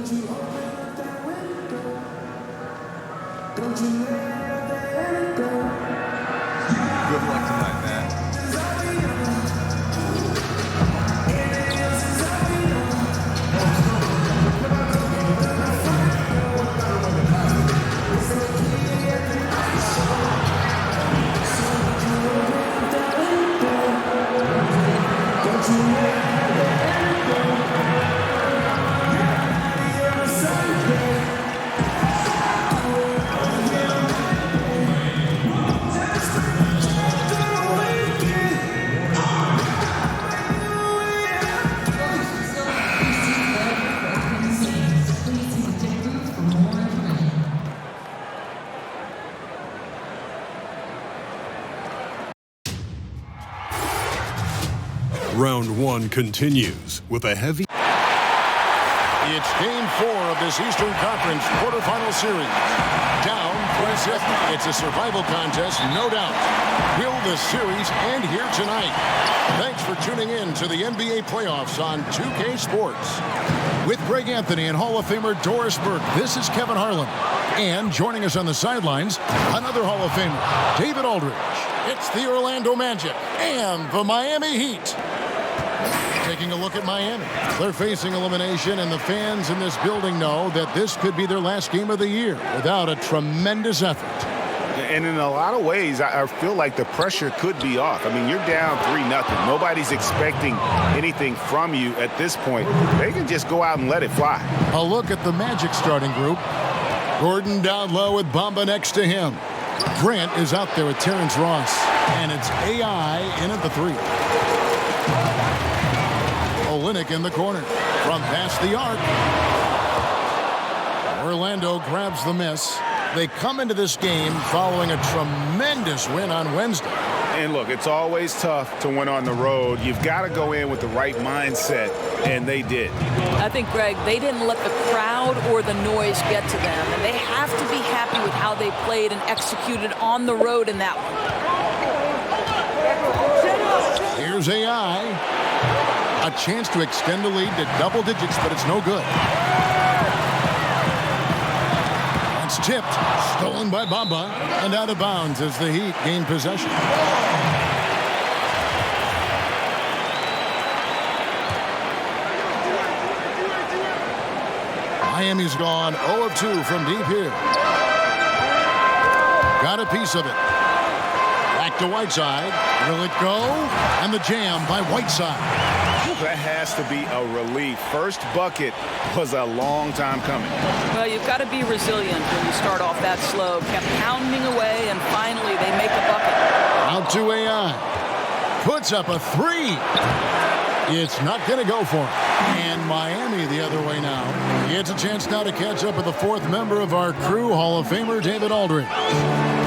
Good luck tonight, man. Round one continues with a heavy... It's game 4 of this Eastern Conference quarterfinal series. Down, press it. It's a survival contest, no doubt. Will the series end here tonight? Thanks for tuning in to the NBA playoffs on 2K Sports. With Greg Anthony and Hall of Famer Doris Burke, this is Kevin Harlan. And joining us on the sidelines, another Hall of Famer, David Aldridge. It's the Orlando Magic and the Miami Heat. Taking a look at Miami. They're facing elimination, and the fans in this building know that this could be their last game of the year without a tremendous effort. And in a lot of ways, I feel like the pressure could be off. I mean, you're down 3-0. Nobody's expecting anything from you at this point. They can just go out and let it fly. A look at the Magic starting group. Gordon down low with Bamba next to him. Grant is out there with Terrence Ross. And it's AI in at the 3. Olynyk in the corner from past the arc. Orlando grabs the miss. They come into this game following a tremendous win on Wednesday. And look, it's always tough to win on the road. You've got to go in with the right mindset, and they did. I think, Greg, they didn't let the crowd or the noise get to them, and they have to be happy with how they played and executed on the road in that one. Here's AI. A chance to extend the lead to double digits, but it's no good. It's tipped, stolen by Bamba, and out of bounds as the Heat gain possession. Miami's gone 0 of 2 from deep here. Got a piece of it. Back to Whiteside. Will it go? And the jam by Whiteside. That has to be a relief. First bucket was a long time coming. Well, you've got to be resilient when you start off that slow. Kept pounding away, and finally they make a bucket. Out to AI. Puts up a 3. It's not going to go for him. And Miami the other way now. It's a chance now to catch up with the 4th member of our crew, Hall of Famer David Aldridge.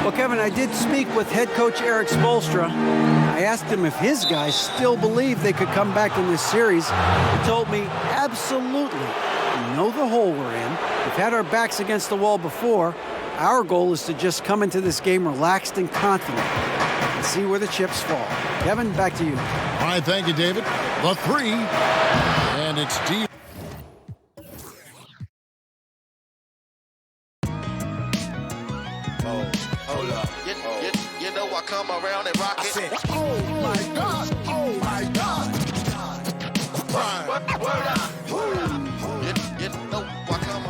Well, Kevin, I did speak with head coach Eric Spoelstra. I asked him if his guys still believe they could come back in this series. He told me, absolutely. We know the hole we're in. We've had our backs against the wall before. Our goal is to just come into this game relaxed and confident and see where the chips fall. Kevin, back to you. All right, thank you, David. The 3, and it's deep. Hold up. You know I come around and rock it. Oh my God. Oh my God.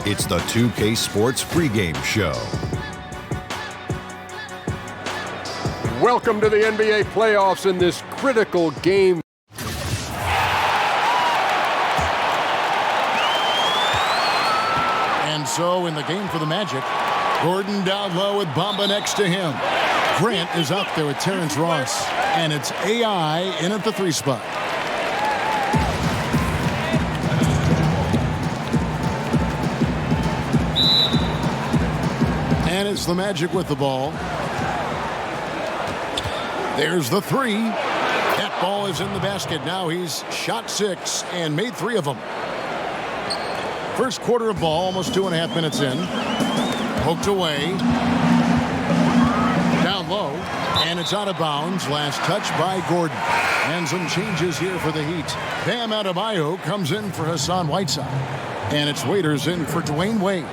It's the 2K Sports pregame show. Welcome to the NBA playoffs in this critical game. And so in the game for the Magic, Gordon down low with Bamba next to him. Grant is up there with Terrence Ross. And it's AI in at the 3 spot. And it's the Magic with the ball. There's the 3. That ball is in the basket. Now he's shot 6 and made 3 of them. First quarter of ball, almost 2.5 minutes in. Poked away. Down low. And it's out of bounds. Last touch by Gordon. And some changes here for the Heat. Bam Adebayo comes in for Hassan Whiteside. And it's Waiters in for Dwayne Wade.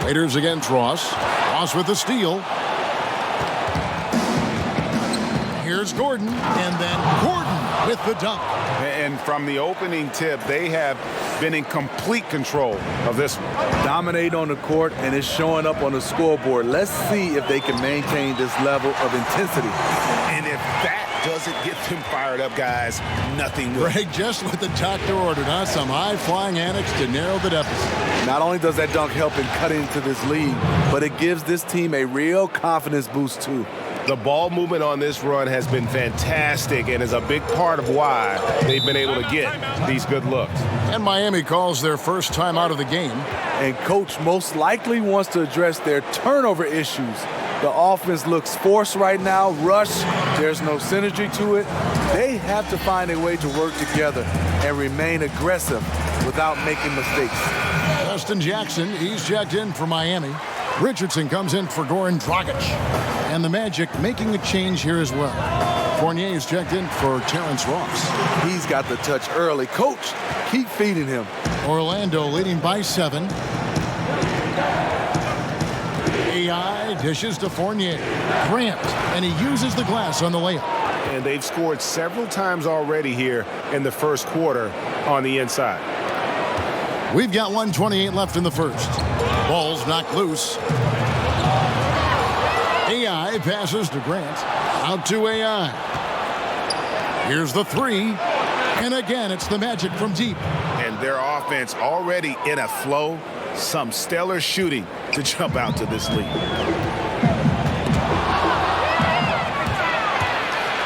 Waiters against Ross. Ross with the steal. Here's Gordon, and then Gordon with the dunk. And from the opening tip, they have been in complete control of this one. Dominate on the court, and it's showing up on the scoreboard. Let's see if they can maintain this level of intensity. And if that doesn't get them fired up, guys, nothing will. Greg, just what the doctor ordered, huh? Some high-flying antics to narrow the deficit. Not only does that dunk help in cutting into this lead, but it gives this team a real confidence boost, too. The ball movement on this run has been fantastic and is a big part of why they've been able to get these good looks. And Miami calls their first time out of the game. And Coach most likely wants to address their turnover issues. The offense looks forced right now, rush, there's no synergy to it. They have to find a way to work together and remain aggressive without making mistakes. Justin Jackson, he's checked in for Miami. Richardson comes in for Goran Dragic. And the Magic making a change here as well. Fournier is checked in for Terrence Ross. He's got the touch early. Coach, keep feeding him. Orlando leading by 7. AI dishes to Fournier. Grant, and he uses the glass on the layup. And they've scored several times already here in the first quarter on the inside. We've got 1:28 left in the first. Ball's knocked loose. AI passes to Grant. Out to AI. Here's the 3. And again, it's the Magic from deep. And their offense already in a flow. Some stellar shooting to jump out to this lead.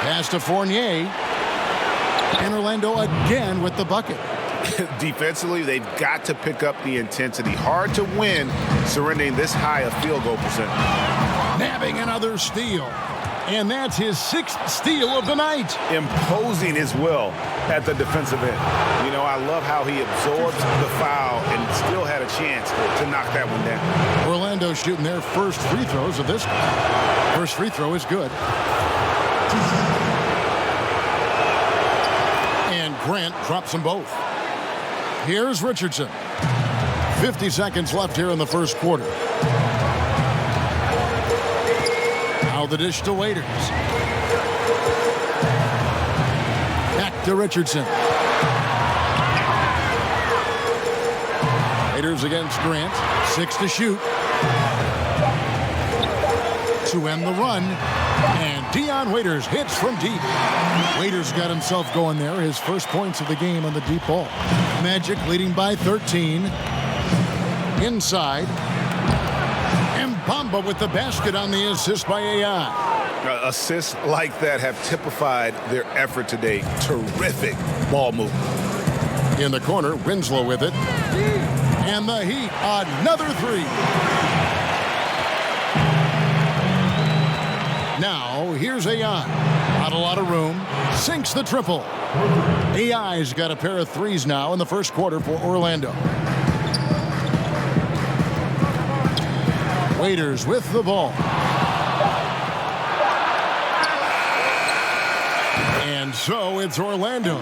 Pass to Fournier. And Orlando again with the bucket. Defensively, they've got to pick up the intensity. Hard to win surrendering this high a field goal percentage. Nabbing another steal. And that's his 6th steal of the night. Imposing his will at the defensive end. You know, I love how he absorbs the foul and still had a chance to knock that one down. Orlando shooting their first free throws of this one. First free throw is good. And Grant drops them both. Here's Richardson. 50 seconds left here in the first quarter. Now the dish to Waiters. Back to Richardson. Waiters against Grant. 6 to shoot. To end the run. And Dion Waiters hits from deep. Waiters got himself going there. His first points of the game on the deep ball. Magic leading by 13. Inside. And Bamba with the basket on the assist by AI. Assists like that have typified their effort today. Terrific ball movement. In the corner, Winslow with it. And the Heat, another 3. Now, here's AI. Not a lot of room. Sinks the triple. AI's got a pair of 3s now in the first quarter for Orlando. Waiters with the ball. And so it's Orlando.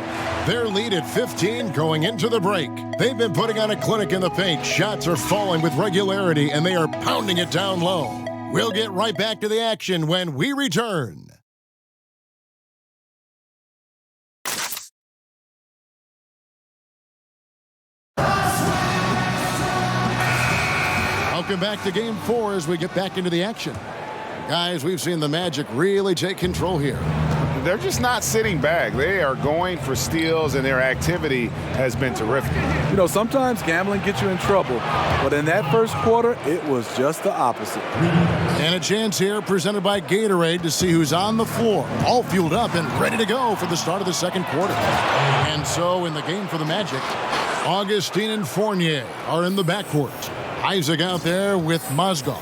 Their lead at 15 going into the break. They've been putting on a clinic in the paint. Shots are falling with regularity, and they are pounding it down low. We'll get right back to the action when we return. Welcome back to Game 4 as we get back into the action. Guys, we've seen the Magic really take control here. They're just not sitting back. They are going for steals, and their activity has been terrific. You know, sometimes gambling gets you in trouble, but in that first quarter, it was just the opposite. And a chance here presented by Gatorade to see who's on the floor, all fueled up and ready to go for the start of the second quarter. And so in the game for the Magic, Augustine and Fournier are in the backcourt. Isaac out there with Mozgov.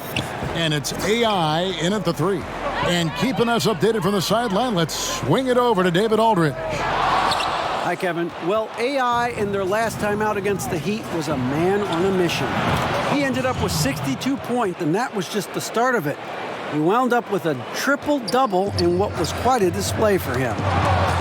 And it's AI in at the 3. And keeping us updated from the sideline, let's swing it over to David Aldridge. Hi, Kevin. Well, AI in their last time out against the Heat was a man on a mission. He ended up with 62 points, and that was just the start of it. He wound up with a triple-double in what was quite a display for him.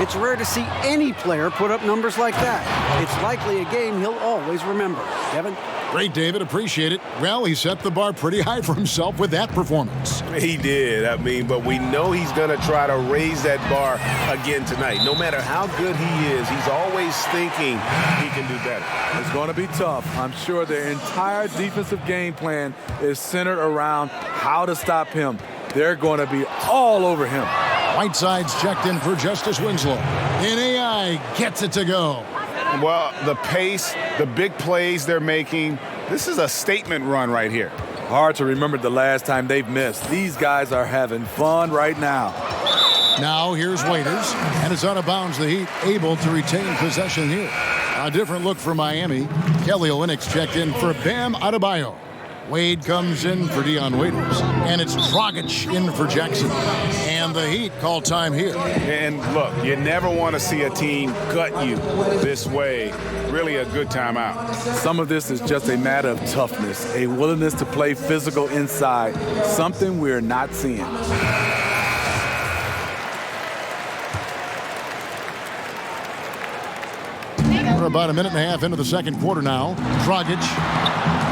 It's rare to see any player put up numbers like that. It's likely a game he'll always remember. Kevin? Great, David. Appreciate it. Well, he set the bar pretty high for himself with that performance. He did. But we know he's going to try to raise that bar again tonight. No matter how good he is, he's always thinking he can do better. It's going to be tough. I'm sure their entire defensive game plan is centered around how to stop him. They're going to be all over him. Whiteside's checked in for Justice Winslow. And AI gets it to go. Well, the pace, the big plays they're making, this is a statement run right here. Hard to remember the last time they've missed. These guys are having fun right now. Now here's Waiters, and it's out of bounds. The Heat able to retain possession here. A different look for Miami. Kelly Olynyk's checked in for Bam Adebayo. Wade comes in for Dion Waiters, and it's Dragic in for Jackson. And the Heat call time here. And look, you never want to see a team gut you this way. Really a good timeout. Some of this is just a matter of toughness, a willingness to play physical inside, something we're not seeing. We're about a minute and a half into the second quarter now. Dragic.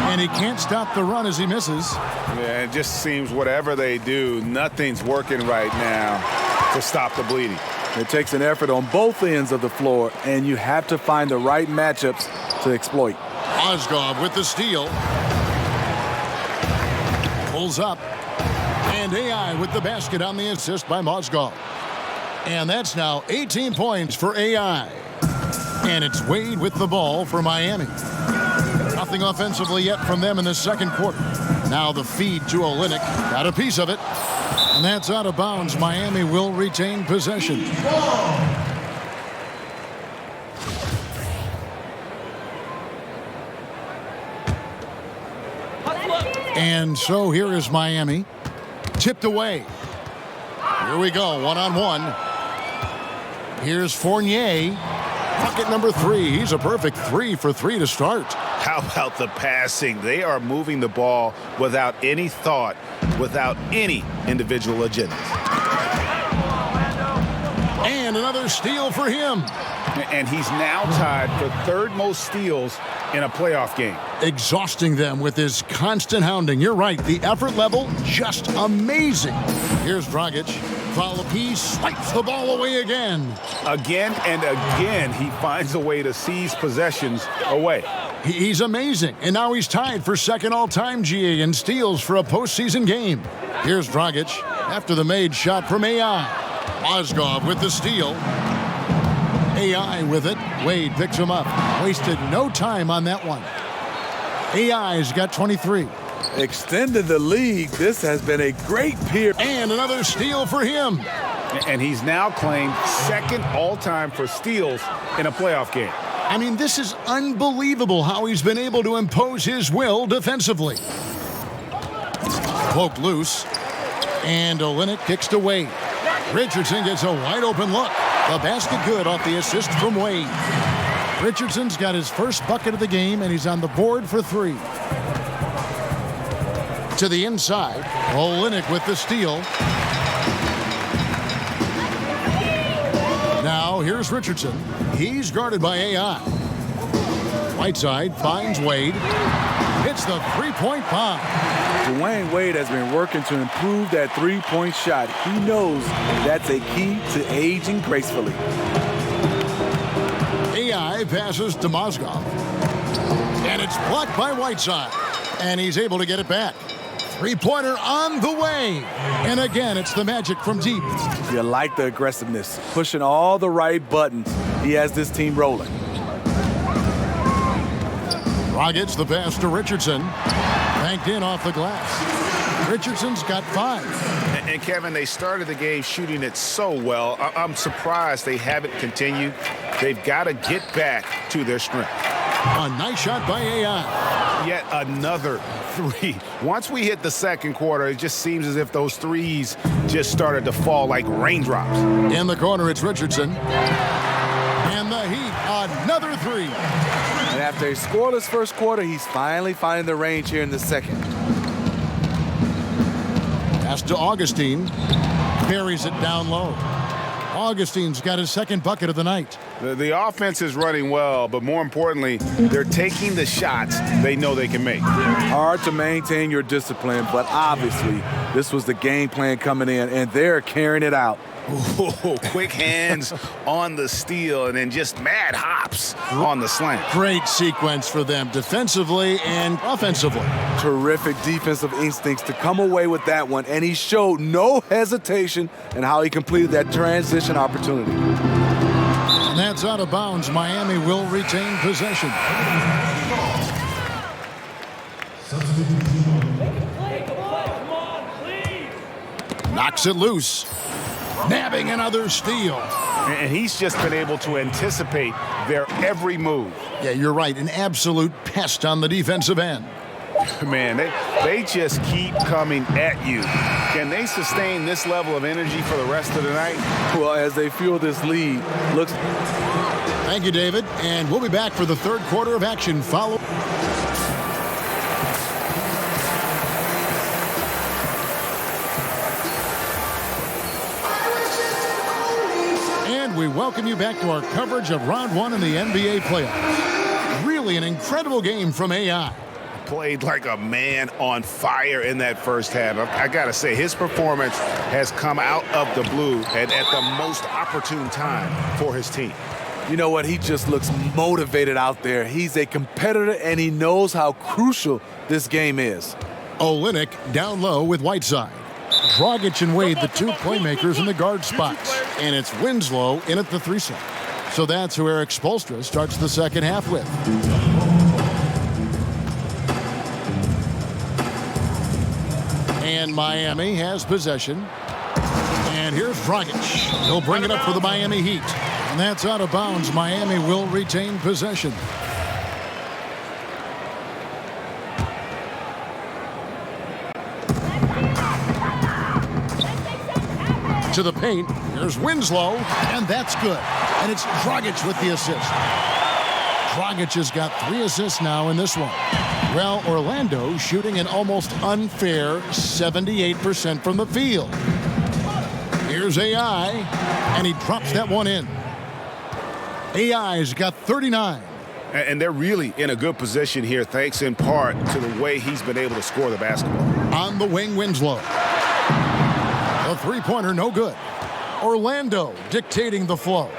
And he can't stop the run as he misses. Yeah, it just seems whatever they do, nothing's working right now to stop the bleeding. It takes an effort on both ends of the floor, and you have to find the right matchups to exploit. Mozgov with the steal. Pulls up. And AI with the basket on the assist by Mozgov. And that's now 18 points for AI. And it's Wade with the ball for Miami. Nothing offensively yet from them in the second quarter. Now the feed to Olynyk. Got a piece of it. And that's out of bounds. Miami will retain possession. And so here is Miami. Tipped away. Here we go, one-on-one. Here's Fournier. Bucket number 3. He's a perfect 3 for 3 to start. How about the passing? They are moving the ball without any thought, without any individual agenda. And another steal for him. And he's now tied for third most steals in a playoff game. Exhausting them with his constant hounding. You're right, the effort level just amazing. Here's Dragic. Follow piece, swipes the ball away again. Again and again, he finds a way to seize possessions away. He's amazing, and now he's tied for second all-time GA in steals for a postseason game. Here's Dragic after the made shot from AI. Mozgov with the steal. AI with it. Wade picks him up. Wasted no time on that one. AI's got 23. Extended the lead. This has been a great period. And another steal for him. And he's now claimed second all-time for steals in a playoff game. I mean, this is unbelievable how he's been able to impose his will defensively. Poked loose. And Olynyk kicks to Wade. Richardson gets a wide-open look. The basket good off the assist from Wade. Richardson's got his first bucket of the game, and he's on the board for 3. To the inside. Olynyk with the steal. Now here's Richardson. He's guarded by AI. Whiteside finds Wade. Hits the three-point bomb. Dwayne Wade has been working to improve that three-point shot. He knows that's a key to aging gracefully. AI passes to Mozgov. And it's blocked by Whiteside. And he's able to get it back. Three-pointer on the way. And again, it's the Magic from deep. You like the aggressiveness, pushing all the right buttons. He has this team rolling. Dragic the pass to Richardson. Banked in off the glass. Richardson's got 5. And Kevin, they started the game shooting it so well. I'm surprised they haven't continued. They've got to get back to their strength. A nice shot by AI. Yet another 3. Once we hit the second quarter, it just seems as if those threes just started to fall like raindrops. In the corner, it's Richardson. And the Heat, another 3. And after a scoreless first quarter, he's finally finding the range here in the second. Pass to Augustine. Buries it down low. Augustine's got his second bucket of the night. The offense is running well, but more importantly, they're taking the shots they know they can make. Hard to maintain your discipline, but obviously this was the game plan coming in, and they're carrying it out. Ooh, quick hands on the steal, and then just mad hops on the slant. Great sequence for them defensively and offensively. Terrific defensive instincts to come away with that one, and he showed no hesitation in how he completed that transition opportunity. And that's out of bounds. Miami will retain possession. Knocks it loose. Nabbing another steal. And he's just been able to anticipate their every move. Yeah, you're right. An absolute pest on the defensive end. Man, they just keep coming at you. Can they sustain this level of energy for the rest of the night? Well, as they fuel this lead, looks... Thank you, David. And we'll be back for the third quarter of action. Follow. We welcome you back to our coverage of round one in the NBA playoffs. Really an incredible game from AI. Played like a man on fire in that first half. I got to say, his performance has come out of the blue and at the most opportune time for his team. You know what? He just looks motivated out there. He's a competitor, and he knows how crucial this game is. Olynyk down low with Whiteside. Dragic and Wade, the two playmakers in the guard spots. And it's Winslow in at the 3 set. So that's who Eric Spoelstra starts the second half with. And Miami has possession. And here's Dragic. He'll bring it up for the Miami Heat. And that's out of bounds. Miami will retain possession. To the paint. Here's Winslow, and that's good. And it's Dragic with the assist. Dragic has got 3 assists now in this one. Well, Orlando shooting an almost unfair 78% from the field. Here's AI, and he drops that one in. AI's got 39. And they're really in a good position here, thanks in part to the way he's been able to score the basketball. On the wing, Winslow. The three-pointer, no good. Orlando dictating the flow.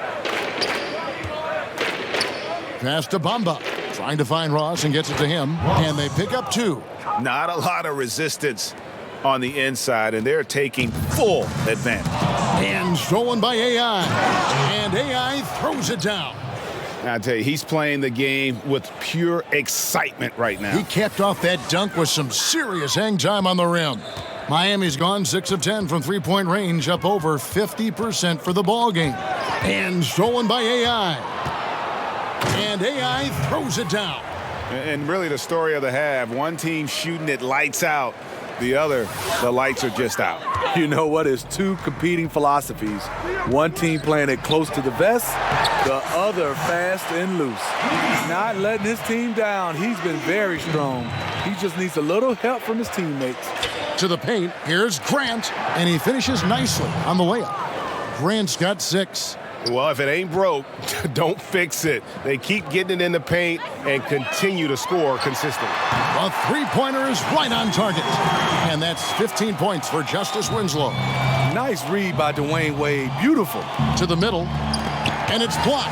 Pass to Bamba. Trying to find Ross and gets it to him. And they pick up 2. Not a lot of resistance on the inside, and they're taking full advantage. And stolen by AI. And AI throws it down. I tell you, he's playing the game with pure excitement right now. He capped off that dunk with some serious hang time on the rim. Miami's gone 6 of 10 from three-point range, up over 50% for the ball game. And stolen by AI. And AI throws it down. And really the story of the half, one team shooting it lights out, the other, the lights are just out. You know what? It's 2 competing philosophies. One team playing it close to the vest, the other fast and loose. Not letting his team down. He's been very strong. He just needs a little help from his teammates. To the paint, here's Grant, and he finishes nicely on the layup. Grant's got 6. Well, if it ain't broke, don't fix it. They keep getting it in the paint and continue to score consistently. A three-pointer is right on target. And that's 15 points for Justice Winslow. Nice read by Dwayne Wade. Beautiful. To the middle, and it's blocked.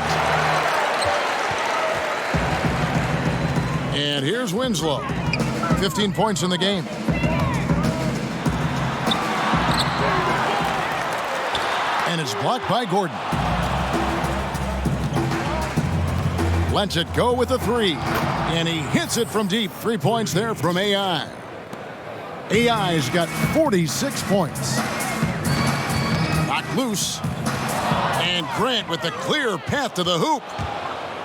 And here's Winslow. 15 points in the game. And it's blocked by Gordon. Lets it go with a 3. And he hits it from deep. 3 points there from AI. AI's got 46 points. Knocked loose. And Grant with the clear path to the hoop.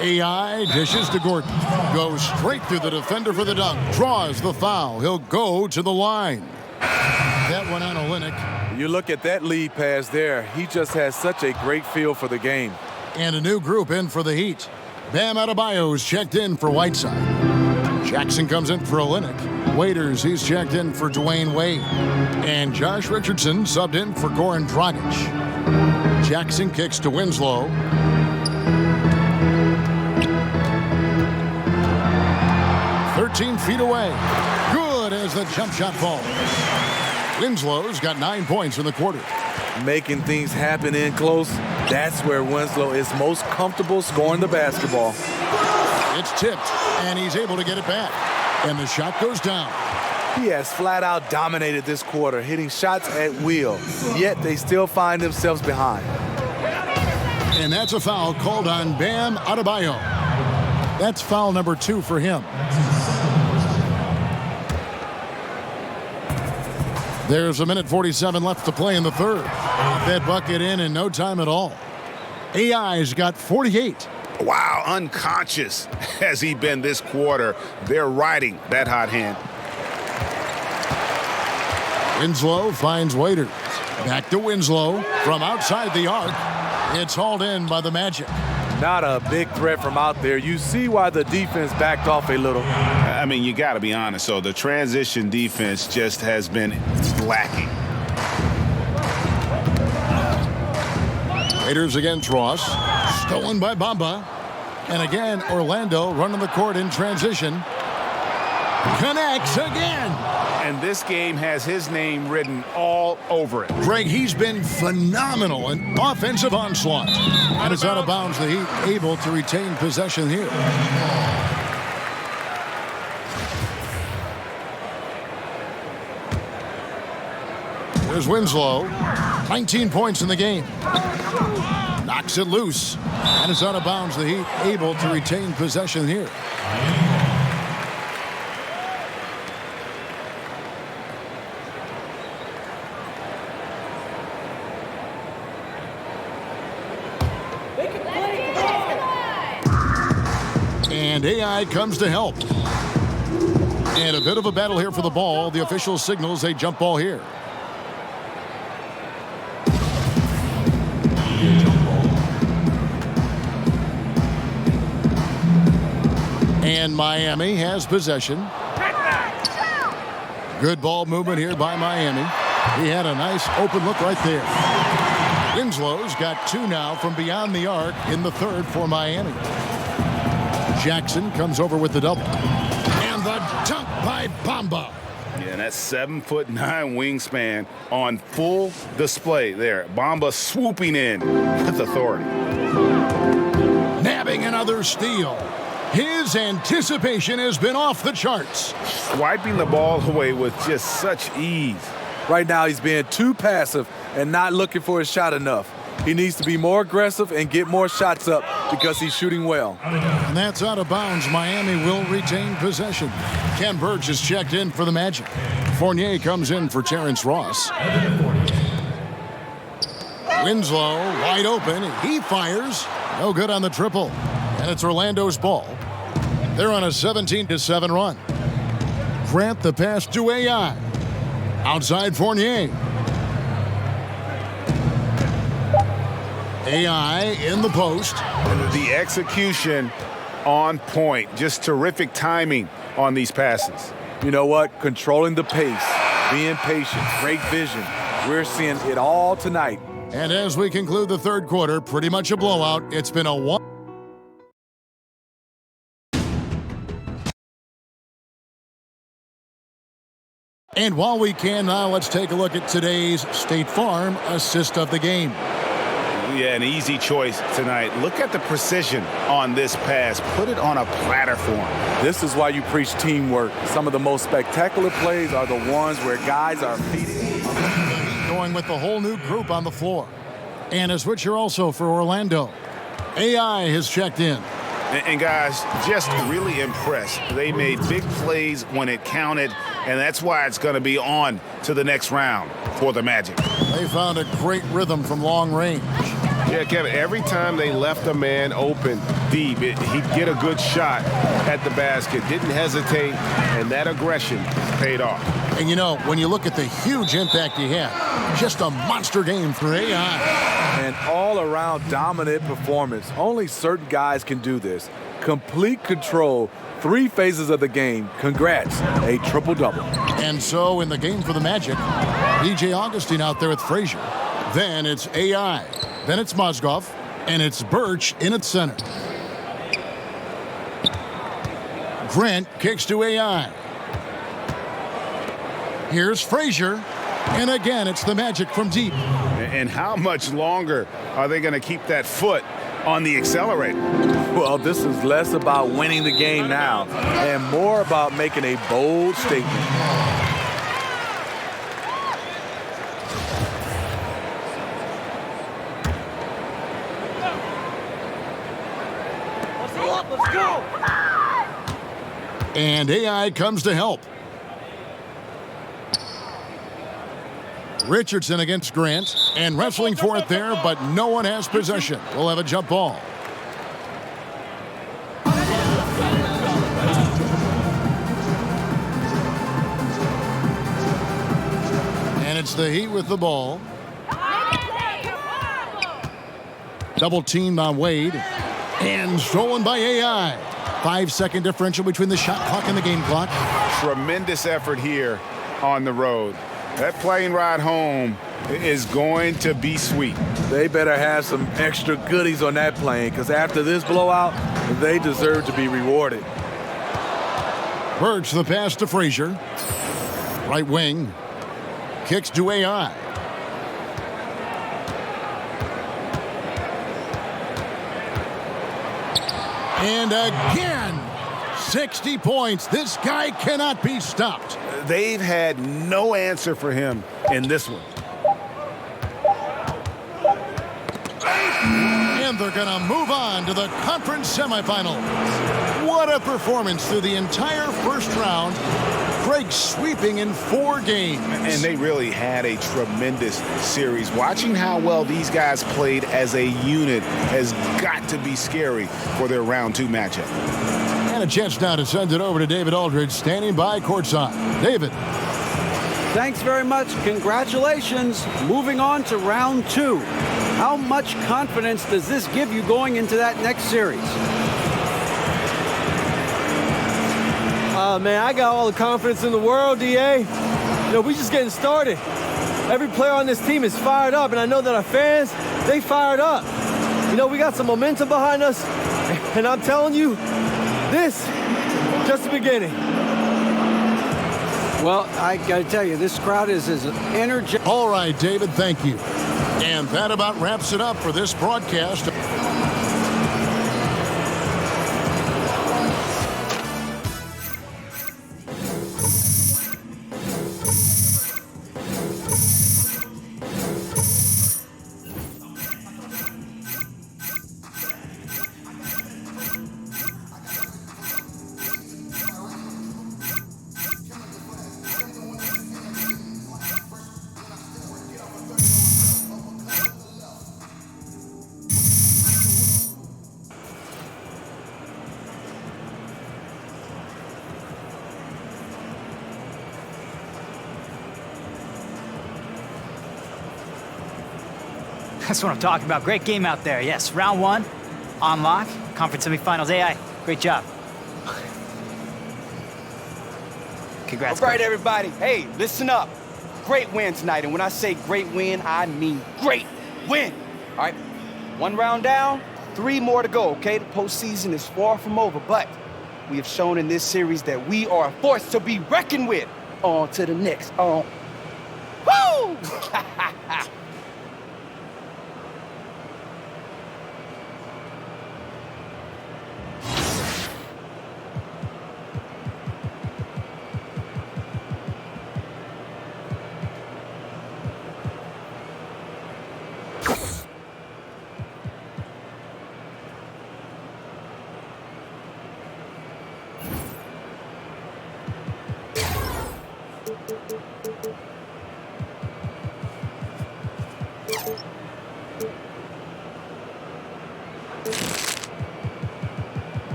AI dishes to Gordon. Goes straight through the defender for the dunk. Draws the foul. He'll go to the line. That one on Olynyk. You look at that lead pass there. He just has such a great feel for the game. And a new group in for the Heat. Bam Adebayo's checked in for Whiteside. Jackson comes in for Olynyk. Waiters, he's checked in for Dwayne Wade. And Josh Richardson subbed in for Goran Dragic. Jackson kicks to Winslow. Feet away. Good as the jump shot falls. Winslow's got 9 points in the quarter. Making things happen in close, that's where Winslow is most comfortable scoring the basketball. It's tipped, and he's able to get it back. And the shot goes down. He has flat out dominated this quarter, hitting shots at will, yet they still find themselves behind. And that's a foul called on Bam Adebayo. That's foul number 2 for him. There's a minute 47 left to play in the third. That bucket in no time at all. AI's got 48. Wow, unconscious has he been this quarter. They're riding that hot hand. Winslow finds Waiters. Back to Winslow from outside the arc. It's hauled in by the Magic. Not a big threat from out there. You see why the defense backed off a little. I mean, you got to be honest. So the transition defense just has been lacking. Raiders against Ross. Stolen by Bamba. And again, Orlando running the court in transition. Connects again. And this game has his name written all over it. Greg, he's been phenomenal in offensive onslaught. And it's out of bounds. The Heat able to retain possession here. There's Winslow. 19 points in the game. Knocks it loose. And it's out of bounds. The Heat able to retain possession here. And AI comes to help. And a bit of a battle here for the ball. The official signals a jump ball here. And Miami has possession. Good ball movement here by Miami. He had a nice open look right there. Winslow's got 2 now from beyond the arc in the third for Miami. Jackson comes over with the double. And the dunk by Bamba. Yeah, that's 7'9" wingspan on full display there. Bamba swooping in with authority. Nabbing another steal. His anticipation has been off the charts. Swiping the ball away with just such ease. Right now he's being too passive and not looking for his shot enough. He needs to be more aggressive and get more shots up because he's shooting well. And that's out of bounds. Miami will retain possession. Ken Burge is checked in for the Magic. Fournier comes in for Terrence Ross. Winslow wide open. He fires. No good on the triple. And it's Orlando's ball. They're on a 17-7 run. Grant the pass to AI. Outside Fournier. AI in the post. The execution on point. Just terrific timing on these passes. You know what? Controlling the pace, being patient, great vision. We're seeing it all tonight. And as we conclude the third quarter, pretty much a blowout. It's been a 1. And while we can now, let's take a look at today's State Farm assist of the game. Yeah, an easy choice tonight. Look at the precision on this pass. Put it on a platter form. This is why you preach teamwork. Some of the most spectacular plays are the ones where guys are feeding. Going with the whole new group on the floor. And a switcher also for Orlando. AI has checked in. And guys, just really impressed. They made big plays when it counted, and that's why it's going to be on to the next round for the Magic. They found a great rhythm from long range. Yeah, Kevin, every time they left a man open deep, he'd get a good shot at the basket. Didn't hesitate, and that aggression paid off. And you know, when you look at the huge impact he had, just a monster game for AI. An all-around dominant performance. Only certain guys can do this. Complete control, 3 phases of the game. Congrats, a triple-double. And so in the game for the Magic, DJ Augustine out there with Frazier. Then it's AI. Then it's Mozgov, and it's Birch in at center. Grant kicks to AI. Here's Frazier, and again, it's the Magic from deep. And how much longer are they going to keep that foot on the accelerator? Well, this is less about winning the game now and more about making a bold statement. Let's go! And AI comes to help. Richardson against Grant, and wrestling for it there, but no one has possession. We'll have a jump ball. And it's the Heat with the ball. Double teamed on Wade, and stolen by AI. 5-second differential between the shot clock and the game clock. Tremendous effort here on the road. That plane ride home is going to be sweet. They better have some extra goodies on that plane, because after this blowout, they deserve to be rewarded. Birch the pass to Frazier. Right wing. Kicks to AI. And again, 60 points. This guy cannot be stopped. They've had no answer for him in this one. And they're going to move on to the conference semifinals. What a performance through the entire first round. Drake sweeping in 4 games. And they really had a tremendous series. Watching how well these guys played as a unit has got to be scary for their round 2 matchup. And a chance now to send it over to David Aldridge, standing by courtside. David. Thanks very much. Congratulations. Moving on to round 2. How much confidence does this give you going into that next series? Man, I got all the confidence in the world, DA. You know, we just getting started. Every player on this team is fired up, and I know that our fans, they fired up. You know, we got some momentum behind us, and I'm telling you, this just the beginning. Well, I got to tell you, this crowd is as energetic. All right, David, thank you. And that about wraps it up for this broadcast. That's what I'm talking about. Great game out there. Yes, round 1, on lock, conference semifinals. AI, great job. Congrats. All right, everybody. Hey, listen up. Great win tonight. And when I say great win, I mean great win. All right, 1 round down, 3 more to go, okay? The postseason is far from over, but we have shown in this series that we are a force to be reckoned with. On to the next. Woo!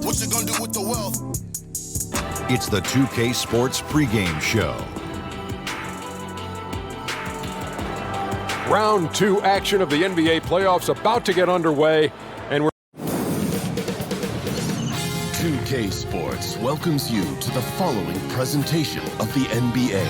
What you gonna do with the wealth? It's the 2K Sports pregame show. Round 2 action of the NBA playoffs about to get underway, and we're 2K Sports welcomes you to the following presentation of the NBA.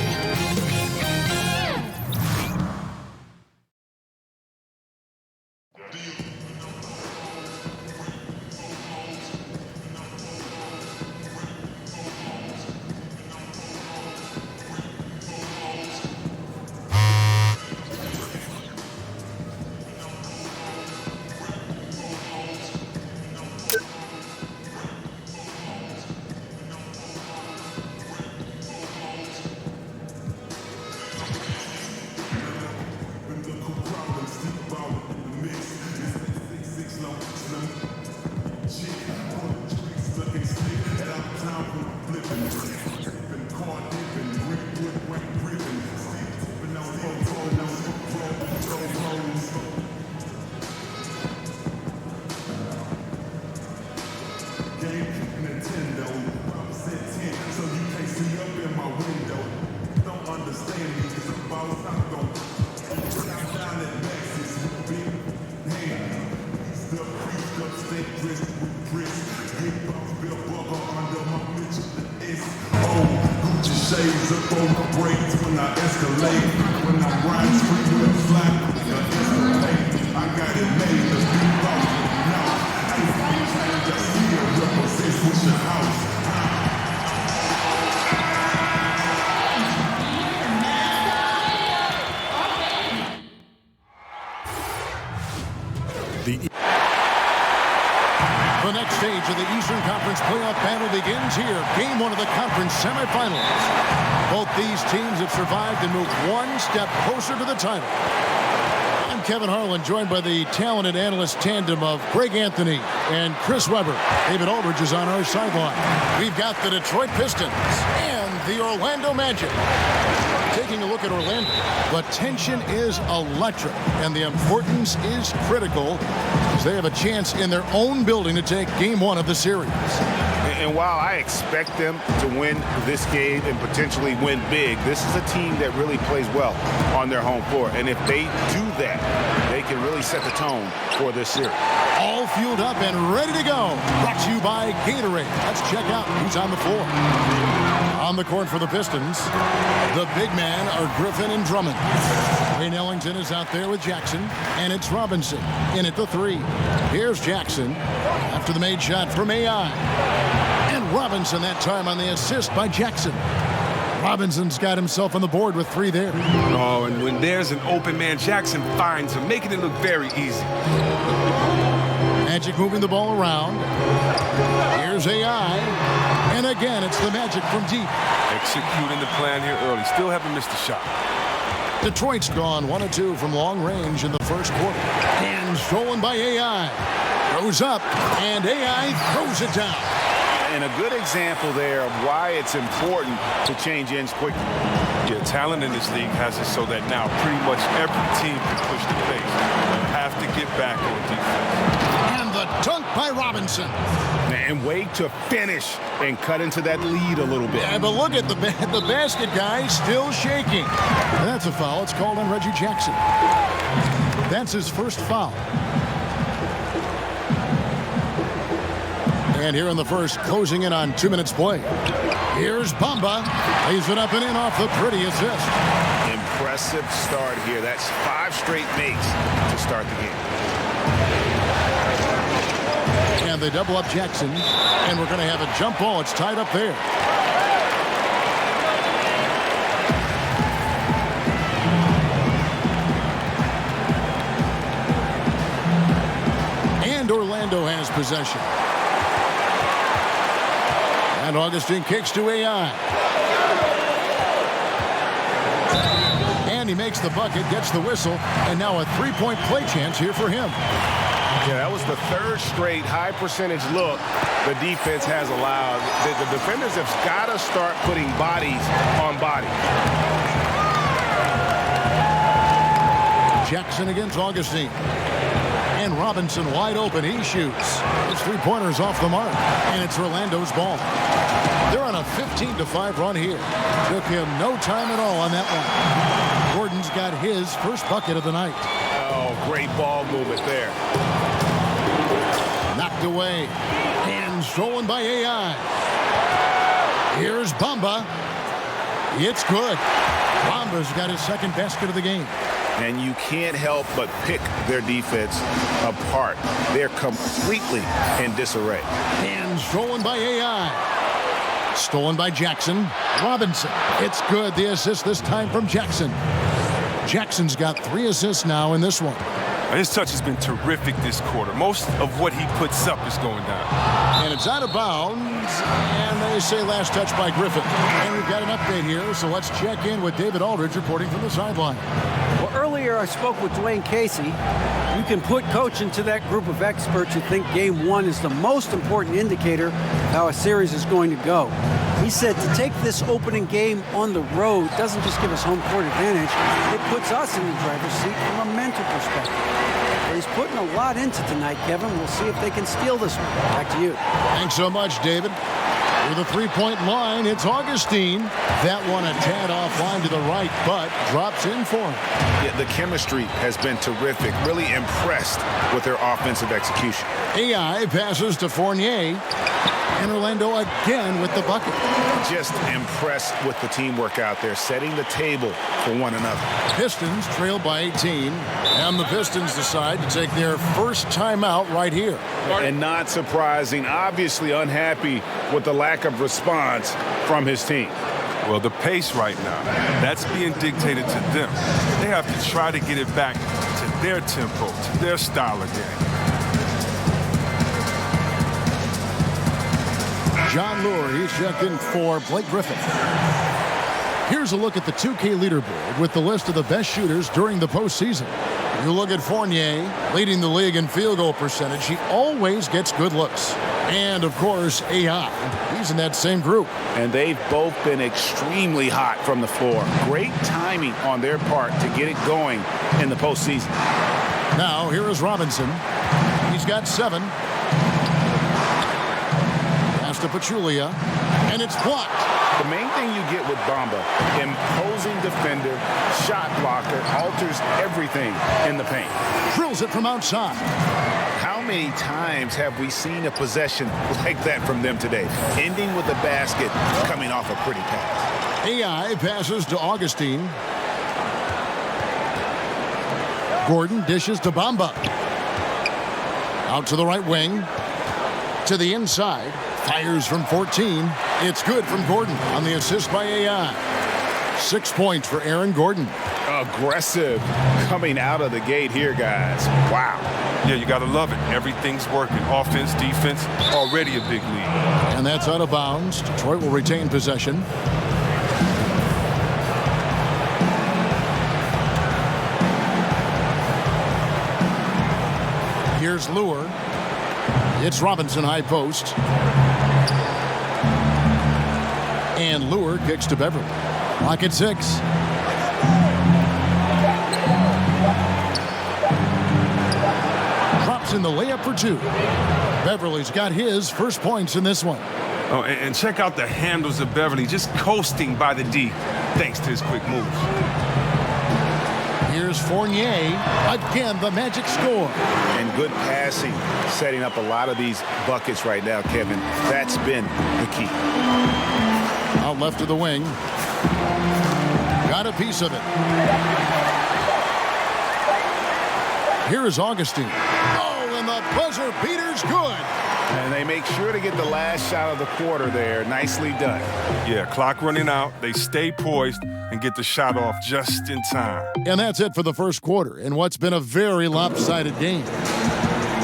Shades up on the brakes when I escalate. When I ride street with a flat, I got it made, let's be boss. Now, I ain't change, I see it represents with your house. The next stage of the Eastern Conference playoff battle begins here. Game 1 of the conference semifinals. Both these teams have survived and moved one step closer to the title. I'm Kevin Harlan, joined by the talented analyst tandem of Greg Anthony and Chris Webber. David Aldridge is on our sideline. We've got the Detroit Pistons and the Orlando Magic. Taking a look at Orlando, the tension is electric, and the importance is critical as they have a chance in their own building to take Game 1 of the series. And while I expect them to win this game and potentially win big, this is a team that really plays well on their home floor. And if they do that, they can really set the tone for this series. All fueled up and ready to go. Brought to you by Gatorade. Let's check out who's on the floor. On the court for the Pistons, the big man are Griffin and Drummond. Wayne Ellington is out there with Jackson, and it's Robinson in at the 3. Here's Jackson after the made shot from AI. And Robinson that time on the assist by Jackson. Robinson's got himself on the board with 3 there. Oh, and when there's an open man, Jackson finds him, making it look very easy. Magic moving the ball around. Here's AI. And again, it's the Magic from deep. Executing the plan here early. Still haven't missed a shot. Detroit's gone 1 of 2 from long range in the first quarter. And stolen by AI. Goes up, and AI throws it down. And a good example there of why it's important to change ends quickly. Yeah, talent in this league has it so that now pretty much every team can push the pace. You have to get back on defense. And the dunk by Robinson. And wait to finish and cut into that lead a little bit. Yeah, but look at the basket guy still shaking. And that's a foul. It's called on Reggie Jackson. That's his first foul. And here in the first, closing in on 2 minutes play. Here's Bamba. Lays it up and in off the pretty assist. Impressive start here. That's 5 straight makes to start the game. And they double up Jackson. And we're going to have a jump ball. It's tied up there. And Orlando has possession. And Augustine kicks to AI. And he makes the bucket, gets the whistle, and now a 3-point play chance here for him. Yeah, that was the 3rd straight high percentage look the defense has allowed. The defenders have got to start putting bodies on bodies. Jackson against Augustine. And And Robinson wide open. He shoots. His three-pointers off the mark. And it's Orlando's ball. They're on a 15-5 run here. Took him no time at all on that one. Gordon's got his first bucket of the night. Oh, great ball movement there. Knocked away. And stolen by AI. Here's Bamba. It's good. Bamba's got his second basket of the game. And you can't help but pick their defense apart. They're completely in disarray. And stolen by AI. Stolen by Jackson. Robinson. It's good. The assist this time from Jackson. Jackson's got 3 assists now in this one. His touch has been terrific this quarter. Most of what he puts up is going down. And it's out of bounds. And they say last touch by Griffin. And we've got an update here, so let's check in with David Aldridge reporting from the sideline. Well, earlier I spoke with Dwayne Casey. You can put Coach into that group of experts who think Game 1 is the most important indicator of how a series is going to go. He said to take this opening game on the road doesn't just give us home court advantage, it puts us in the driver's seat from a mental perspective. Well, he's putting a lot into tonight, Kevin. We'll see if they can steal this one. Back to you. Thanks so much, David. To the three-point line, it's Augustine. That one a tad offline to the right, but drops in for him. Yeah, the chemistry has been terrific. Really impressed with their offensive execution. AI passes to Fournier. And Orlando again with the bucket. Just impressed with the teamwork out there, setting the table for one another. Pistons trail by 18, and the Pistons decide to take their first timeout right here. And not surprising, obviously unhappy with the lack of response from his team. Well, the pace right now, that's being dictated to them. They have to try to get it back to their tempo, to their style of game. John Lure, he's checked in for Blake Griffin. Here's a look at the 2K leaderboard with the list of the best shooters during the postseason. You look at Fournier, leading the league in field goal percentage. He always gets good looks. And, of course, AI. He's in that same group. And they've both been extremely hot from the floor. Great timing on their part to get it going in the postseason. Now, here is Robinson. He's got 7. To Pachulia, and it's blocked. The main thing you get with Bamba, imposing defender, shot blocker, alters everything in the paint. Drills it from outside. How many times have we seen a possession like that from them today, ending with a basket coming off a pretty pass? AI passes to Augustine. Gordon dishes to Bamba. Out to the right wing. To the inside. Fires from 14. It's good from Gordon on the assist by AI. 6 points for Aaron Gordon. Aggressive coming out of the gate here, guys. Wow. Yeah, you got to love it. Everything's working. Offense, defense, already a big lead. And that's out of bounds. Detroit will retain possession. Here's Lure. It's Robinson high post. And Lure kicks to Beverly. Clock at 6. Drops in the layup for 2. Beverly's got his first points in this one. Oh, and check out the handles of Beverly, just coasting by the D, thanks to his quick moves. Here's Fournier. Again, the Magic score. And good passing, setting up a lot of these buckets right now, Kevin. That's been the key. Out left of the wing. Got a piece of it. Here is Augustine. Oh, and the buzzer beater's good. And they make sure to get the last shot of the quarter there. Nicely done. Yeah, clock running out. They stay poised and get the shot off just in time. And that's it for the first quarter in what's been a very lopsided game.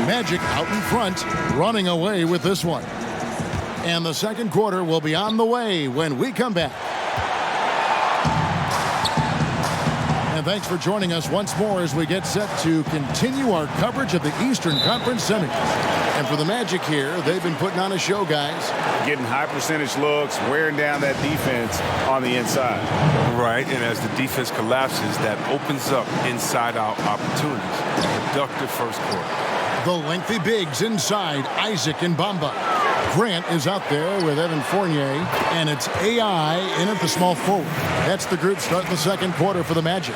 Magic out in front, running away with this one. And the second quarter will be on the way when we come back. And thanks for joining us once more as we get set to continue our coverage of the Eastern Conference Semis. And for the Magic here, they've been putting on a show, guys. Getting high percentage looks, wearing down that defense on the inside. Right, and as the defense collapses, that opens up inside-out opportunities. Productive first quarter. The lengthy bigs inside, Isaac and Bamba. Grant is out there with Evan Fournier, and it's AI in at the small forward. That's the group starting the second quarter for the Magic.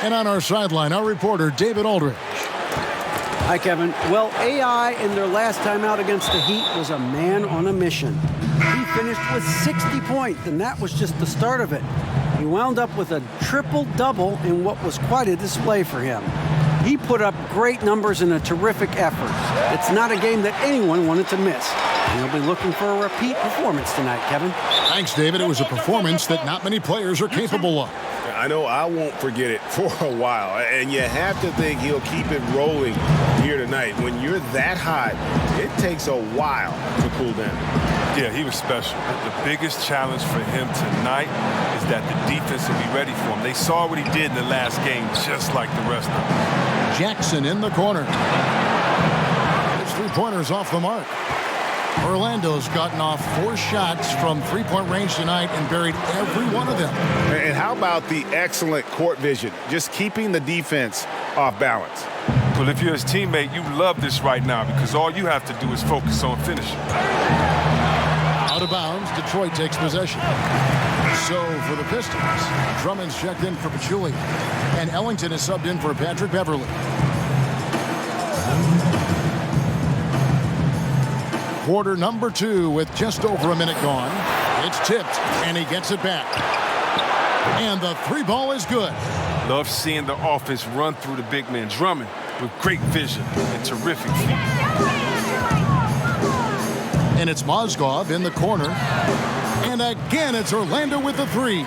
And on our sideline, our reporter, David Aldridge. Hi, Kevin. Well, AI in their last time out against the Heat was a man on a mission. He finished with 60 points, and that was just the start of it. He wound up with a triple-double in what was quite a display for him. He put up great numbers in a terrific effort. It's not a game that anyone wanted to miss. And he'll be looking for a repeat performance tonight, Kevin. Thanks, David. It was a performance that not many players are capable of. I know I won't forget it for a while, and you have to think he'll keep it rolling here tonight. When you're that hot, it takes a while to cool down. Yeah, he was special. The biggest challenge for him tonight is that the defense will be ready for him. They saw what he did in the last game, just like the rest of them. Jackson in the corner. His three-pointers off the mark. Orlando's gotten off 4 shots from three-point range tonight and buried every one of them. And how about the excellent court vision, just keeping the defense off balance? Well, if you're his teammate, you love this right now because all you have to do is focus on finishing. Out of bounds, Detroit takes possession. So for the Pistons, Drummond's checked in for Pachulia, and Ellington is subbed in for Patrick Beverly. Quarter number 2 with just over a minute gone. It's tipped, and he gets it back. And the 3-ball is good. Love seeing the offense run through the big man. Drummond with great vision and terrific feet. And it's Mozgov in the corner. And again, it's Orlando with the 3.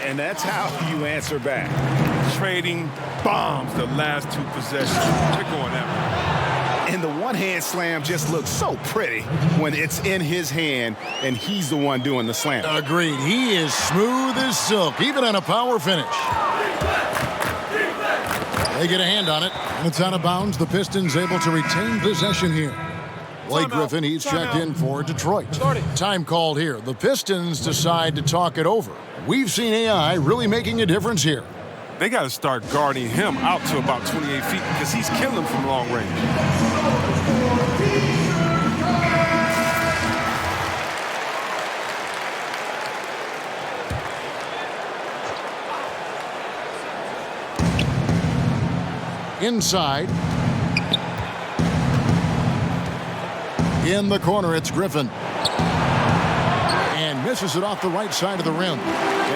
And that's how you answer back. Trading bombs the last 2 possessions. They're going that way. And the one-hand slam just looks so pretty when it's in his hand and he's the one doing the slam. Agreed. He is smooth as silk, even on a power finish. They get a hand on it, and it's out of bounds. The Pistons able to retain possession here. Blake Griffin, he's checked in for Detroit. Time called here. The Pistons decide to talk it over. We've seen AI really making a difference here. They got to start guarding him out to about 28 feet because he's killing them from long range. Inside. In the corner, it's Griffin. And misses it off the right side of the rim.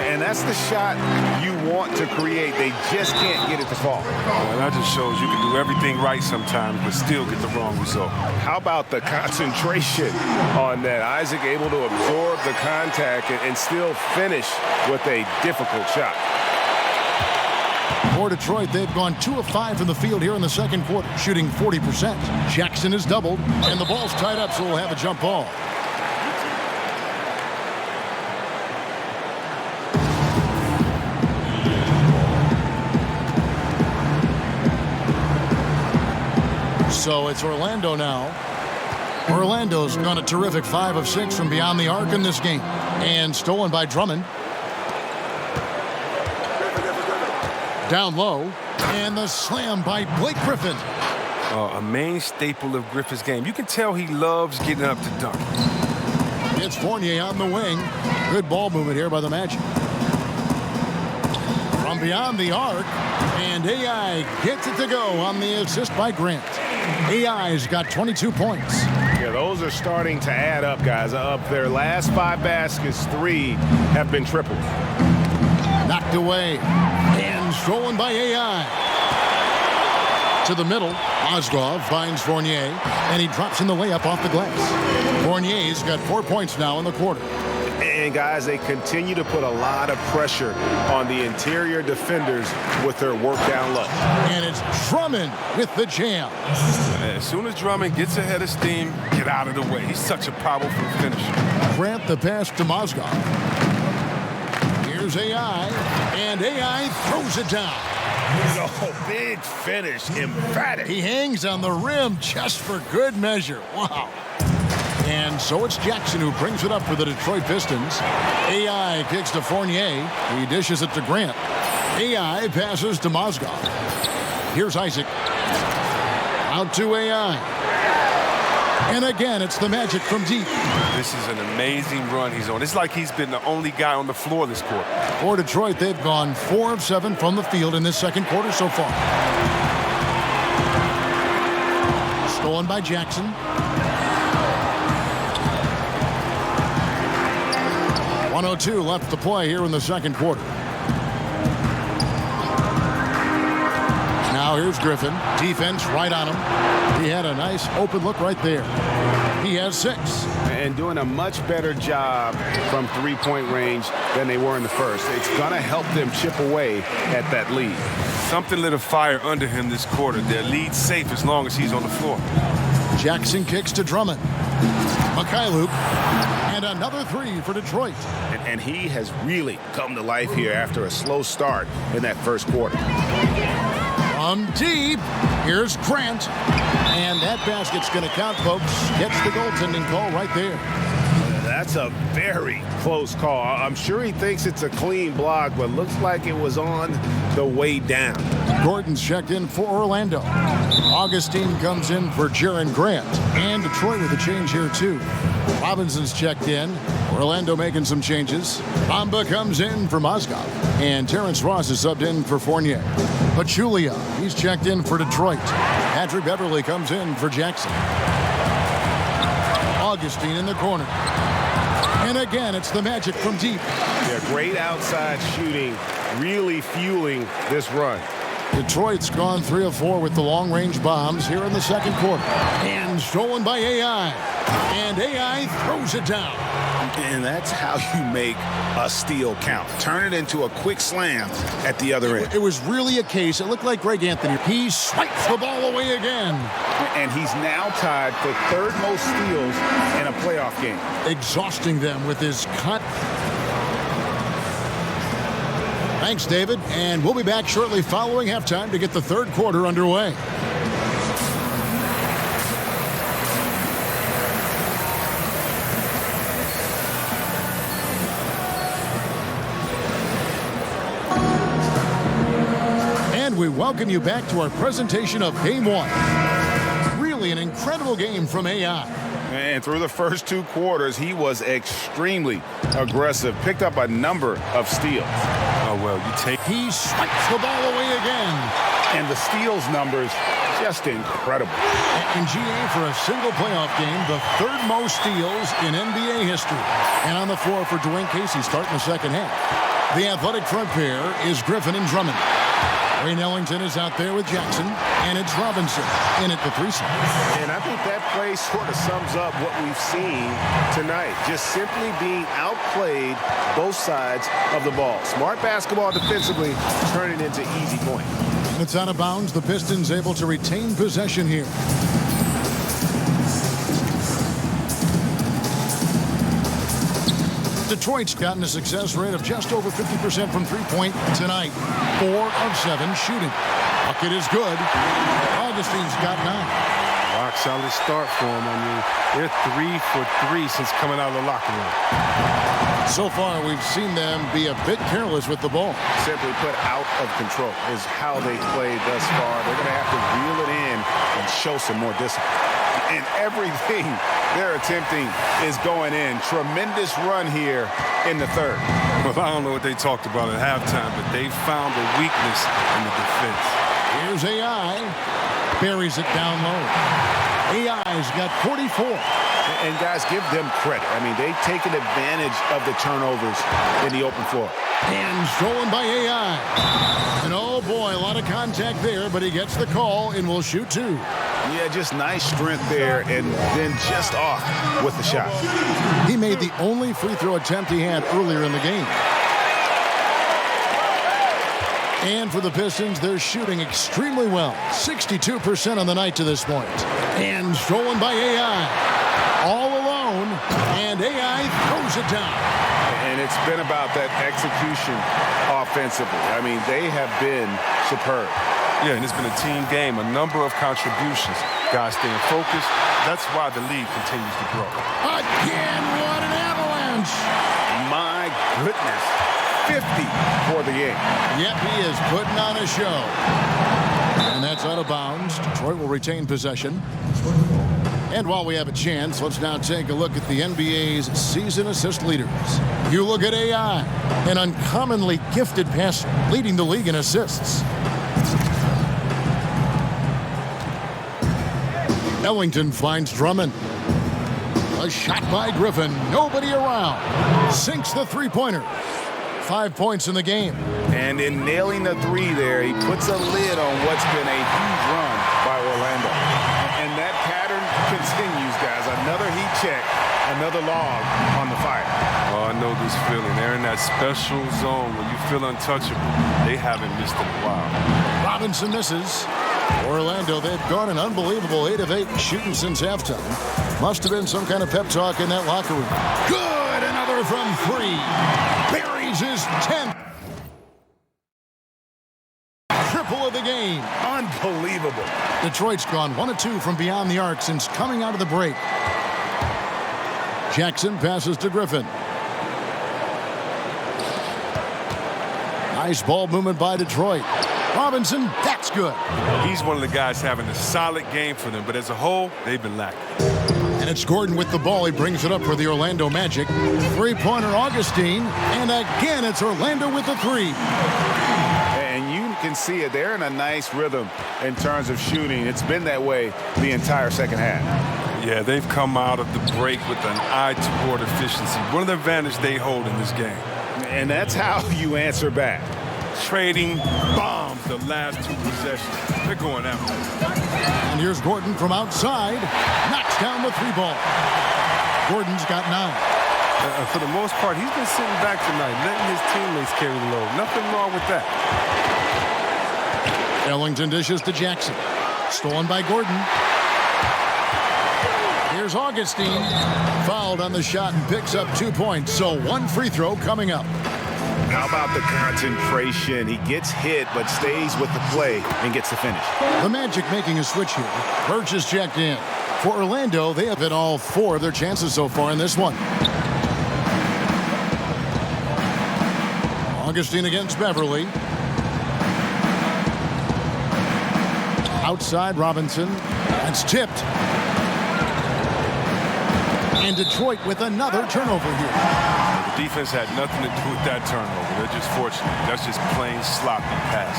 And that's the shot you want to create. They just can't get it to fall. Well, that just shows you can do everything right sometimes, but still get the wrong result. How about the concentration on that? Isaac able to absorb the contact and still finish with a difficult shot. For Detroit, they've gone 2 of 5 from the field here in the second quarter, shooting 40%. Jackson is doubled, and the ball's tied up, so we'll have a jump ball. So it's Orlando now. Orlando's gone a terrific 5 of 6 from beyond the arc in this game. And stolen by Drummond. Down low. And the slam by Blake Griffin. A main staple of Griffin's game. You can tell he loves getting up to dunk. It's Fournier on the wing. Good ball movement here by the Magic. From beyond the arc. And AI gets it to go on the assist by Grant. AI's got 22 points. Yeah, those are starting to add up, guys. Up their last 5 baskets, 3 have been tripled. Knocked away. And stolen by AI. To the middle. Mozgov finds Fournier. And he drops in the layup off the glass. Fournier's got 4 points now in the quarter. And, guys, they continue to put a lot of pressure on the interior defenders with their work down low. And it's Drummond with the jam. As soon as Drummond gets ahead of steam, get out of the way. He's such a powerful finisher. Grant the pass to Mozgov. Here's AI, and AI throws it down. Oh, big finish, emphatic. He hangs on the rim just for good measure. Wow. And so it's Jackson who brings it up for the Detroit Pistons. AI kicks to Fournier. He dishes it to Grant. AI passes to Mozgov. Here's Isaac. Out to AI. And again, it's the magic from deep. This is an amazing run he's on. It's like he's been the only guy on the floor this quarter. For Detroit, they've gone 4 of 7 from the field in this second quarter so far. Stolen by Jackson. .102 left to play here in the second quarter. Now here's Griffin. Defense right on him. He had a nice open look right there. He has 6. And doing a much better job from three-point range than they were in the first. It's going to help them chip away at that lead. Something lit a fire under him this quarter. Their lead's safe as long as he's on the floor. Jackson kicks to Drummond. Mikhailuk. And another 3 for Detroit. And he has really come to life here after a slow start in that first quarter. From deep, here's Grant. And that basket's going to count, folks. Gets the goaltending call right there. That's a very close call. I'm sure he thinks it's a clean block, but looks like it was on the way down. Gordon's checked in for Orlando. Augustine comes in for Jaren Grant. And Detroit with a change here, too. Robinson's checked in. Orlando making some changes. Bamba comes in for Mozgov. And Terrence Ross is subbed in for Fournier. Pachulia, he's checked in for Detroit. Patrick Beverly comes in for Jackson. Augustine in the corner. And again, it's the magic from deep. Yeah, great outside shooting, really fueling this run. Detroit's gone 3 of 4 with the long-range bombs here in the second quarter. And stolen by AI. And AI throws it down. And that's how you make a steal count. Turn it into a quick slam at the other end. It was really a case. It looked like Greg Anthony. He swipes the ball away again. And he's now tied for 3rd most steals in a playoff game. Exhausting them with his cut. Thanks, David. And we'll be back shortly following halftime to get the third quarter underway. We welcome you back to our presentation of Game 1. Really an incredible game from AI. And through the first 2 quarters, he was extremely aggressive. Picked up a number of steals. Oh, well, you take... He swipes the ball away again. And the steals numbers, just incredible. And GA for a single playoff game, the 3rd most steals in NBA history. And on the floor for Dwayne Casey starting the second half. The athletic front pair is Griffin and Drummond. Wayne Ellington is out there with Jackson, and it's Robinson in at the 3 side. And I think that play sort of sums up what we've seen tonight. Just simply being outplayed both sides of the ball. Smart basketball defensively, turning into easy points. It's out of bounds. The Pistons able to retain possession here. Detroit's gotten a success rate of just over 50% from three-point tonight. 4 of 7 shooting. Bucket is good. Augustine's got 9. Rock solid start for him. I mean, they're 3 for 3 since coming out of the locker room. So far, we've seen them be a bit careless with the ball. Simply put, out of control is how they played thus far. They're going to have to reel it in and show some more discipline. And everything they're attempting is going in. Tremendous run here in the third. Well, I don't know what they talked about at halftime, but they found a weakness in the defense. Here's AI. Buries it down low. AI's got 44. And guys, give them credit. I mean, they've taken advantage of the turnovers in the open floor. And stolen by AI. And oh boy, a lot of contact there, but he gets the call and will shoot 2. Yeah, just nice strength there, and then just off with the shot. He made the only free throw attempt he had earlier in the game. And for the Pistons, they're shooting extremely well. 62% on the night to this point. And stolen by AI. All alone, and AI throws it down. And it's been about that execution offensively. I mean, they have been superb. Yeah, and it's been a team game, a number of contributions. Guys staying focused. That's why the league continues to grow. Again, what an avalanche. My goodness. 50 for the game. Yep, he is putting on a show. And that's out of bounds. Detroit will retain possession. And while we have a chance, let's now take a look at the NBA's season assist leaders. You look at AI, an uncommonly gifted passer, leading the league in assists. Ellington finds Drummond. A shot by Griffin. Nobody around. Sinks the three-pointer. 5 points in the game. And in nailing the three there, he puts a lid on what's been a huge run by Orlando. And that pattern continues, guys. Another heat check, another log on the fire. Oh, I know this feeling. They're in that special zone when you feel untouchable. They haven't missed in a while. Robinson misses. Orlando, they've gone an unbelievable 8 of 8 shooting since halftime. Must have been some kind of pep talk in that locker room. Good, another from 3. Buries his 10th. Triple of the game. Unbelievable. Detroit's gone 1 of 2 from beyond the arc since coming out of the break. Jackson passes to Griffin. Nice ball movement by Detroit. Robinson, that's good. He's one of the guys having a solid game for them, but as a whole, they've been lacking. And it's Gordon with the ball. He brings it up for the Orlando Magic. Three-pointer Augustine, and again it's Orlando with the 3. And you can see it. They're in a nice rhythm in terms of shooting. It's been that way the entire second half. Yeah, they've come out of the break with an eye toward efficiency. One of the advantages they hold in this game. And that's how you answer back. Trading bombs the last 2 possessions. They're going after it. And here's Gordon from outside. Knocks down the 3-ball. Gordon's got 9. For the most part, he's been sitting back tonight, letting his teammates carry the load. Nothing wrong with that. Ellington dishes to Jackson. Stolen by Gordon. Here's Augustine. Fouled on the shot and picks up 2 points. So 1 free throw coming up. How about the concentration? He gets hit, but stays with the play and gets the finish. The Magic making a switch here. Birch is checked in. For Orlando, they have hit all 4 of their chances so far in this one. Augustine against Beverly. Outside Robinson. That's tipped. And Detroit with another turnover here. The defense had nothing to do with that turnover. They're just fortunate. That's just plain sloppy pass.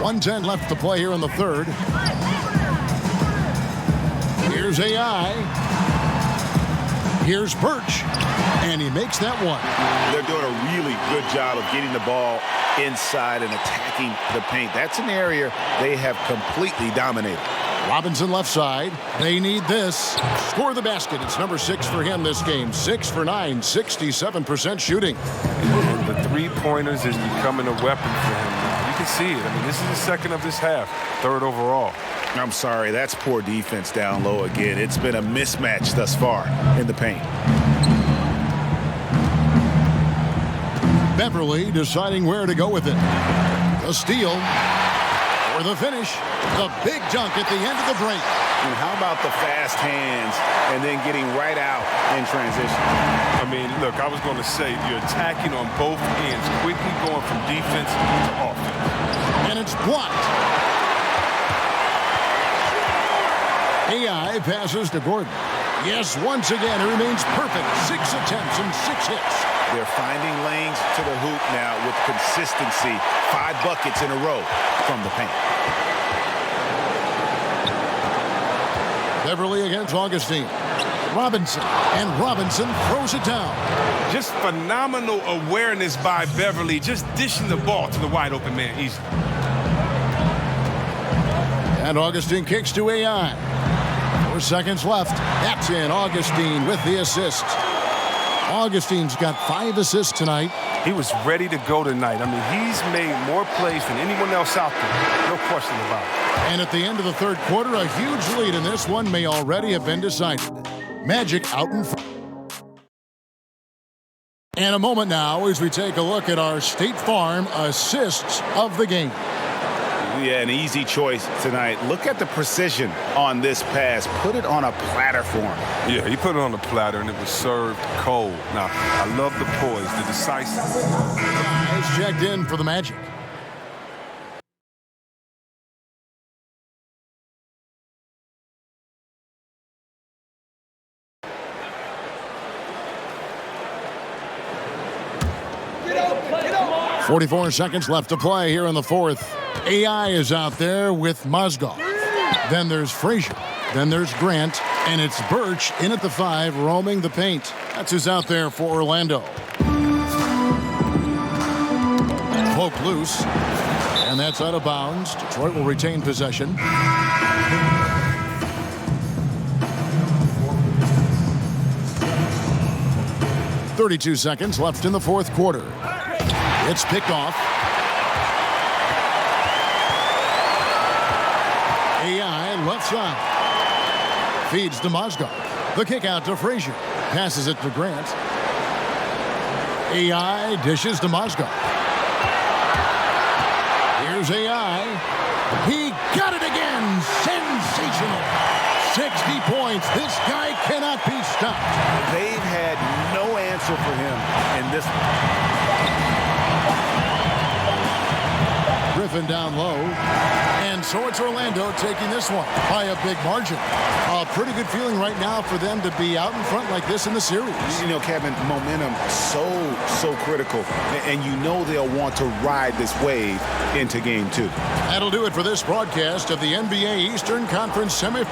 1:10 left to play here in the third. Here's AI. Here's Birch. And he makes that one. They're doing a really good job of getting the ball inside and attacking the paint. That's an area they have completely dominated. Robinson left side. They need this. Score the basket. It's number 6 for him this game. 6 for 9, 67% shooting. And the 3-pointers is becoming a weapon for him now. You can see it. I mean, this is the second of this half, 3rd overall. I'm sorry, that's poor defense down low again. It's been a mismatch thus far in the paint. Beverly deciding where to go with it. The steal. For the finish, the big dunk at the end of the break. And how about the fast hands and then getting right out in transition? I mean, look, I was going to say you're attacking on both ends, quickly going from defense to offense. And it's blocked. AI passes to Gordon. Yes, once again, it remains perfect. 6 attempts and 6 hits. They're finding lanes to the hoop now with consistency. 5 buckets in a row from the paint. Beverly against Augustine. Robinson, and Robinson throws it down. Just phenomenal awareness by Beverly, just dishing the ball to the wide open man easily. And Augustine kicks to AI. 4 seconds left. That's in. Augustine with the assist. Augustine's got 5 assists tonight. He was ready to go tonight. I mean, he's made more plays than anyone else out there. No question about it. And at the end of the third quarter, a huge lead in this one may already have been decided. Magic out in front. And a moment now as we take a look at our State Farm assists of the game. Yeah, an easy choice tonight. Look at the precision on this pass. Put it on a platter for him. Yeah, he put it on the platter, and it was served cold. Now, I love the poise, the decisiveness. Guys checked in for the Magic. Get up. 44 seconds left to play here in the fourth. AI is out there with Mozgov. Then there's Frazier. Then there's Grant. And it's Birch in at the 5, roaming the paint. That's who's out there for Orlando. Poke loose. And that's out of bounds. Detroit will retain possession. .32 seconds left in the fourth quarter. It's picked off. AI left side. Feeds to Mozgov. The kick out to Frazier. Passes it to Grant. AI dishes to Mozgov. Here's AI. He got it again. Sensational. 60 points. This guy cannot be stopped. They've had no answer for him in this. Griffin down low. And so it's Orlando taking this one by a big margin. A pretty good feeling right now for them to be out in front like this in the series. You know, Kevin, momentum so critical. And you know they'll want to ride this wave into game 2. That'll do it for this broadcast of the NBA Eastern Conference semifinals.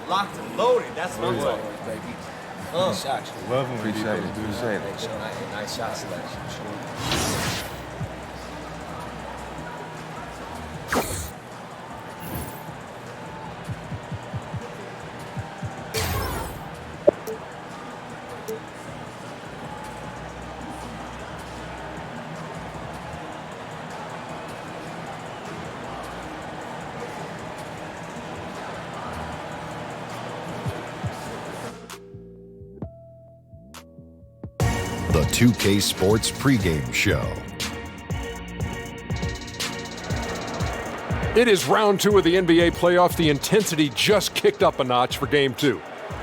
Locked and loaded. That's what I'm talking about, baby. Nice shots. Love when we able to do the same. Nice shot selection. The 2K Sports pregame show. It is round 2 of the NBA playoffs. The intensity just kicked up a notch for game 2.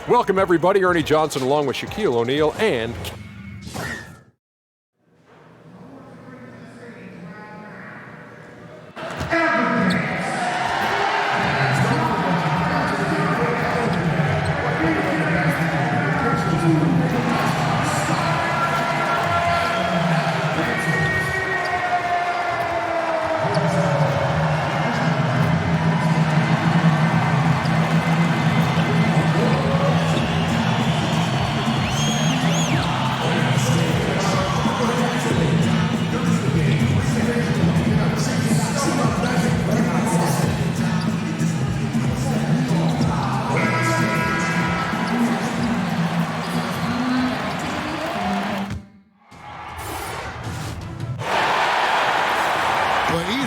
Welcome, everybody. Ernie Johnson along with Shaquille O'Neal and...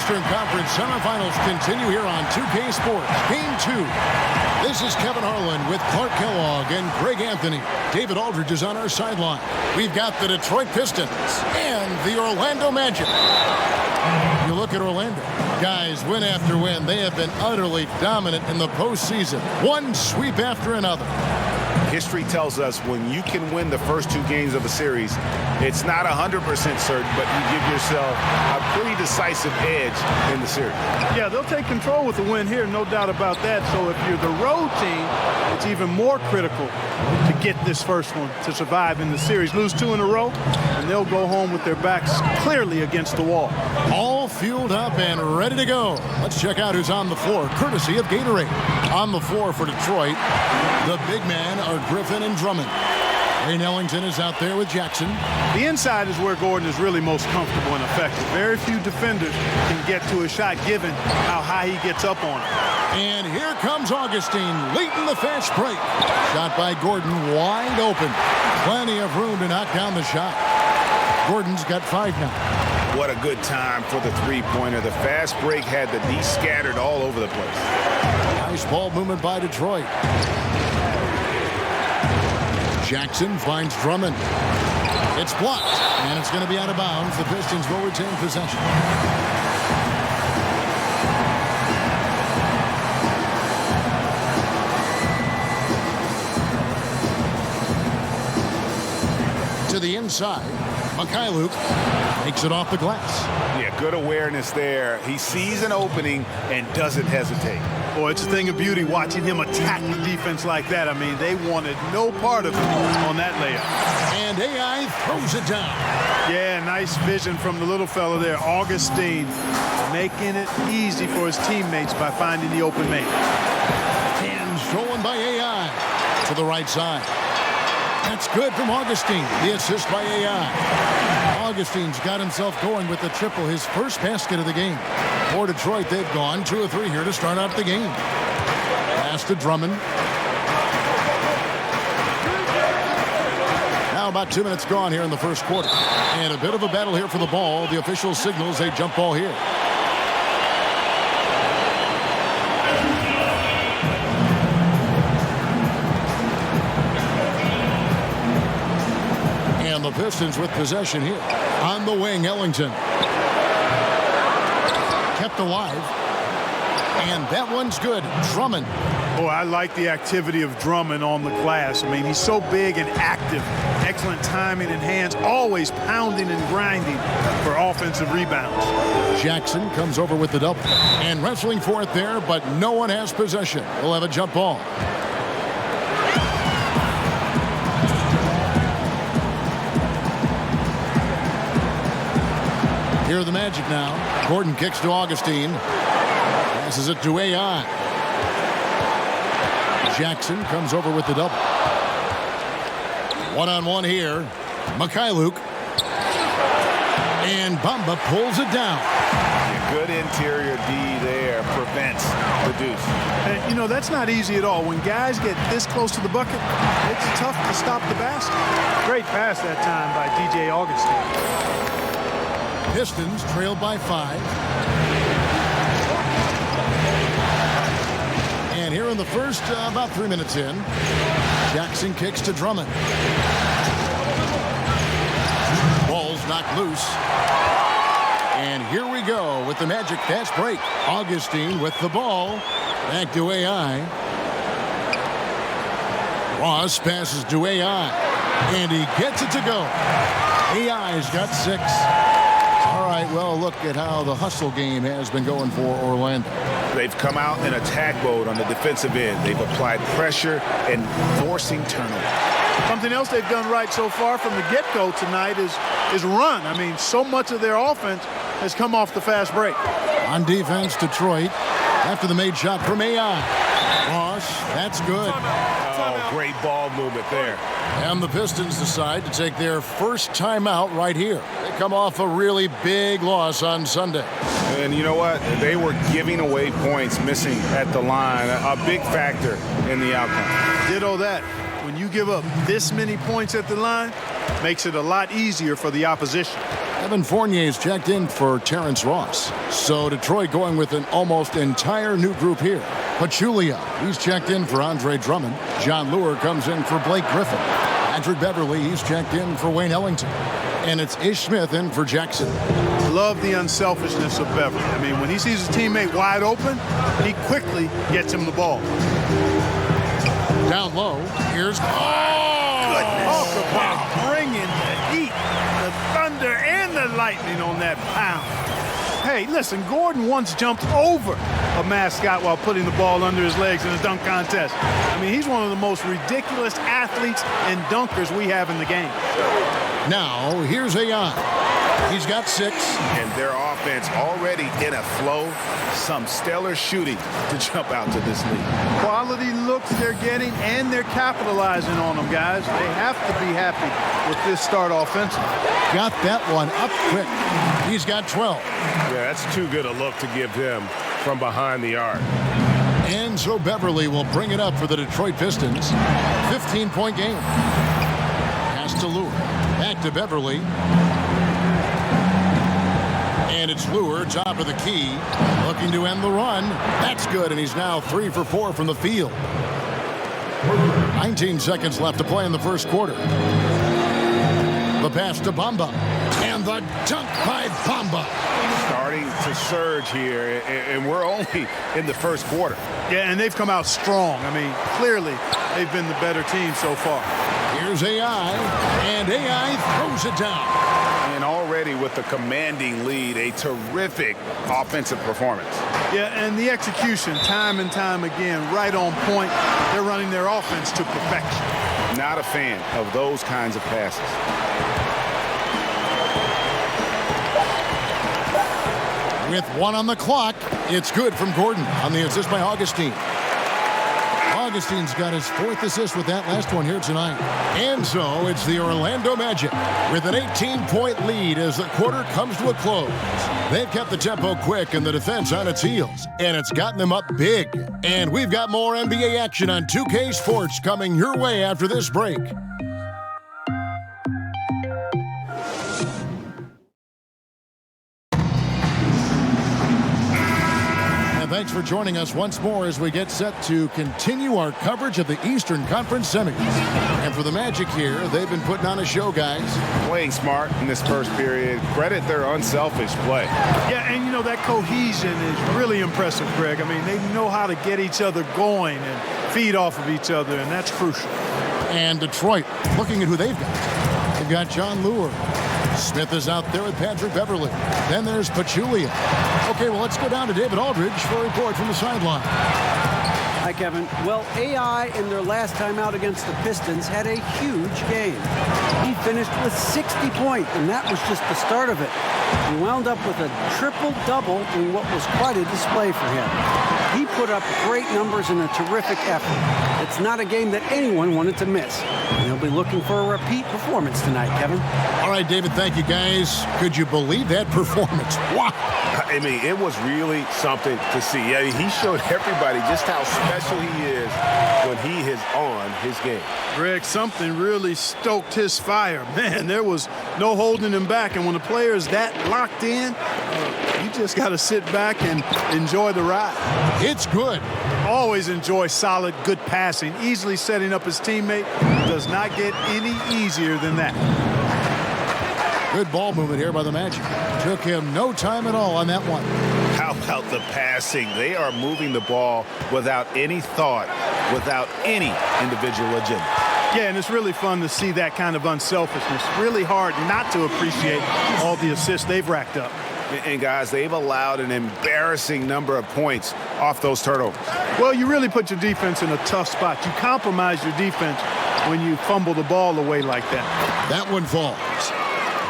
Eastern Conference semifinals continue here on 2K Sports. Game 2. This is Kevin Harlan with Clark Kellogg and Greg Anthony. David Aldridge is on our sideline. We've got the Detroit Pistons and the Orlando Magic. You look at Orlando. Guys, win after win, they have been utterly dominant in the postseason. One sweep after another. History tells us when you can win the first 2 games of a series, it's not 100% certain, but you give yourself a pretty decisive edge in the series. Yeah, they'll take control with the win here, no doubt about that. So if you're the road team, it's even more critical to get this first one to survive in the series. Lose 2 in a row, and they'll go home with their backs clearly against the wall. All fueled up and ready to go. Let's check out who's on the floor, courtesy of Gatorade. On the floor for Detroit, the big men are Griffin and Drummond. Wayne Ellington is out there with Jackson. The inside is where Gordon is really most comfortable and effective. Very few defenders can get to a shot given how high he gets up on it. And here comes Augustine leading the fast break. Shot by Gordon, wide open. Plenty of room to knock down the shot. Gordon's got 5 now. What a good time for the three-pointer. The fast break had the D scattered all over the place. Nice ball movement by Detroit. Jackson finds Drummond. It's blocked, and it's going to be out of bounds. The Pistons will retain possession. To the inside, Mikhailuk takes it off the glass. Yeah, good awareness there. He sees an opening and doesn't hesitate. Boy, it's a thing of beauty watching him attack the defense like that. I mean, they wanted no part of him on that layup. And AI throws it down. Yeah, nice vision from the little fella there, Augustine, making it easy for his teammates by finding the open man. And stolen by AI to the right side. That's good from Augustine. The assist by AI. Augustine's got himself going with the triple, his first basket of the game. For Detroit, they've gone 2 of 3 here to start out the game. Pass to Drummond. Now about 2 minutes gone here in the first quarter. And a bit of a battle here for the ball. The official signals a jump ball here. And the Pistons with possession here. On the wing, Ellington. Kept alive. And that one's good. Drummond. Boy, I like the activity of Drummond on the glass. I mean, he's so big and active. Excellent timing and hands, always pounding and grinding for offensive rebounds. Jackson comes over with the double. And wrestling for it there, but no one has possession. We'll have a jump ball. Here are the Magic now. Gordon kicks to Augustine. Passes it to AI. Jackson comes over with the double. One-on-one here. Mikhailuk. And Bamba pulls it down. Yeah, good interior D there. Prevents the deuce. And, you know, that's not easy at all. When guys get this close to the bucket, it's tough to stop the basket. Great pass that time by DJ Augustine. Pistons trailed by 5. And here in the first, about 3 minutes in, Jackson kicks to Drummond. Ball's knocked loose. And here we go with the Magic fast break. Augustine with the ball. Back to AI. Ross passes to AI. And he gets it to go. AI's got 6. All right, well, look at how the hustle game has been going for Orlando. They've come out in attack mode on the defensive end. They've applied pressure and forcing turnovers. Something else they've done right so far from the get-go tonight is run. I mean, so much of their offense has come off the fast break. On defense, Detroit, after the made shot from AI. Ross, that's good. Oh, great ball movement there. And the Pistons decide to take their first timeout right here. They come off a really big loss on Sunday. And you know what? They were giving away points, missing at the line. A big factor in the outcome. Ditto that. When you give up this many points at the line, makes it a lot easier for the opposition. Evan Fournier's checked in for Terrence Ross. So Detroit going with an almost entire new group here. Pachulia, he's checked in for Andre Drummond. John Lure comes in for Blake Griffin. Patrick Beverly, he's checked in for Wayne Ellington. And it's Ish Smith in for Jackson. Love the unselfishness of Beverly. I mean, when he sees his teammate wide open, he quickly gets him the ball. Down low, here's... Talk about bringing the heat, the thunder, and the lightning on that pound. Hey, listen, Gordon once jumped over a mascot while putting the ball under his legs in a dunk contest. I mean, he's one of the most ridiculous athletes and dunkers we have in the game. Now, here's AI. He's got 6. And their offense already in a flow. Some stellar shooting to jump out to this lead. Quality looks they're getting, and they're capitalizing on them, guys. They have to be happy with this start offensively. Got that one up quick. He's got 12. Yeah, that's too good a look to give him from behind the arc. And so Beverly will bring it up for the Detroit Pistons. 15-point game. Pass to Lure. Back to Beverly. And it's Lure, top of the key, looking to end the run. That's good, and he's now 3 for 4 from the field. 19 seconds left to play in the first quarter. The pass to Bamba. And the dunk by Bamba. Starting to surge here, and we're only in the first quarter. Yeah, and they've come out strong. I mean, clearly they've been the better team so far. Here's AI, and AI throws it down. And already with the commanding lead, a terrific offensive performance. Yeah, and the execution, time and time again, right on point. They're running their offense to perfection. Not a fan of those kinds of passes. With 1 on the clock, it's good from Gordon on the assist by Augustine. Augustine's got his 4th assist with that last one here tonight. And so it's the Orlando Magic with an 18-point lead as the quarter comes to a close. They've kept the tempo quick and the defense on its heels, and it's gotten them up big. And we've got more NBA action on 2K Sports coming your way after this break. Thanks for joining us once more as we get set to continue our coverage of the Eastern Conference Semis. And for the Magic here, they've been putting on a show, guys. Playing smart in this first period. Credit their unselfish play. Yeah, and you know, that cohesion is really impressive, Greg. I mean, they know how to get each other going and feed off of each other, and that's crucial. And Detroit, looking at who they've got. They've got John Lure. Smith is out there with Patrick Beverly. Then there's Pachulia. Okay, well, let's go down to David Aldridge for a report from the sideline. Hi, Kevin. Well, AI in their last time out against the Pistons had a huge game. He finished with 60 points, and that was just the start of it. He wound up with a triple-double in what was quite a display for him. He put up great numbers in a terrific effort. It's not a game that anyone wanted to miss. And they'll be looking for a repeat performance tonight, Kevin. All right, David, thank you, guys. Could you believe that performance? Wow. I mean, it was really something to see. Yeah, he showed everybody just how special he is when he is on his game. Greg, something really stoked his fire. Man, there was no holding him back. And when a player is that locked in, you just got to sit back and enjoy the ride. It's good. Always enjoy solid, good passing. Easily setting up his teammate. Does not get any easier than that. Good ball movement here by the Magic. Took him no time at all on that one. How about the passing? They are moving the ball without any thought, without any individual agenda. Yeah, and it's really fun to see that kind of unselfishness. Really hard not to appreciate all the assists they've racked up. And guys, they've allowed an embarrassing number of points off those turnovers. Well, you really put your defense in a tough spot. You compromise your defense when you fumble the ball away like that. That one falls.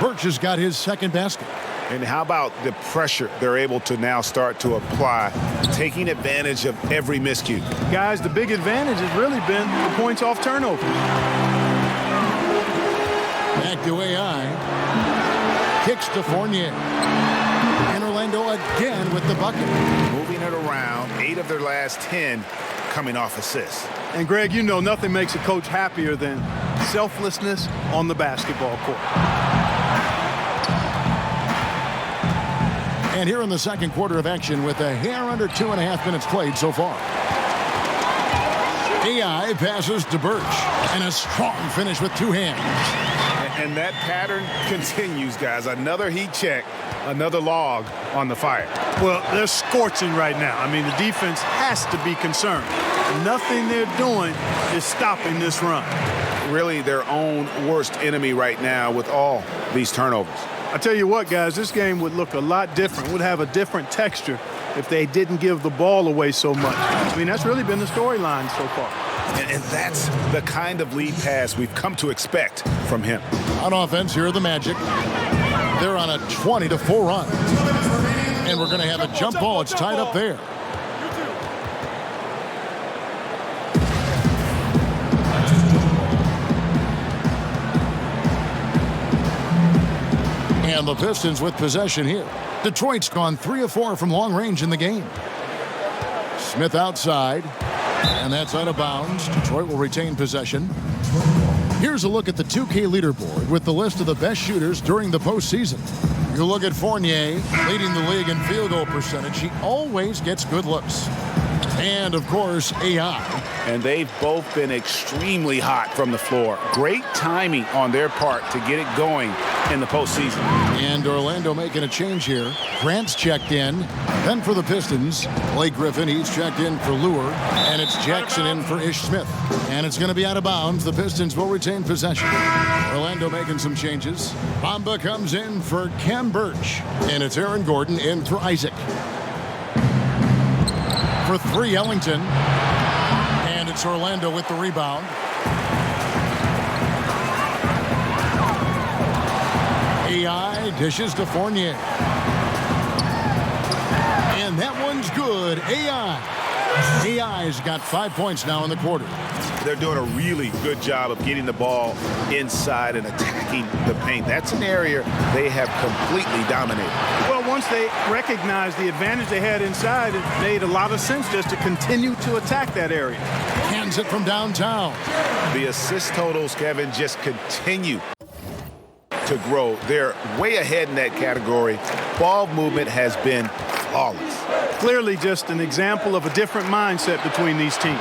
Birch has got his second basket. And how about the pressure they're able to now start to apply, taking advantage of every miscue? Guys, the big advantage has really been the points off turnovers. Back to AI. Kicks to Fournier. And Orlando again with the bucket. Moving it around, 8 of their last 10 coming off assists. And Greg, you know nothing makes a coach happier than selflessness on the basketball court. And here in the second quarter of action with a hair under 2.5 minutes played so far. AI passes to Birch. And a strong finish with 2 hands. And that pattern continues, guys. Another heat check, another log on the fire. Well, they're scorching right now. I mean, the defense has to be concerned. Nothing they're doing is stopping this run. Really their own worst enemy right now with all these turnovers. I tell you what, guys, this game would look a lot different, would have a different texture if they didn't give the ball away so much. I mean, that's really been the storyline so far. And that's the kind of lead pass we've come to expect from him. On offense, here are the Magic. They're on a 20-4 run. And we're going to have a jump ball. It's tied up there. And the Pistons with possession here. Detroit's gone 3 of 4 from long range in the game. Smith outside, and that's out of bounds. Detroit will retain possession. Here's a look at the 2K leaderboard with the list of the best shooters during the postseason. You look at Fournier, leading the league in field goal percentage. He always gets good looks. And, of course, AI. And they've both been extremely hot from the floor. Great timing on their part to get it going in the postseason. And Orlando making a change here. Grant's checked in. Then for the Pistons, Blake Griffin, he's checked in for Lure. And it's Jackson in for Ish Smith. And it's going to be out of bounds. The Pistons will retain possession. Orlando making some changes. Bamba comes in for Cam Birch. And it's Aaron Gordon in for Isaac. For 3, Ellington. And it's Orlando with the rebound. AI dishes to Fournier. And that one's good. AI's got 5 points now in the quarter. They're doing a really good job of getting the ball inside and attacking the paint. That's an area they have completely dominated. Well, once they recognized the advantage they had inside, it made a lot of sense just to continue to attack that area. Hands it from downtown. The assist totals, Kevin, just continue to grow. They're way ahead in that category. Ball movement has been flawless. Clearly just an example of a different mindset between these teams.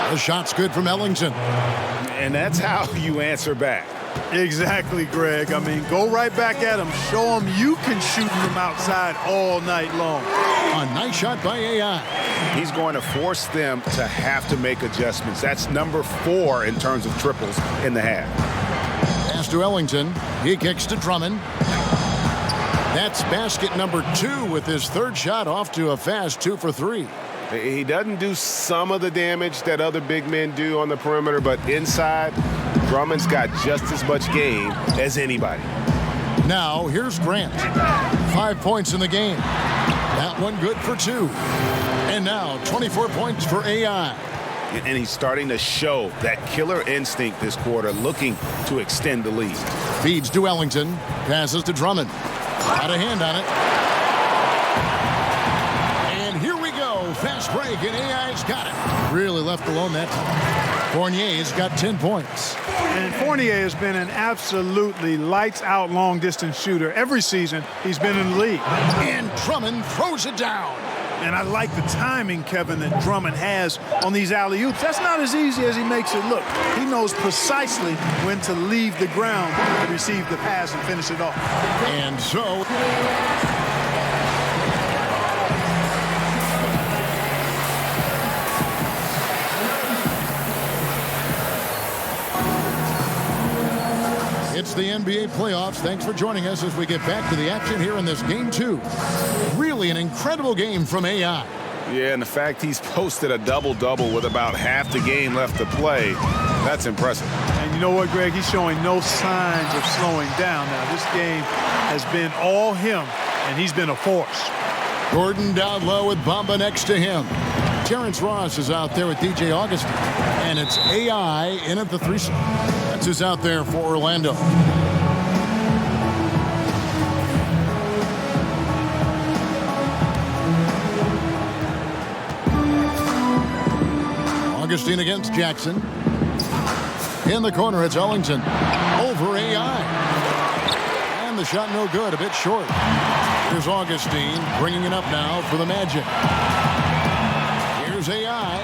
The shot's good from Ellington. And that's how you answer back. Exactly, Greg. I mean, go right back at them. Show them you can shoot from outside all night long. A nice shot by AI. He's going to force them to have to make adjustments. That's number 4 in terms of triples in the half. Pass to Ellington. He kicks to Drummond. That's basket number 2 with his 3rd shot off to a fast 2 for 3. He doesn't do some of the damage that other big men do on the perimeter, but inside, Drummond's got just as much game as anybody. Now, here's Grant. 5 points in the game. That one good for 2. And now, 24 points for AI. And he's starting to show that killer instinct this quarter, looking to extend the lead. Feeds to Ellington. Passes to Drummond. Got a hand on it. And here we go. Fast break, and AI's got it. Really left alone that time. Fournier's got 10 points. And Fournier has been an absolutely lights-out long-distance shooter. Every season he's been in the league. And Drummond throws it down. And I like the timing, Kevin, that Drummond has on these alley-oops. That's not as easy as he makes it look. He knows precisely when to leave the ground to receive the pass and finish it off. And so... It's the NBA playoffs. Thanks for joining us as we get back to the action here in this Game 2. Really an incredible game from AI. Yeah, and the fact he's posted a double-double with about half the game left to play, that's impressive. And you know what, Greg? He's showing no signs of slowing down now. This game has been all him, and he's been a force. Gordon down low with Bamba next to him. Terrence Ross is out there with DJ Augustin. And it's AI in at the 3. That's who's out there for Orlando. Augustin against Jackson. In the corner, it's Ellington. Over AI. And the shot no good, a bit short. Here's Augustin bringing it up now for the Magic. Here's AI.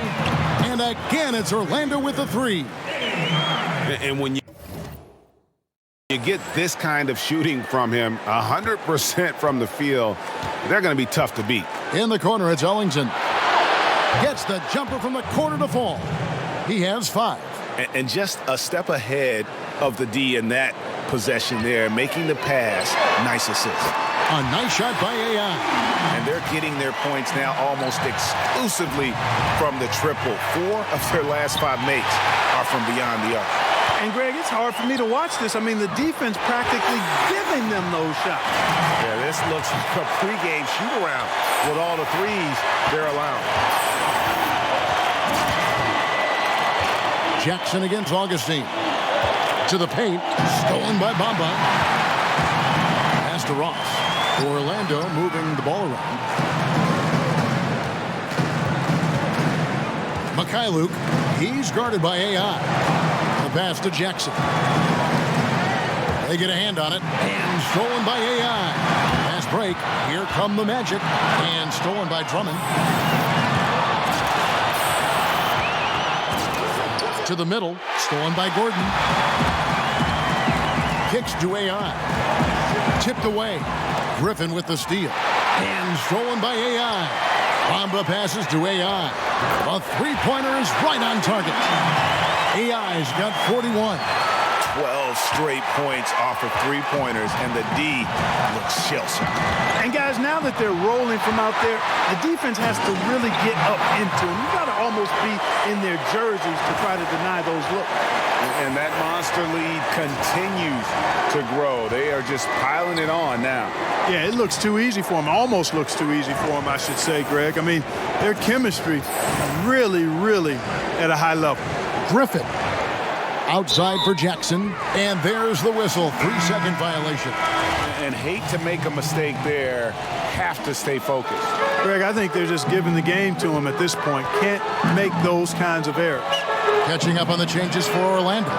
And again, it's Orlando with the 3. And when you get this kind of shooting from him, 100% from the field, they're going to be tough to beat. In the corner, it's Ellington. Gets the jumper from the corner to fall. He has 5. And just a step ahead of the D in that possession there, making the pass. Nice assist. A nice shot by AI. And they're getting their points now almost exclusively from the triple. 4 of their last 5 makes are from beyond the arc. And, Greg, it's hard for me to watch this. I mean, the defense practically giving them those shots. Yeah, this looks like a pregame shoot-around with all the threes they're allowing. Jackson against Augustine. To the paint. Stolen by Bamba. Pass to Ross. Orlando moving the ball around. Mikhailuk. He's guarded by AI. The pass to Jackson. They get a hand on it. And stolen by AI. Pass break. Here come the Magic. And stolen by Drummond. To the middle. Stolen by Gordon. Kicks to AI. Tipped away. Griffin with the steal. And stolen by AI. Bamba passes to AI. A three-pointer is right on target. AI's got 41. 12 straight points off of three-pointers, and the D looks shell-shocked. And, guys, now that they're rolling from out there, the defense has to really get up into them. You got to almost be in their jerseys to try to deny those looks. And that monster lead continues to grow. They are just piling it on now. Yeah, it looks too easy for them. Almost looks too easy for them, I should say, Greg. I mean, their chemistry really, really at a high level. Griffin outside for Jackson, and there's the whistle. 3-second violation. And hate to make a mistake there, have to stay focused. Greg, I think they're just giving the game to him at this point. Can't make those kinds of errors. Catching up on the changes for Orlando.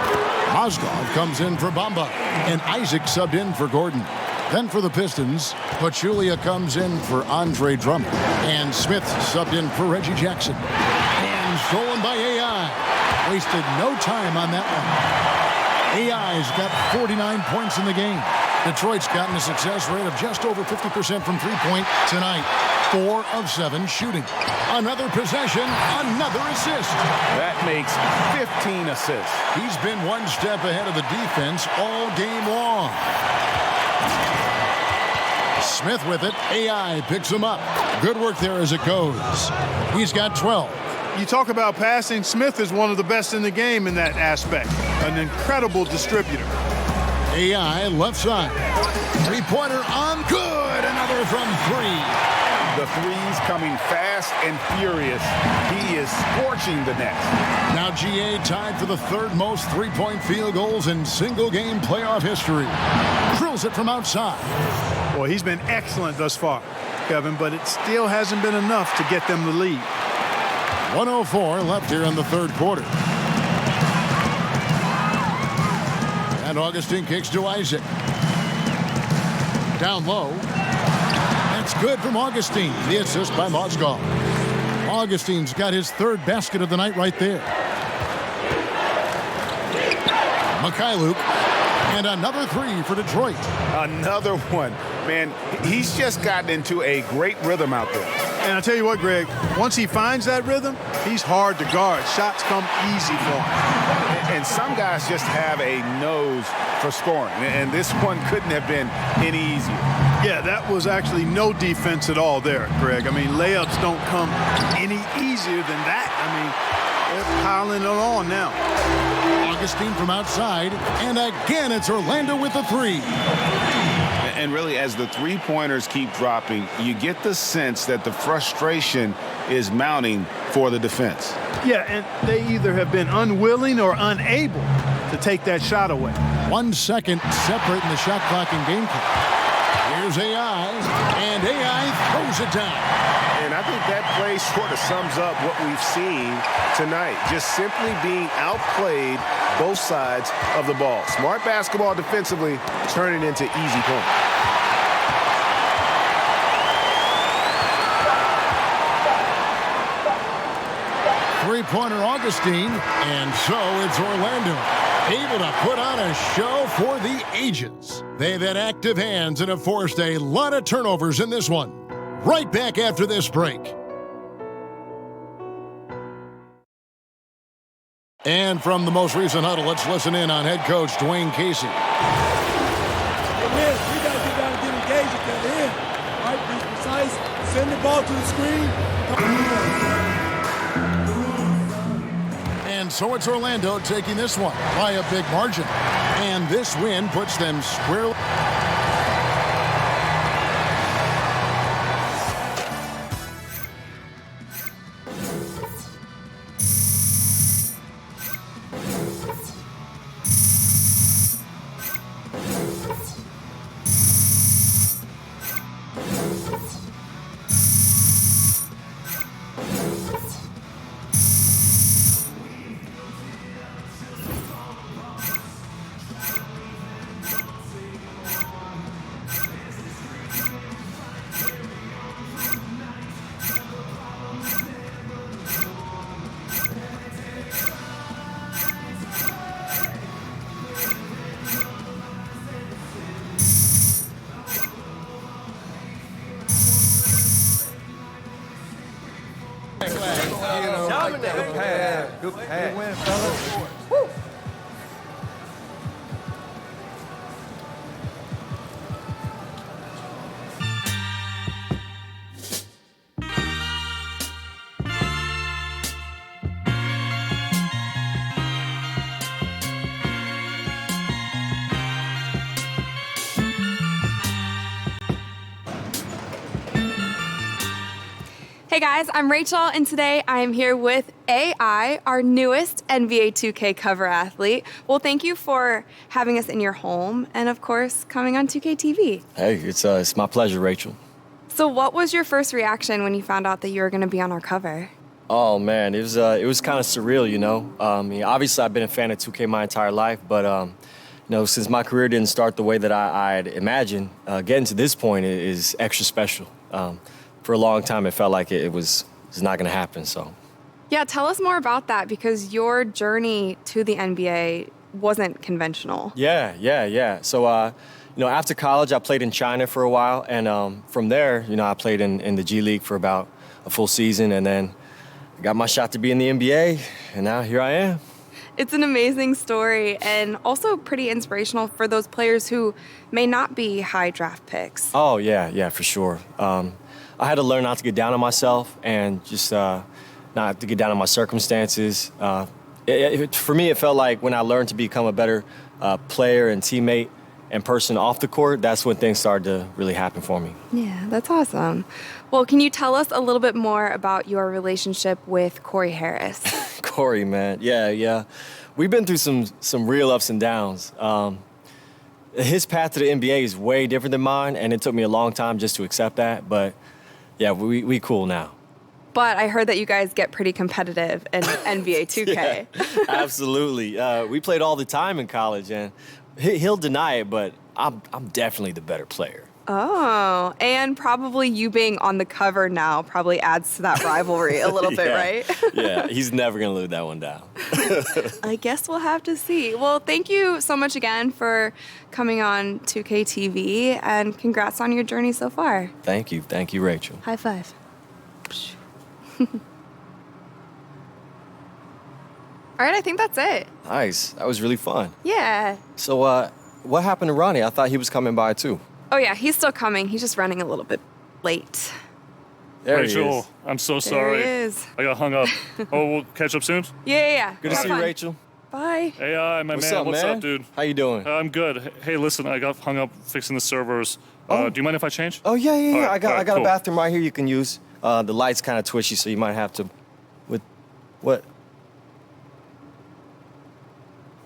Mozgov comes in for Bamba, and Isaac subbed in for Gordon. Then for the Pistons, Pachulia comes in for Andre Drummond, and Smith subbed in for Reggie Jackson. And stolen by AI. Wasted no time on that one. AI's got 49 points in the game. Detroit's gotten a success rate of just over 50% from three-point tonight. 4 of 7 shooting. Another possession, another assist. That makes 15 assists. He's been one step ahead of the defense all game long. Smith with it. AI picks him up. Good work there as it goes. He's got 12. You talk about passing, Smith is one of the best in the game in that aspect. An incredible distributor. AI left side. Three-pointer on good. Another from 3. The threes coming fast and furious. He is scorching the net. Now GA tied for the third most three-point field goals in single-game playoff history. Drills it from outside. Boy, he's been excellent thus far, Kevin, but it still hasn't been enough to get them the lead. 104 left here in the third quarter. And Augustine kicks to Isaac. Down low. That's good from Augustine. The assist by Mozgov. Augustine's got his third basket of the night right there. Mikhailuk. And another 3 for Detroit. Another one. Man, he's just gotten into a great rhythm out there. And I'll tell you what, Greg, once he finds that rhythm, he's hard to guard. Shots come easy for him. And some guys just have a nose for scoring. And this one couldn't have been any easier. Yeah, that was actually no defense at all there, Greg. I mean, layups don't come any easier than that. I mean, they're piling it on now. Augustine from outside. And again, it's Orlando with the 3. And really, as the three-pointers keep dropping, you get the sense that the frustration is mounting for the defense. Yeah, and they either have been unwilling or unable to take that shot away. 1 second separating the shot clock and game clock. Here's AI, and AI throws it down. And I think that play sort of sums up what we've seen tonight. Just simply being outplayed both sides of the ball. Smart basketball defensively, turning into easy points. Three-pointer Augustine, and so it's Orlando, able to put on a show for the ages. They've had active hands and have forced a lot of turnovers in this one. Right back after this break. And from the most recent huddle, let's listen in on head coach Dwayne Casey. We got to get down and get engaged at the end. All right, be precise, send the ball to the screen. And And so it's Orlando taking this one by a big margin. And this win puts them squarely. Good pass. Good pass. Good win, fellas. Hey guys, I'm Rachel, and today I am here with AI, our newest NBA 2K cover athlete. Well, thank you for having us in your home, and of course, coming on 2K TV. Hey, it's my pleasure, Rachel. So what was your first reaction when you found out that you were going to be on our cover? Oh man, it was kind of surreal, you know. Obviously I've been a fan of 2K my entire life, but you know, since my career didn't start the way that I'd imagined, getting to this point is extra special. For a long time, it felt like it was not going to happen. So, yeah, tell us more about that, because your journey to the NBA wasn't conventional. Yeah. So, you know, after college, I played in China for a while, and from there, you know, I played in the G League for about a full season, and then I got my shot to be in the NBA, and now here I am. It's an amazing story, and also pretty inspirational for those players who may not be high draft picks. Oh yeah, for sure. I had to learn not to get down on myself and just not to get down on my circumstances. For me, it felt like when I learned to become a better player and teammate and person off the court, that's when things started to really happen for me. Yeah, that's awesome. Well, can you tell us a little bit more about your relationship with Corey Harris? Corey, man, yeah. We've been through some real ups and downs. His path to the NBA is way different than mine, and it took me a long time just to accept that, but yeah, we cool now. But I heard that you guys get pretty competitive in NBA 2K. Yeah, absolutely. We played all the time in college, and he'll deny it, but I'm definitely the better player. Oh, and probably you being on the cover now probably adds to that rivalry a little bit, right? Yeah, he's never going to live that one down. I guess we'll have to see. Well, thank you so much again for coming on 2K TV, and congrats on your journey so far. Thank you, Rachel. High five. All right, I think that's it. Nice, that was really fun. Yeah. So, what happened to Ronnie? I thought he was coming by too. Oh yeah, he's still coming. He's just running a little bit late. There Rachel, he is. I'm so sorry. There he is. I got hung up. Oh, we'll catch up soon? Yeah. Good to see you, Rachel. Bye. Hey, my What's man. up, What's man? up, dude? How you doing? I'm good. Hey, listen, I got hung up fixing the servers. Oh. Do you mind if I change? Oh, yeah. All right, I got cool. a bathroom right here you can use. The light's kind of twitchy, so you might have to... What?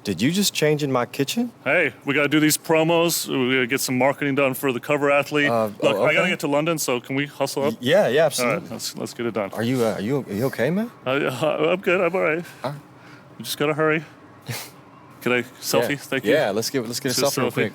Did you just change in my kitchen? Hey, we got to do these promos. We got to get some marketing done for the cover athlete. Look, okay. I got to get to London, so can we hustle up? Yeah, absolutely. All right, let's get it done. Are you okay, man? I'm good. I'm all right. We just got to hurry. Can I selfie? Yeah. Thank you. Yeah, let's get a selfie real quick.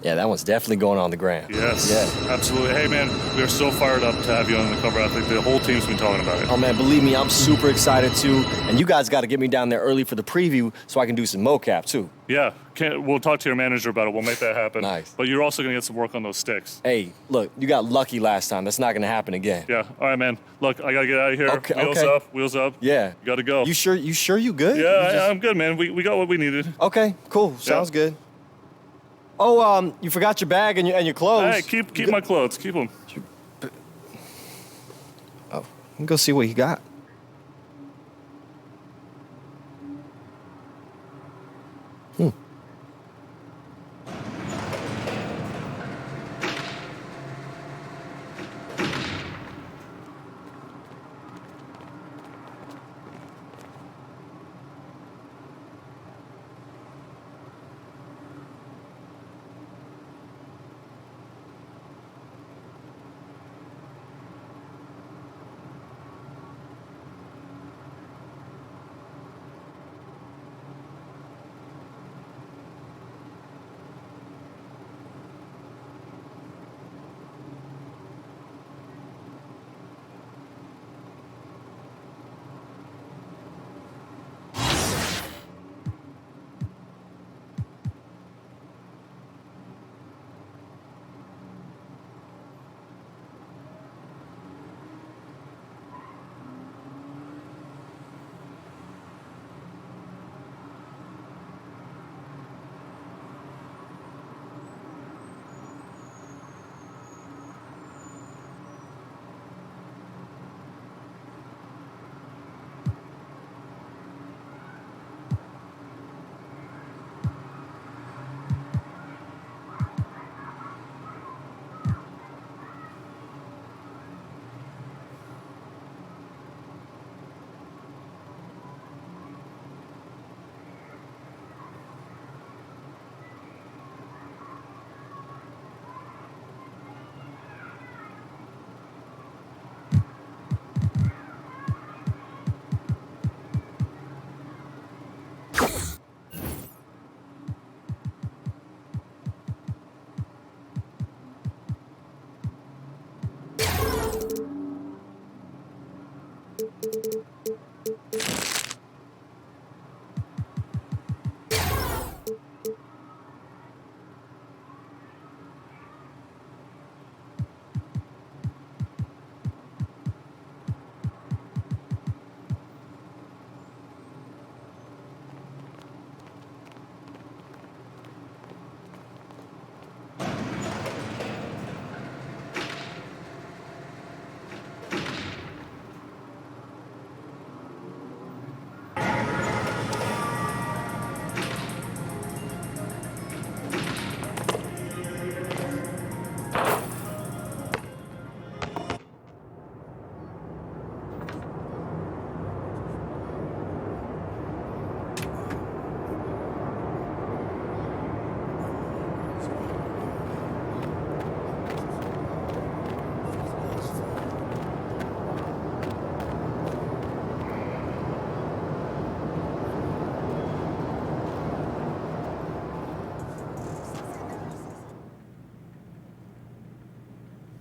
Yeah, that one's definitely going on the gram. Yes, Yeah. absolutely. Hey, man, we are so fired up to have you on the cover athlete. The whole team's been talking about it. Oh, man, believe me, I'm super excited, too. And you guys got to get me down there early for the preview so I can do some mocap, too. Yeah, we'll talk to your manager about it. We'll make that happen. Nice. But you're also going to get some work on those sticks. Hey, look, you got lucky last time. That's not going to happen again. Yeah. All right, man. Look, I got to get out of here. Okay. Wheels up. Yeah. You got to go. You sure you good? Yeah, I'm good, man. We got what we needed. Okay, cool. Sounds good. Oh, you forgot your bag and your clothes. Hey, keep my clothes. Keep them. Oh, let me go see what you got.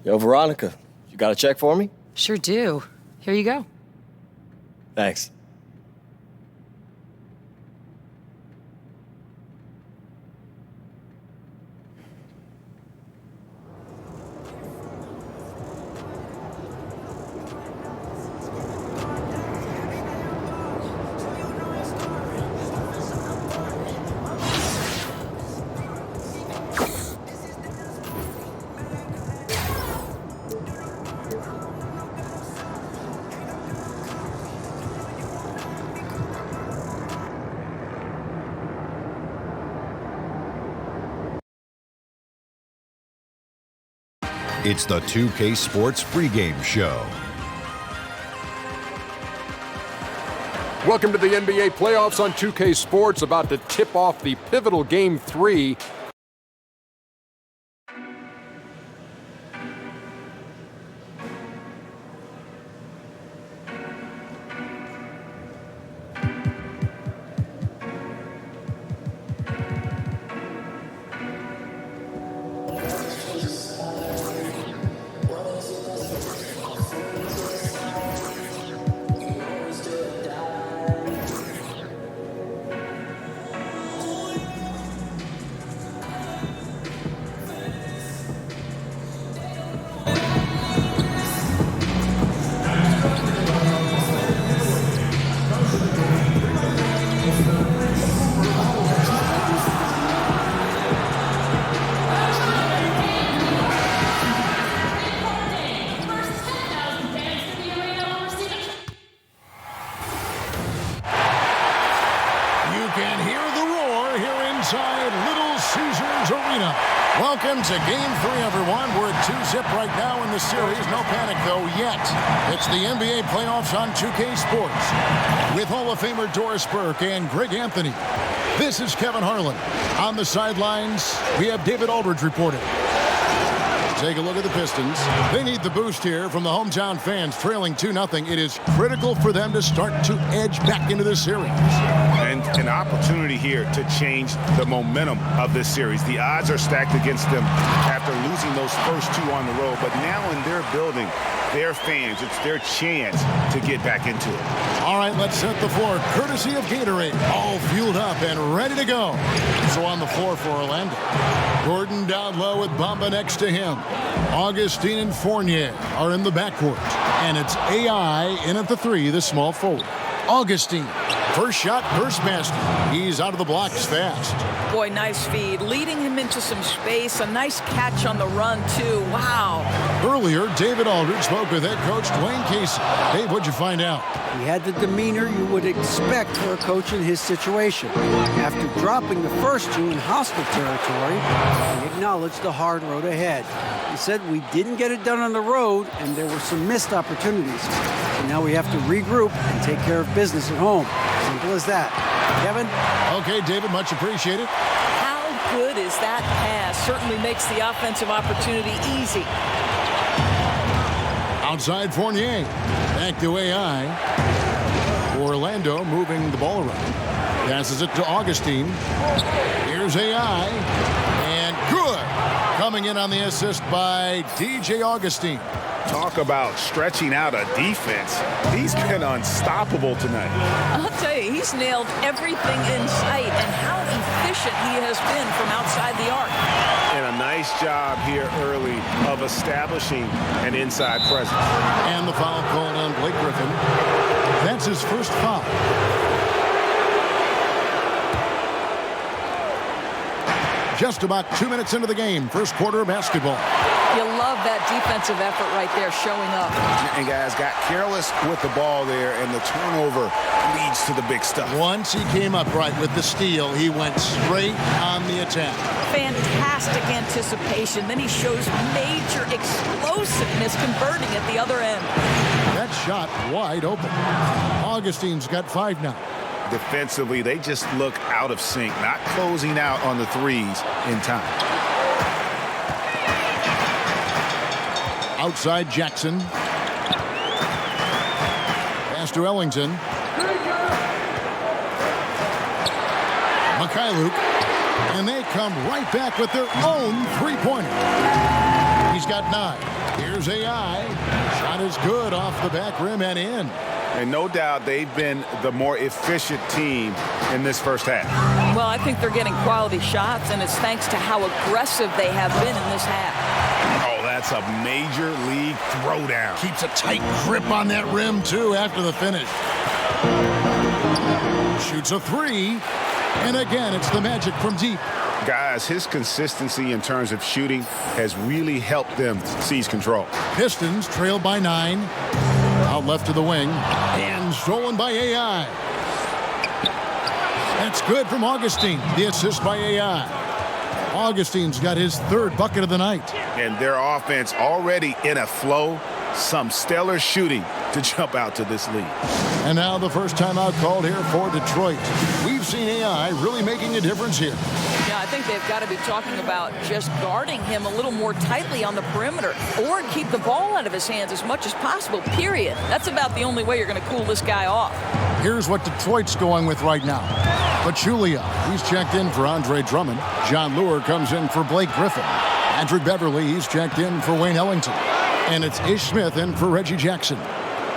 Yo, Veronica, you got a check for me? Sure do. Here you go. Thanks. It's the 2K Sports pregame show. Welcome to the NBA playoffs on 2K Sports, about to tip off the pivotal Game 3. Welcome to Game 3, everyone. We're at 2-0 right now in the series. No panic, though, yet. It's the NBA playoffs on 2K Sports with Hall of Famer Doris Burke and Greg Anthony. This is Kevin Harlan. On the sidelines, we have David Aldridge reporting. Take a look at the Pistons. They need the boost here from the hometown fans, trailing 2-0. It is critical for them to start to edge back into this series. And an opportunity here to change the momentum of this series. The odds are stacked against them after losing those first two on the road. But now in their building, their fans, it's their chance to get back into it. All right, let's set the floor. Courtesy of Gatorade. All fueled up and ready to go. So on the floor for Orlando. Gordon down low with Bamba next to him. Augustine and Fournier are in the backcourt. And it's AI in at the 3, the small forward. Augustine. First shot, burst basket. He's out of the blocks fast. Boy, nice feed. Leading him into some space. A nice catch on the run, too. Wow. Earlier, David Aldridge spoke with head coach Dwayne Casey. Dave, what'd you find out? He had the demeanor you would expect for a coach in his situation. After dropping the first two in hostile territory, he acknowledged the hard road ahead. He said we didn't get it done on the road, and there were some missed opportunities. And now we have to regroup and take care of business at home. Simple as that. Kevin? Okay, David, much appreciated. How good is that pass? Certainly makes the offensive opportunity easy. Outside Fournier. Back to AI. Orlando moving the ball around. Passes it to Augustine. Here's AI. And good. Coming in on the assist by DJ Augustine. Talk about stretching out a defense. He's been unstoppable tonight. I'll tell you, he's nailed everything in sight, and how efficient he has been from outside the arc. And a nice job here early of establishing an inside presence. And the foul called on Blake Griffin. That's his first foul. Just about 2 minutes into the game, first quarter of basketball. You love that defensive effort right there showing up. And guys got careless with the ball there, and the turnover leads to the big stuff. Once he came upright with the steal, he went straight on the attack. Fantastic anticipation. Then he shows major explosiveness converting at the other end. That shot wide open. Augustine's got 5 now. Defensively, they just look out of sync, not closing out on the threes in time. Outside Jackson. Pass to Ellington. Mikhailuk. And they come right back with their own three-pointer. He's got 9. Here's AI. Shot is good off the back rim and in. And no doubt they've been the more efficient team in this first half. Well, I think they're getting quality shots, and it's thanks to how aggressive they have been in this half. Oh, that's a major league throwdown. Keeps a tight grip on that rim, too, after the finish. Shoots a 3. And again, it's the Magic from deep. Guys, his consistency in terms of shooting has really helped them seize control. Pistons trail by 9. Out left to the wing. And stolen by AI. That's good from Augustine. The assist by AI. Augustine's got his 3rd bucket of the night. And their offense already in a flow. Some stellar shooting to jump out to this lead. And now the first timeout called here for Detroit. We've seen AI really making a difference here. Yeah, I think they've got to be talking about just guarding him a little more tightly on the perimeter, or keep the ball out of his hands as much as possible, period. That's about the only way you're going to cool this guy off. Here's what Detroit's going with right now. Pachulia, he's checked in for Andre Drummond. John Lure comes in for Blake Griffin. Patrick Beverly, he's checked in for Wayne Ellington. And it's Ish Smith in for Reggie Jackson.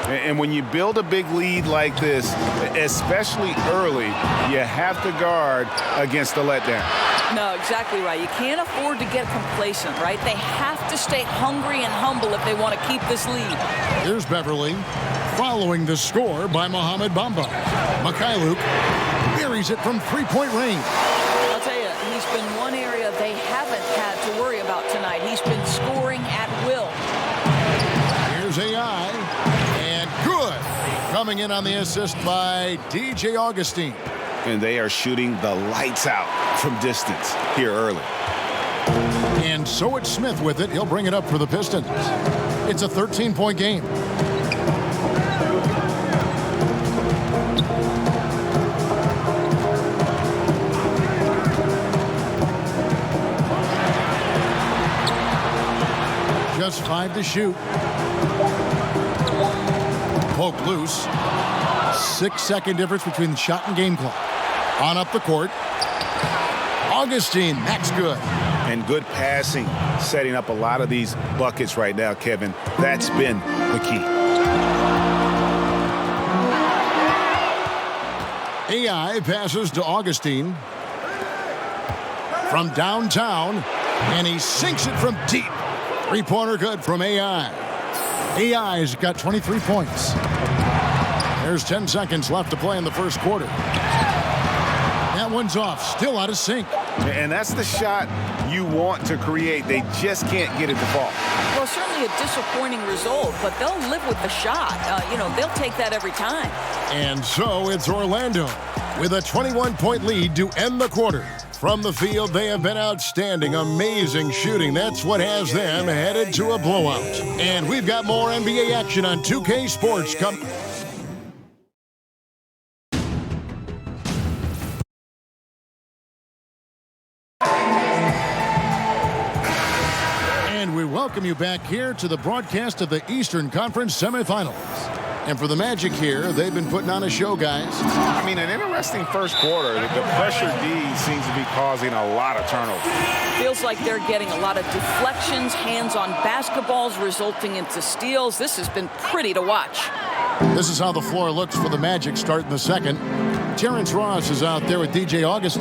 And when you build a big lead like this, especially early, you have to guard against the letdown. No, exactly right. You can't afford to get complacent, right? They have to stay hungry and humble if they want to keep this lead. Here's Beverly, following the score by Mohamed Bamba. Mikhailuk buries it from three-point range. I'll tell you, he's been one area they haven't had to worry about tonight. He's been scoring at will. Here's AI, and good. Coming in on the assist by DJ Augustine. And they are shooting the lights out from distance here early. And so it's Smith with it. He'll bring it up for the Pistons. It's a 13-point game. Just 5 to shoot. Poke loose. 6-second difference between the shot and game clock. On up the court. Augustine, that's good. And good passing, setting up a lot of these buckets right now, Kevin. That's been the key. AI passes to Augustine. From downtown, and he sinks it from deep. Three-pointer good from AI. AI's got 23 points. There's 10 seconds left to play in the first quarter. That one's off, still out of sync. And that's the shot you want to create. They just can't get it to fall. Well, certainly a disappointing result, but they'll live with the shot. They'll take that every time. And so it's Orlando with a 21-point lead to end the quarter. From the field, they have been outstanding, amazing shooting. That's what has them headed to a blowout. And we've got more NBA action on 2K Sports coming. And we welcome you back here to the broadcast of the Eastern Conference semifinals. And for the Magic here, they've been putting on a show, guys. I mean, an interesting first quarter. The pressure D seems to be causing a lot of turnovers. Feels like they're getting a lot of deflections, hands-on basketballs resulting into steals. This has been pretty to watch. This is how the floor looks for the Magic starting the second. Terrence Ross is out there with DJ Augustin.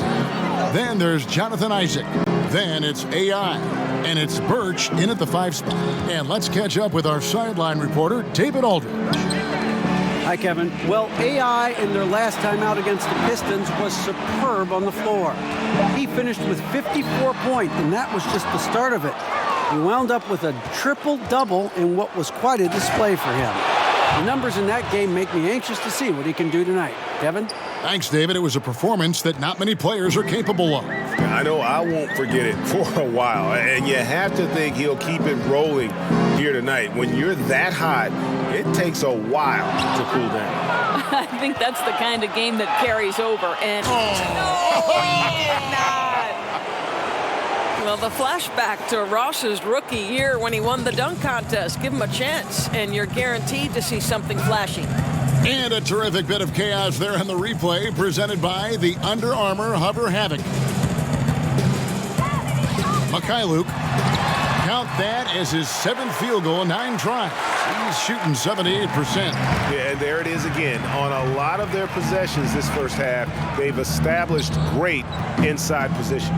Then there's Jonathan Isaac. Then it's AI. And it's Birch in at the 5 spot. And let's catch up with our sideline reporter, David Aldridge. Hi, Kevin. Well, AI in their last time out against the Pistons was superb on the floor. He finished with 54 points, and that was just the start of it. He wound up with a triple-double in what was quite a display for him. The numbers in that game make me anxious to see what he can do tonight. Kevin? Thanks, David. It was a performance that not many players are capable of. I know I won't forget it for a while, and you have to think he'll keep it rolling here tonight. When you're that hot, it takes a while to cool down. I think that's the kind of game that carries over. And no, he did not. Well, the flashback to Ross's rookie year when he won the dunk contest. Give him a chance, and you're guaranteed to see something flashy. And a terrific bit of chaos there on the replay presented by the Under Armour Hover Havoc. Mikhailuk, count that as his 7th field goal in 9 tries. He's shooting 78%. Yeah, and there it is again. On a lot of their possessions this first half, they've established great inside position.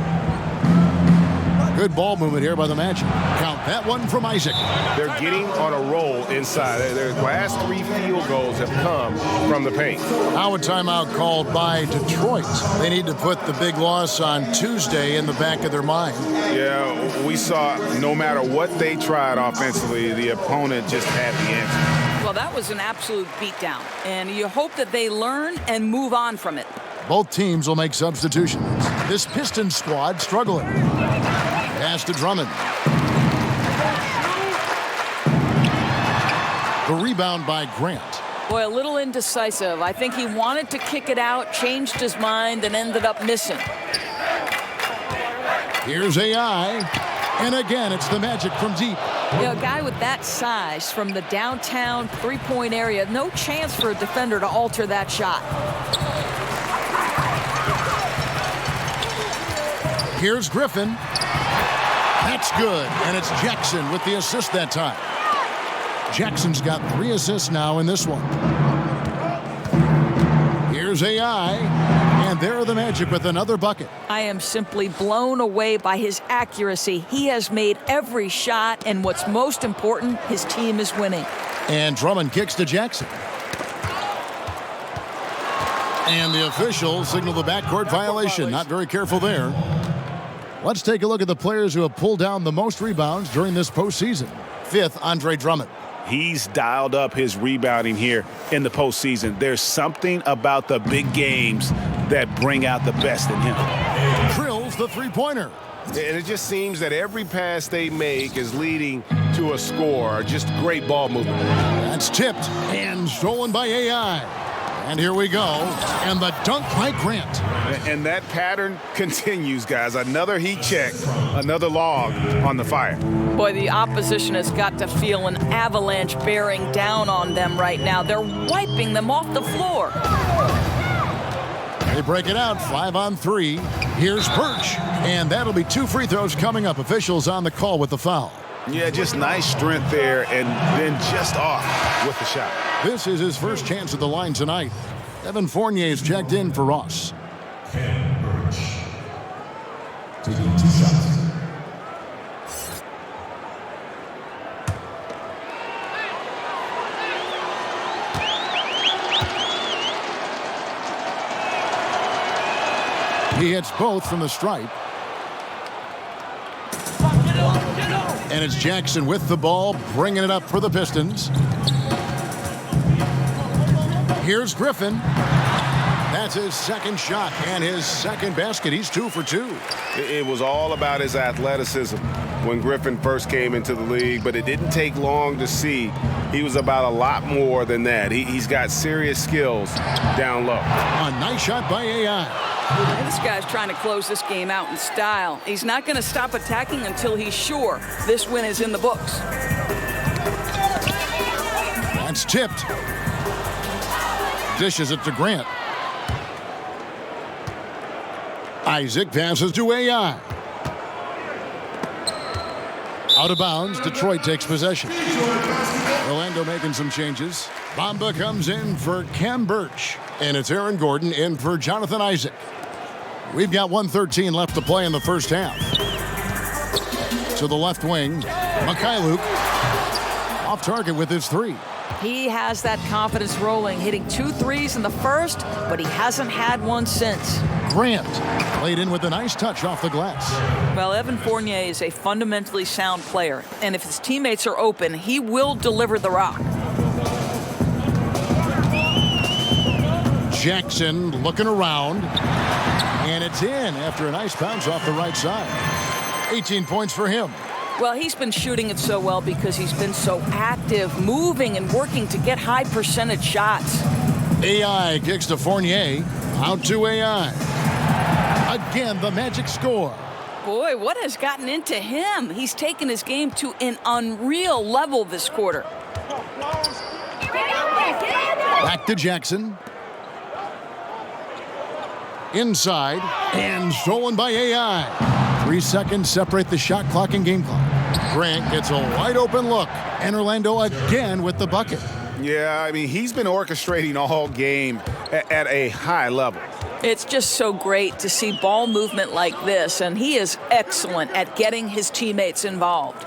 Good ball movement here by the Magic. Count that one from Isaac. They're getting on a roll inside. Their last 3 field goals have come from the paint. Now a timeout called by Detroit. They need to put the big loss on Tuesday in the back of their mind. Yeah, we saw no matter what they tried offensively, the opponent just had the answer. Well, that was an absolute beatdown, and you hope that they learn and move on from it. Both teams will make substitutions. This Pistons squad struggling. Pass to Drummond. The rebound by Grant. Boy, a little indecisive. I think he wanted to kick it out, changed his mind, and ended up missing. Here's AI. And again, it's the Magic from deep. You know, a guy with that size from the downtown three-point area, no chance for a defender to alter that shot. Here's Griffin. That's good, and it's Jackson with the assist that time. Jackson's got 3 assists now in this one. Here's AI, and there are the Magic with another bucket. I am simply blown away by his accuracy. He has made every shot, and what's most important, his team is winning. And Drummond kicks to Jackson. And the officials signal the backcourt violation. Not very careful there. Let's take a look at the players who have pulled down the most rebounds during this postseason. 5th, Andre Drummond. He's dialed up his rebounding here in the postseason. There's something about the big games that bring out the best in him. Drills the three-pointer. And it just seems that every pass they make is leading to a score. Just great ball movement. That's tipped and stolen by AI. And here we go. And the dunk by Grant. And that pattern continues, guys. Another heat check, another log on the fire. Boy, the opposition has got to feel an avalanche bearing down on them right now. They're wiping them off the floor. They break it out, 5 on 3. Here's Birch. And that'll be 2 free throws coming up. Officials on the call with the foul. Yeah, just nice strength there and then just off with the shot. This is his first chance at the line tonight. Evan Fournier's checked in for Ross. Ken Birch taking 2 shots. He hits both from the stripe. And it's Jackson with the ball, bringing it up for the Pistons. Here's Griffin. That's his second shot and his second basket. He's 2 for 2. It was all about his athleticism when Griffin first came into the league, but it didn't take long to see he was about a lot more than that. He's got serious skills down low. A nice shot by AI. This guy's trying to close this game out in style. He's not going to stop attacking until he's sure this win is in the books. That's tipped. Dishes it to Grant. Isaac passes to AI. Out of bounds, Detroit takes possession. Orlando making some changes. Bamba comes in for Cam Birch. And it's Aaron Gordon in for Jonathan Isaac. We've got 1:13 left to play in the first half. To the left wing, Mikhailuk. Off target with his three. He has that confidence rolling, hitting 2 threes in the first, but he hasn't had one since. Grant laid in with a nice touch off the glass. Well, Evan Fournier is a fundamentally sound player, and if his teammates are open, he will deliver the rock. Jackson looking around, and it's in after a nice bounce off the right side. 18 points for him. Well, he's been shooting it so well because he's been so active, moving and working to get high percentage shots. AI kicks to Fournier. Out to AI. Again, the magic score. Boy, what has gotten into him? He's taken his game to an unreal level this quarter. Back to Jackson. Inside, and stolen by AI. 3 seconds separate the shot clock and game clock. Grant gets a wide open look, and Orlando again with the bucket. Yeah, I mean, he's been orchestrating all game at a high level. It's just so great to see ball movement like this, and he is excellent at getting his teammates involved.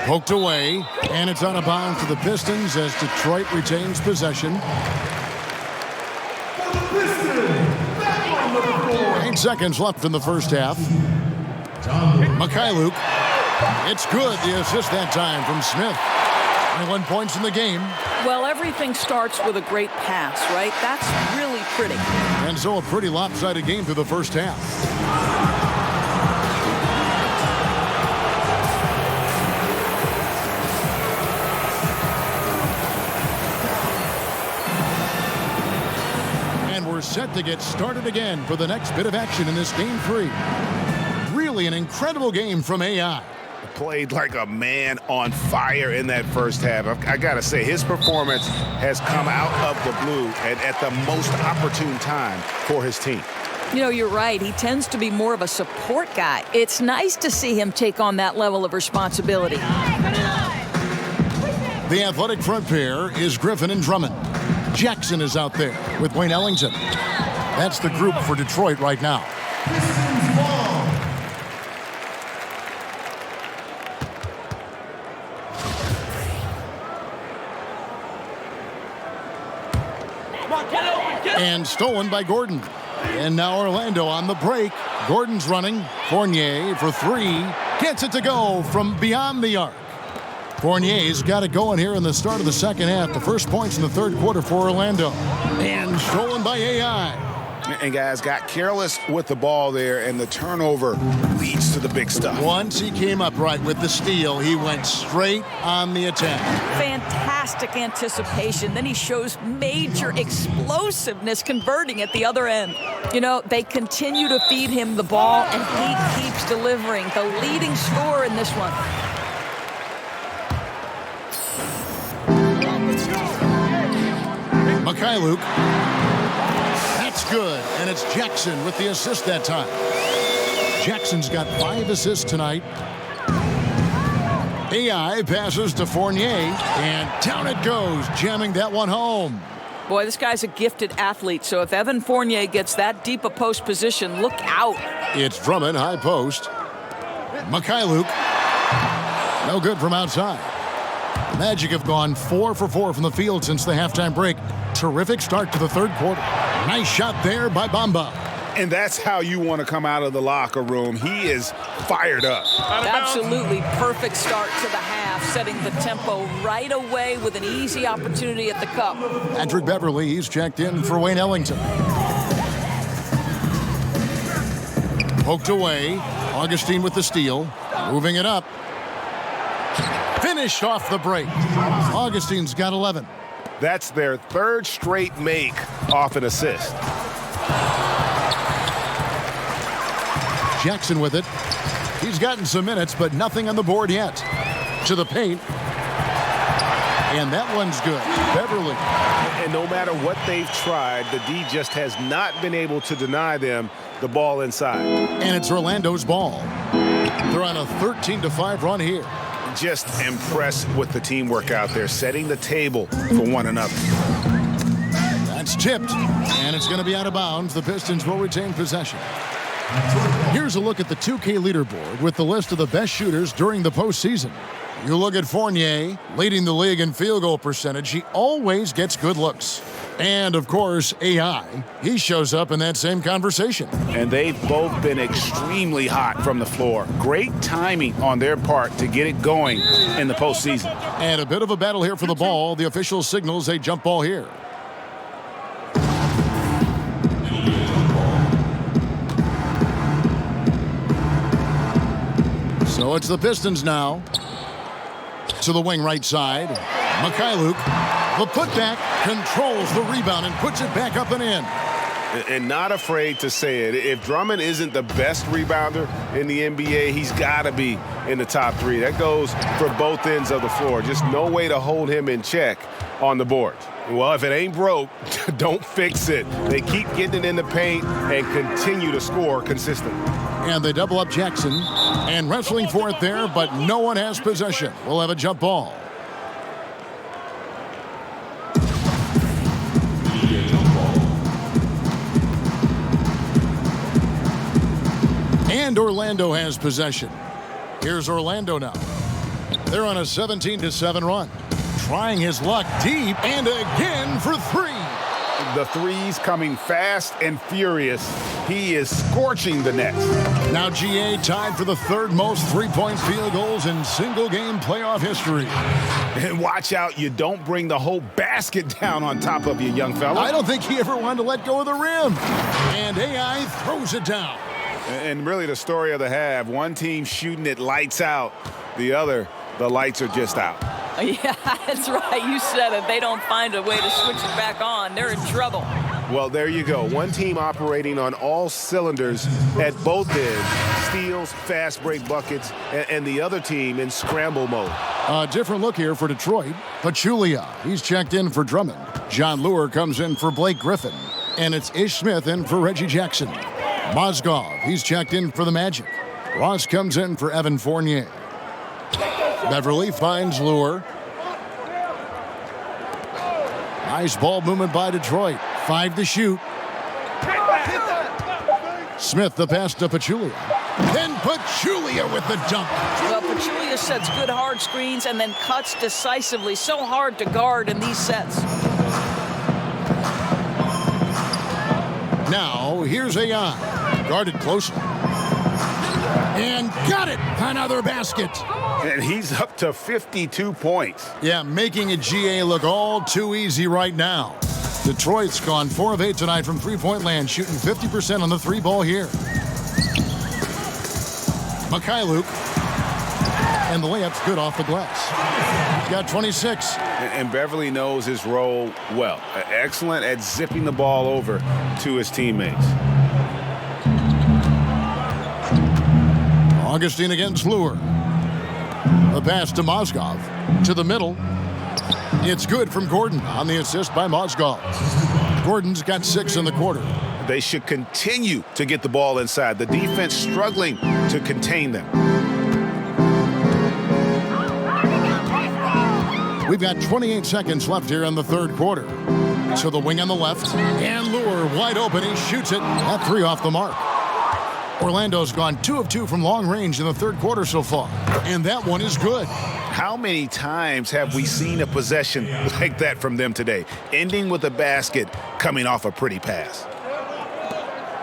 Poked away, and it's out of bounds to the Pistons as Detroit retains possession. 8 seconds left in the first half. Mikhailuk. It's good. The assist that time from Smith. 21 points in the game. Well, everything starts with a great pass, right? That's really pretty. And so a pretty lopsided game through the first half. And we're set to get started again for the next bit of action in this game 3. Really an incredible game from AI. Played like a man on fire in that first half. I gotta say, his performance has come out of the blue and at the most opportune time for his team. You know, you're right. He tends to be more of a support guy. It's nice to see him take on that level of responsibility. The athletic front pair is Griffin and Drummond. Jackson is out there with Wayne Ellington. That's the group for Detroit right now. And stolen by Gordon. And now Orlando on the break. Gordon's running. Fournier for 3. Gets it to go from beyond the arc. Fournier's got it going here in the start of the second half. The first points in the third quarter for Orlando. And stolen by AI. And guys got careless with the ball there, and the turnover leads to the big stuff. Once he came up right with the steal, he went straight on the attack. Fantastic anticipation. Then he shows major explosiveness converting at the other end. You know, they continue to feed him the ball, and he keeps delivering. The leading scorer in this one. Mikhailuk. That's good, and it's Jackson with the assist that time. Jackson's got 5 assists tonight. AI passes to Fournier, and down it goes, jamming that one home. Boy, this guy's a gifted athlete, so if Evan Fournier gets that deep a post position, look out. It's Drummond, high post. Mikhailuk. No good from outside. The Magic have gone 4 for 4 from the field since the halftime break. Terrific start to the third quarter. Nice shot there by Bamba. And that's how you want to come out of the locker room. He is fired up. Absolutely perfect start to the half, setting the tempo right away with an easy opportunity at the cup. Patrick Beverly, he's checked in for Wayne Ellington. Poked away. Augustine with the steal. Moving it up. Finished off the break. Augustine's got 11. That's their third straight make off an assist. Jackson with it. He's gotten some minutes, but nothing on the board yet. To the paint. And that one's good. Beverly. And no matter what they've tried, the D just has not been able to deny them the ball inside. And it's Orlando's ball. They're on a 13-5 run here. Just impressed with the teamwork out there, setting the table for one another. That's tipped, and it's going to be out of bounds. The Pistons will retain possession. Here's a look at the 2K leaderboard with the list of the best shooters during the postseason. You look at Fournier, leading the league in field goal percentage. He always gets good looks. And, of course, AI. He shows up in that same conversation. And they've both been extremely hot from the floor. Great timing on their part to get it going in the postseason. And a bit of a battle here for the ball. The official signals a jump ball here. So it's the Pistons now. To the wing right side. Mikhailuk, the putback, controls the rebound and puts it back up and in. And not afraid to say it. If Drummond isn't the best rebounder in the NBA, he's got to be in the top 3. That goes for both ends of the floor. Just no way to hold him in check on the board. Well, if it ain't broke, don't fix it. They keep getting it in the paint and continue to score consistently. And they double up Jackson and wrestling for it there, but no one has possession. We'll have a jump ball. And Orlando has possession. Here's Orlando now. They're on a 17-7 run. Trying his luck deep and again for 3. The threes coming fast and furious. He is scorching the nets. Now GA tied for the 3rd most three-point field goals in single-game playoff history. And watch out, you don't bring the whole basket down on top of you, young fella. I don't think he ever wanted to let go of the rim. And AI throws it down. And really the story of the half, one team shooting it lights out, the other, the lights are just out. Yeah, that's right. You said it. They don't find a way to switch it back on. They're in trouble. Well, there you go. One team operating on all cylinders at both ends. Steals, fast break buckets, and the other team in scramble mode. A different look here for Detroit. Pachulia, he's checked in for Drummond. John Lure comes in for Blake Griffin. And it's Ish Smith in for Reggie Jackson. Mozgov, he's checked in for the Magic. Ross comes in for Evan Fournier. Beverly finds Lure. Nice ball movement by Detroit. 5 to shoot. Smith the pass to Pachulia. Then Pachulia with the dunk. Well, Pachulia sets good hard screens and then cuts decisively. So hard to guard in these sets. Now, here's AI. Guarded closely. And got it. Another basket. And he's up to 52 points. Yeah, making a GA look all too easy right now. Detroit's gone 4 of 8 tonight from three-point land, shooting 50% on the 3-ball here. Mikhailuk. And the layup's good off the glass. He's got 26. And Beverly knows his role well. Excellent at zipping the ball over to his teammates. Augustine against Lure. The pass to Mozgov. To the middle. It's good from Gordon on the assist by Mozgov. Gordon's got 6 in the quarter. They should continue to get the ball inside. The defense struggling to contain them. We've got 28 seconds left here in the 3rd quarter. To the wing on the left. And Lure wide open. He shoots it. That 3 off the mark. Orlando's gone 2 of 2 from long range in the 3rd quarter so far. And that one is good. How many times have we seen a possession like that from them today? Ending with a basket, coming off a pretty pass.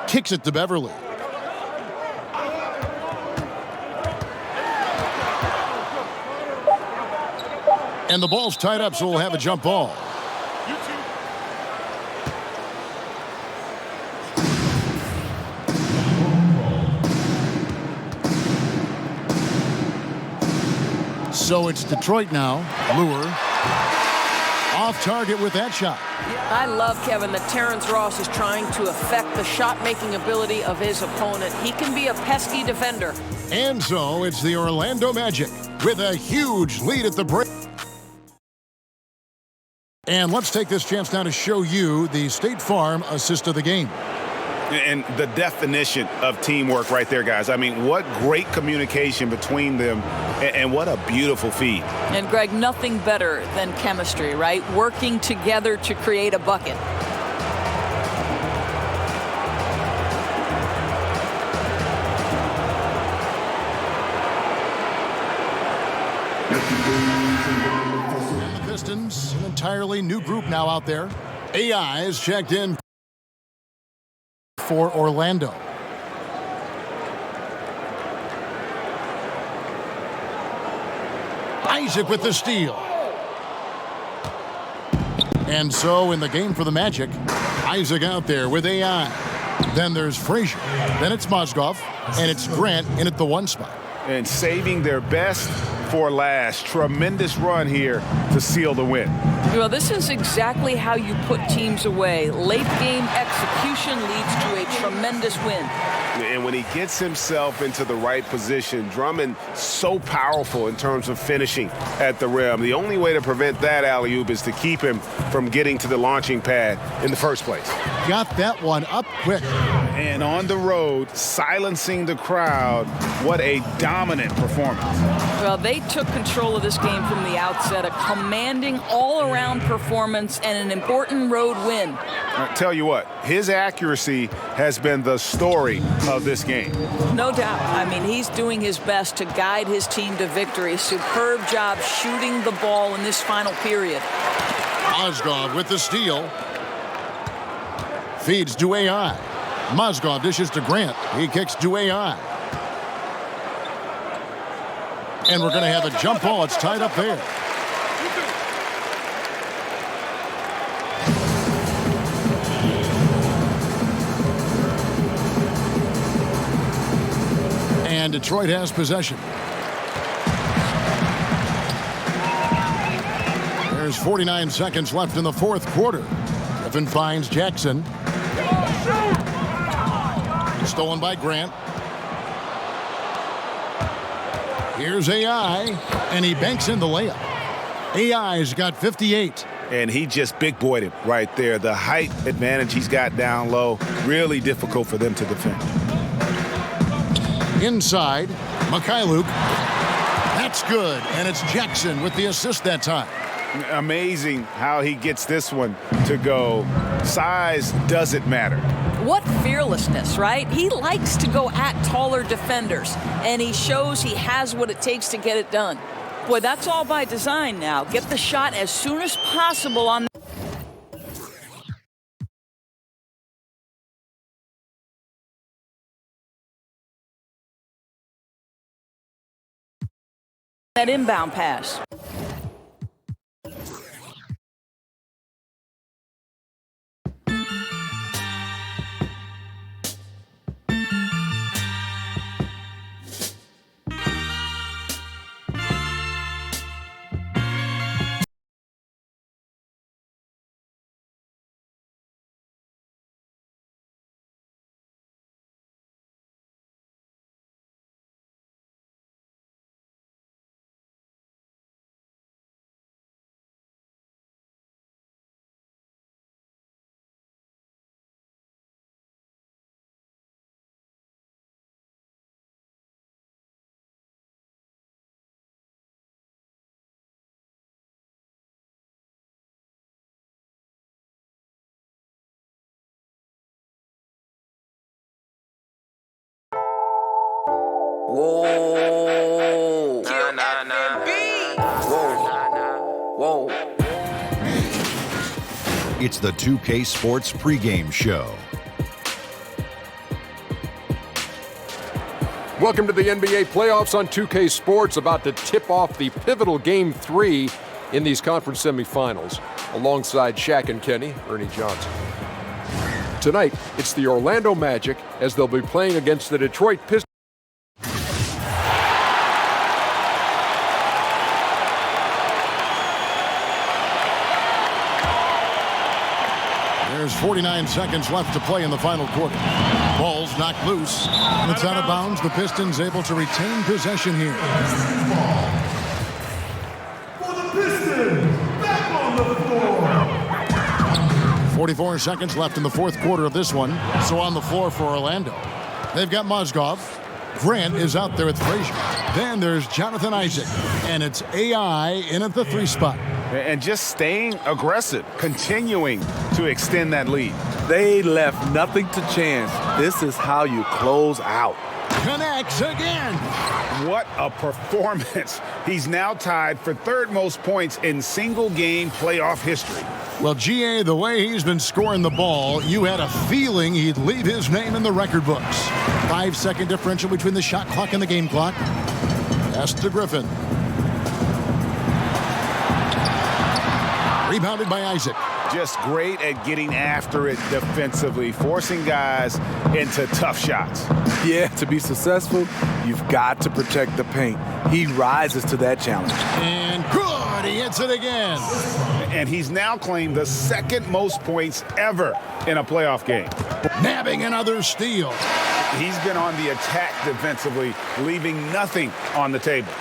Kicks it to Beverly. And the ball's tied up, so we'll have a jump ball. So it's Detroit now. Lure. Off target with that shot. I love, Kevin, that Terrence Ross is trying to affect the shot-making ability of his opponent. He can be a pesky defender. And so it's the Orlando Magic with a huge lead at the break. And let's take this chance now to show you the State Farm assist of the game. And the definition of teamwork right there, guys. I mean, what great communication between them, and what a beautiful feed. And, Greg, nothing better than chemistry, right? Working together to create a bucket. And the Pistons, an entirely new group now out there. AI is checked in for Orlando. Isaac with the steal. And so in the game for the Magic, Isaac out there with AI. Then there's Frazier. Then it's Mozgov. And it's Grant in at the 1 spot. And saving their best for last. Tremendous run here to seal the win. Well, this is exactly how you put teams away. Late game execution leads to a tremendous win. And when he gets himself into the right position, Drummond so powerful in terms of finishing at the rim. The only way to prevent that alley-oop is to keep him from getting to the launching pad in the first place. Got that one up quick. And on the road, silencing the crowd. What a dominant performance. Well, they took control of this game from the outset, a commanding all-around performance and an important road win. I tell you what, his accuracy has been the story of this game. No doubt. I mean, he's doing his best to guide his team to victory. Superb job shooting the ball in this final period. Mozgov with the steal. Feeds to AI. Mozgov dishes to Grant. He kicks to AI. And we're going to have a jump ball. It's tied up there. And Detroit has possession. There's 49 seconds left in the fourth quarter. Griffin finds Jackson. Stolen by Grant. Here's AI, and he banks in the layup. AI's got 58. And he just big-boyed him right there. The height advantage he's got down low, really difficult for them to defend. Inside, Mikhailuk. That's good, and it's Jackson with the assist that time. Amazing how he gets this one to go. Size doesn't matter. What fearlessness, right? He likes to go at taller defenders, and he shows he has what it takes to get it done. Boy, that's all by design now. Get the shot as soon as possible on that inbound pass. Whoa. Whoa. Whoa. It's the 2K Sports pregame show. Welcome to the NBA playoffs on 2K Sports, about to tip off the pivotal Game 3 in these conference semifinals. Alongside Shaq and Kenny, Ernie Johnson. Tonight, it's the Orlando Magic as they'll be playing against the Detroit Pistons. There's 49 seconds left to play in the final quarter. Ball's knocked loose. And it's out of bounds. The Pistons able to retain possession here. For the Pistons, back on the floor. 44 seconds left in the fourth quarter of this one. So on the floor for Orlando, they've got Mozgov. Grant is out there with Frazier. Then there's Jonathan Isaac. And it's AI in at the 3 spot. And just staying aggressive, continuing to extend that lead. They left nothing to chance. This is how you close out. Connects again. What a performance. He's now tied for third most points in single-game playoff history. Well, GA, the way he's been scoring the ball, you had a feeling he'd leave his name in the record books. 5-second differential between the shot clock and the game clock. Pass to Griffin. Rebounded by Isaac. Just great at getting after it defensively, forcing guys into tough shots. Yeah, to be successful, you've got to protect the paint. He rises to that challenge. And good, he hits it again. And he's now claimed the second most points ever in a playoff game. Nabbing another steal. He's been on the attack defensively, leaving nothing on the table.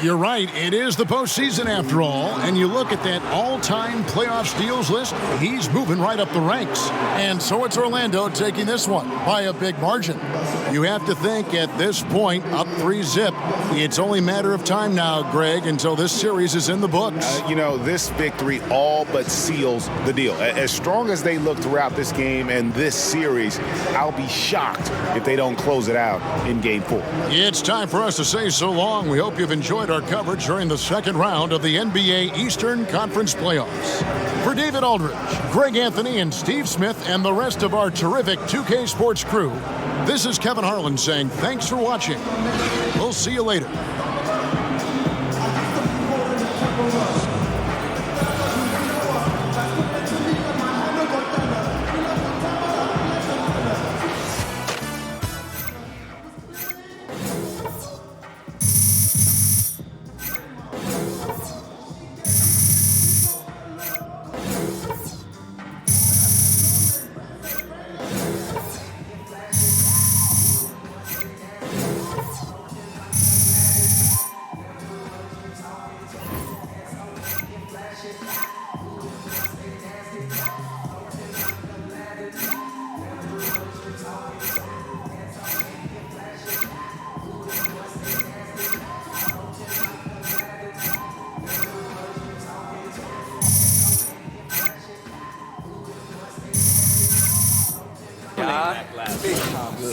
You're right. It is the postseason after all. And you look at that all-time playoff steals list, he's moving right up the ranks. And so it's Orlando taking this one by a big margin. You have to think at this point, up 3-zip, it's only a matter of time now, Greg, until this series is in the books. This victory all but seals the deal. As strong as they look throughout this game and this series, I'll be shocked if they don't close it out in Game 4. It's time for us to say so long. We hope you've enjoyed our coverage during the second round of the NBA Eastern Conference Playoffs. For David Aldridge, Greg Anthony, and Steve Smith, and the rest of our terrific 2K Sports crew, this is Kevin Harlan saying thanks for watching. We'll see you later.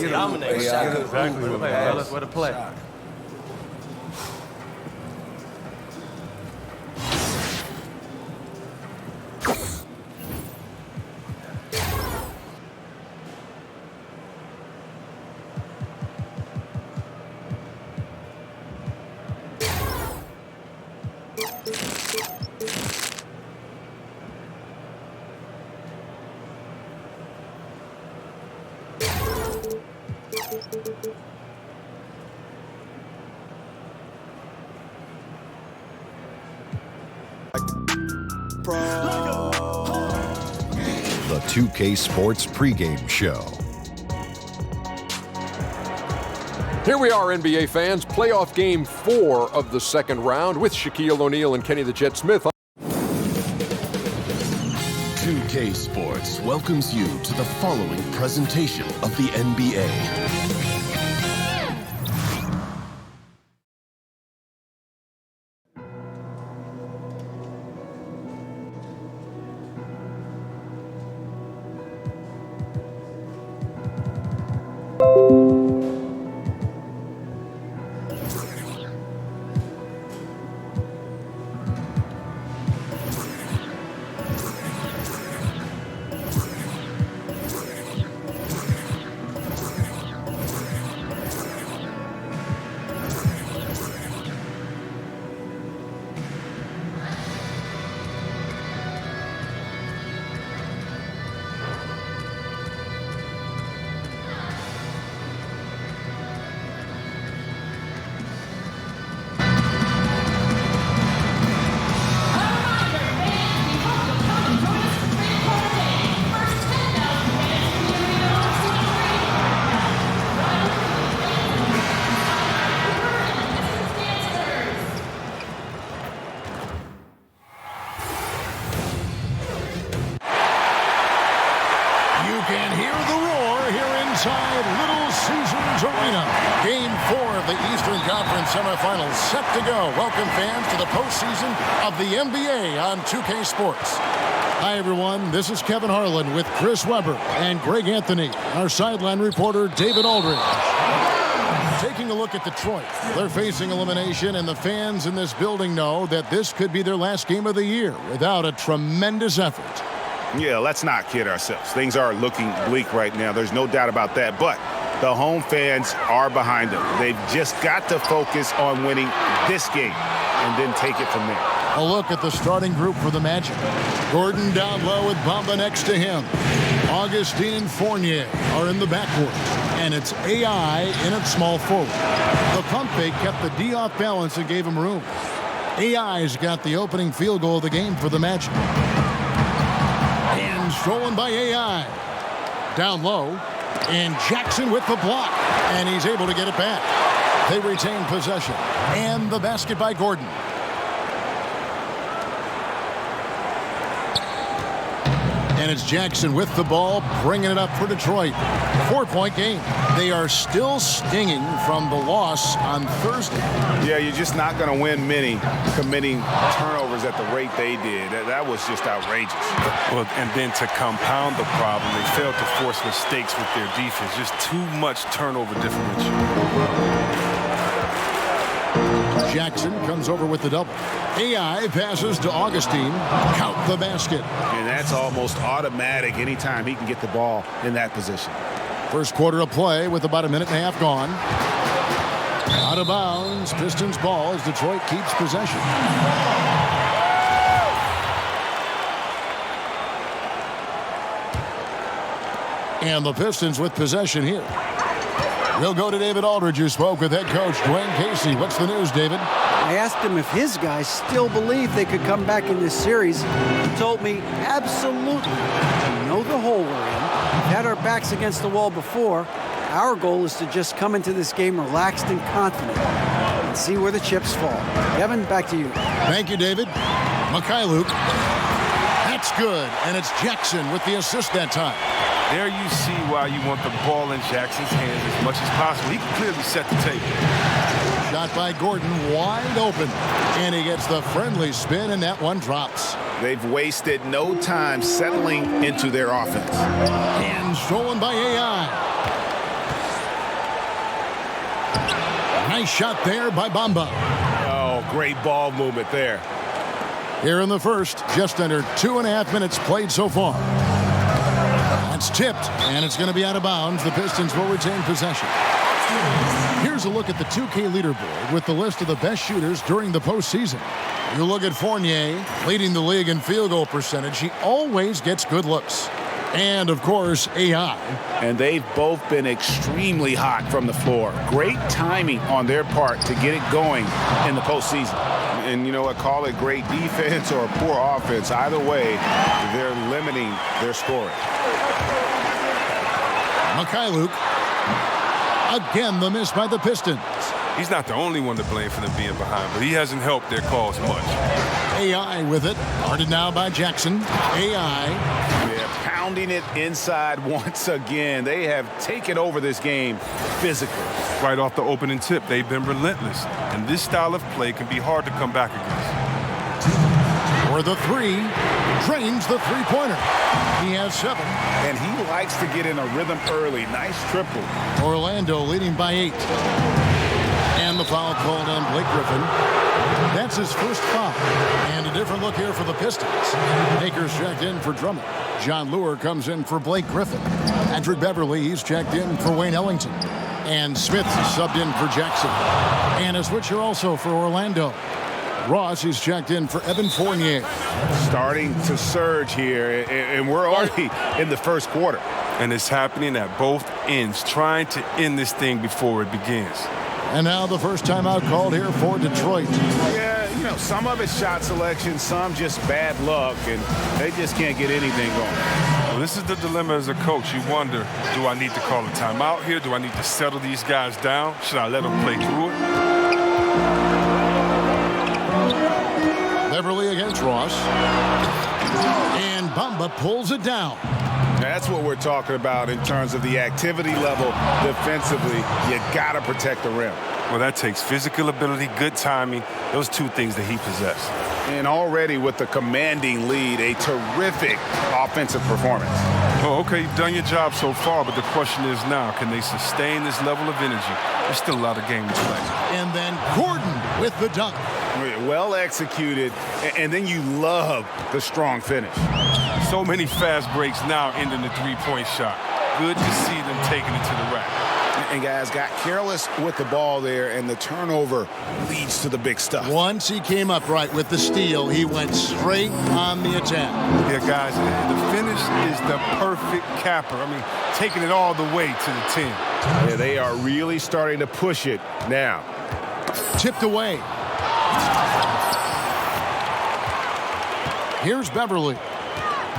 Dominate. Exactly. What a play. The 2K Sports pregame show. Here we are, NBA fans. Playoff game 4 of the second round with Shaquille O'Neal and Kenny the Jet Smith. 2K Sports welcomes you to the following presentation of the NBA. inside Little Caesars Arena. Game 4 of the Eastern Conference semifinals set to go. Welcome fans to the postseason of the NBA on 2K Sports. Hi everyone, this is Kevin Harlan with Chris Webber and Greg Anthony, our sideline reporter David Aldridge. Taking a look at Detroit, they're facing elimination, and the fans in this building know that this could be their last game of the year without a tremendous effort. Yeah, let's not kid ourselves. Things are looking bleak right now. There's no doubt about that. But the home fans are behind them. They've just got to focus on winning this game and then take it from there. A look at the starting group for the Magic. Gordon down low with Bamba next to him. Augustine and Fournier are in the backcourt. And it's AI in at small forward. The pump fake kept the D off balance and gave him room. AI's got the opening field goal of the game for the Magic. And stolen by AI. Down low. And Jackson with the block. And he's able to get it back. They retain possession. And the basket by Gordon. And it's Jackson with the ball, bringing it up for Detroit. 4-point game. They are still stinging from the loss on Thursday. Yeah, you're just not going to win many committing turnovers at the rate they did. That was just outrageous. Well, and then to compound the problem, they failed to force mistakes with their defense. Just too much turnover differential. Jackson comes over with the double. AI passes to Augustine. Count the basket. And that's almost automatic anytime he can get the ball in that position. First quarter of play with about a minute and a half gone. Out of bounds. Pistons ball as Detroit keeps possession. And the Pistons with possession here. We'll go to David Aldridge, who spoke with head coach Dwayne Casey. What's the news, David? I asked him if his guys still believe they could come back in this series. He told me, absolutely. We know the hole we're in. We've had our backs against the wall before. Our goal is to just come into this game relaxed and confident and see where the chips fall. Kevin, back to you. Thank you, David. Mikhailuk. That's good. And it's Jackson with the assist that time. There you see why you want the ball in Jackson's hands as much as possible. He can clearly set the table. Shot by Gordon, wide open. And he gets the friendly spin, and that one drops. They've wasted no time settling into their offense. And stolen by AI. Nice shot there by Bamba. Oh, great ball movement there. Here in the first, just under 2.5 minutes played so far. It's tipped, and it's going to be out of bounds. The Pistons will retain possession. Here's a look at the 2K leaderboard with the list of the best shooters during the postseason. You look at Fournier, leading the league in field goal percentage. He always gets good looks. And, of course, AI. And they've both been extremely hot from the floor. Great timing on their part to get it going in the postseason. And you know what, call it great defense or poor offense. Either way, they're limiting their scoring. Mikhailuk. Again, the miss by the Pistons. He's not the only one to blame for them being behind, but he hasn't helped their cause much. AI with it. Guarded now by Jackson. AI. Yeah, pounding it inside once again. They have taken over this game physically. Right off the opening tip, they've been relentless. And this style of play can be hard to come back against. For the three. Drains the three-pointer. He has 7. And he likes to get in a rhythm early. Nice triple. Orlando leading by 8. And the foul called on Blake Griffin. That's his first foul. And a different look here for the Pistons. Akers checked in for Drummond. John Lure comes in for Blake Griffin. Patrick Beverly, he's checked in for Wayne Ellington. And Smith subbed in for Jackson. And a switcher also for Orlando. Ross is checked in for Evan Fournier. Starting to surge here, and we're only in the first quarter. And it's happening at both ends, trying to end this thing before it begins. And now the first timeout called here for Detroit. Yeah, you know, some of it's shot selection, some just bad luck, and they just can't get anything going. Well, this is the dilemma as a coach. You wonder, do I need to call a timeout here? Do I need to settle these guys down? Should I let them play through it? Beverly against Ross. And Bamba pulls it down. That's what we're talking about in terms of the activity level defensively. You got to protect the rim. Well, that takes physical ability, good timing, those two things that he possessed. And already with the commanding lead, a terrific offensive performance. Oh, okay, you've done your job so far, but the question is now, can they sustain this level of energy? There's still a lot of game to play. And then Gordon with the dunk. Well executed, and then you love the strong finish. So many fast breaks now ending the three-point shot. Good to see them taking it to the rack. And guys got careless with the ball there, and the turnover leads to the big stuff. Once he came up right with the steal, he went straight on the attack. Yeah, guys, the finish is the perfect capper. I mean, taking it all the way to the 10. Yeah, they are really starting to push it now. Tipped away. Here's Beverly.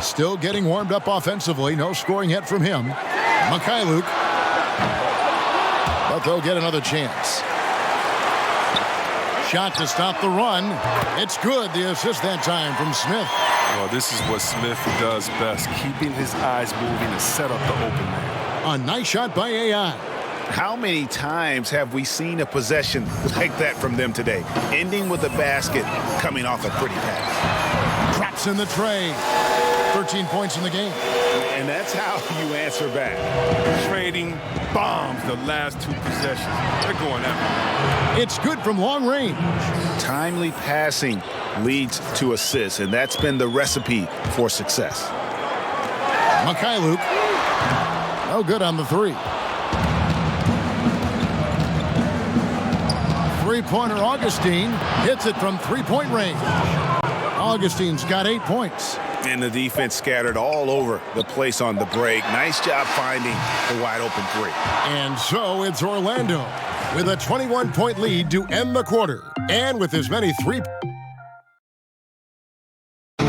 Still getting warmed up offensively. No scoring yet from him. Mikhailuk. But they'll get another chance. Shot to stop the run. It's good. The assist that time from Smith. Well, this is what Smith does best, keeping his eyes moving to set up the open man. A nice shot by AI. How many times have we seen a possession like that from them today? Ending with a basket, coming off a pretty pass. Drops in the tray. 13 points in the game. And that's how you answer back. Trading bombs the last two possessions. They're going after it. It's good from long range. Timely passing leads to assists, and that's been the recipe for success. Mikhailuk. No good on the three. Three-pointer Augustine hits it from three-point range. Augustine's got 8 points. And the defense scattered all over the place on the break. Nice job finding the wide-open three. And so it's Orlando with a 21-point lead to end the quarter. And with as many three. And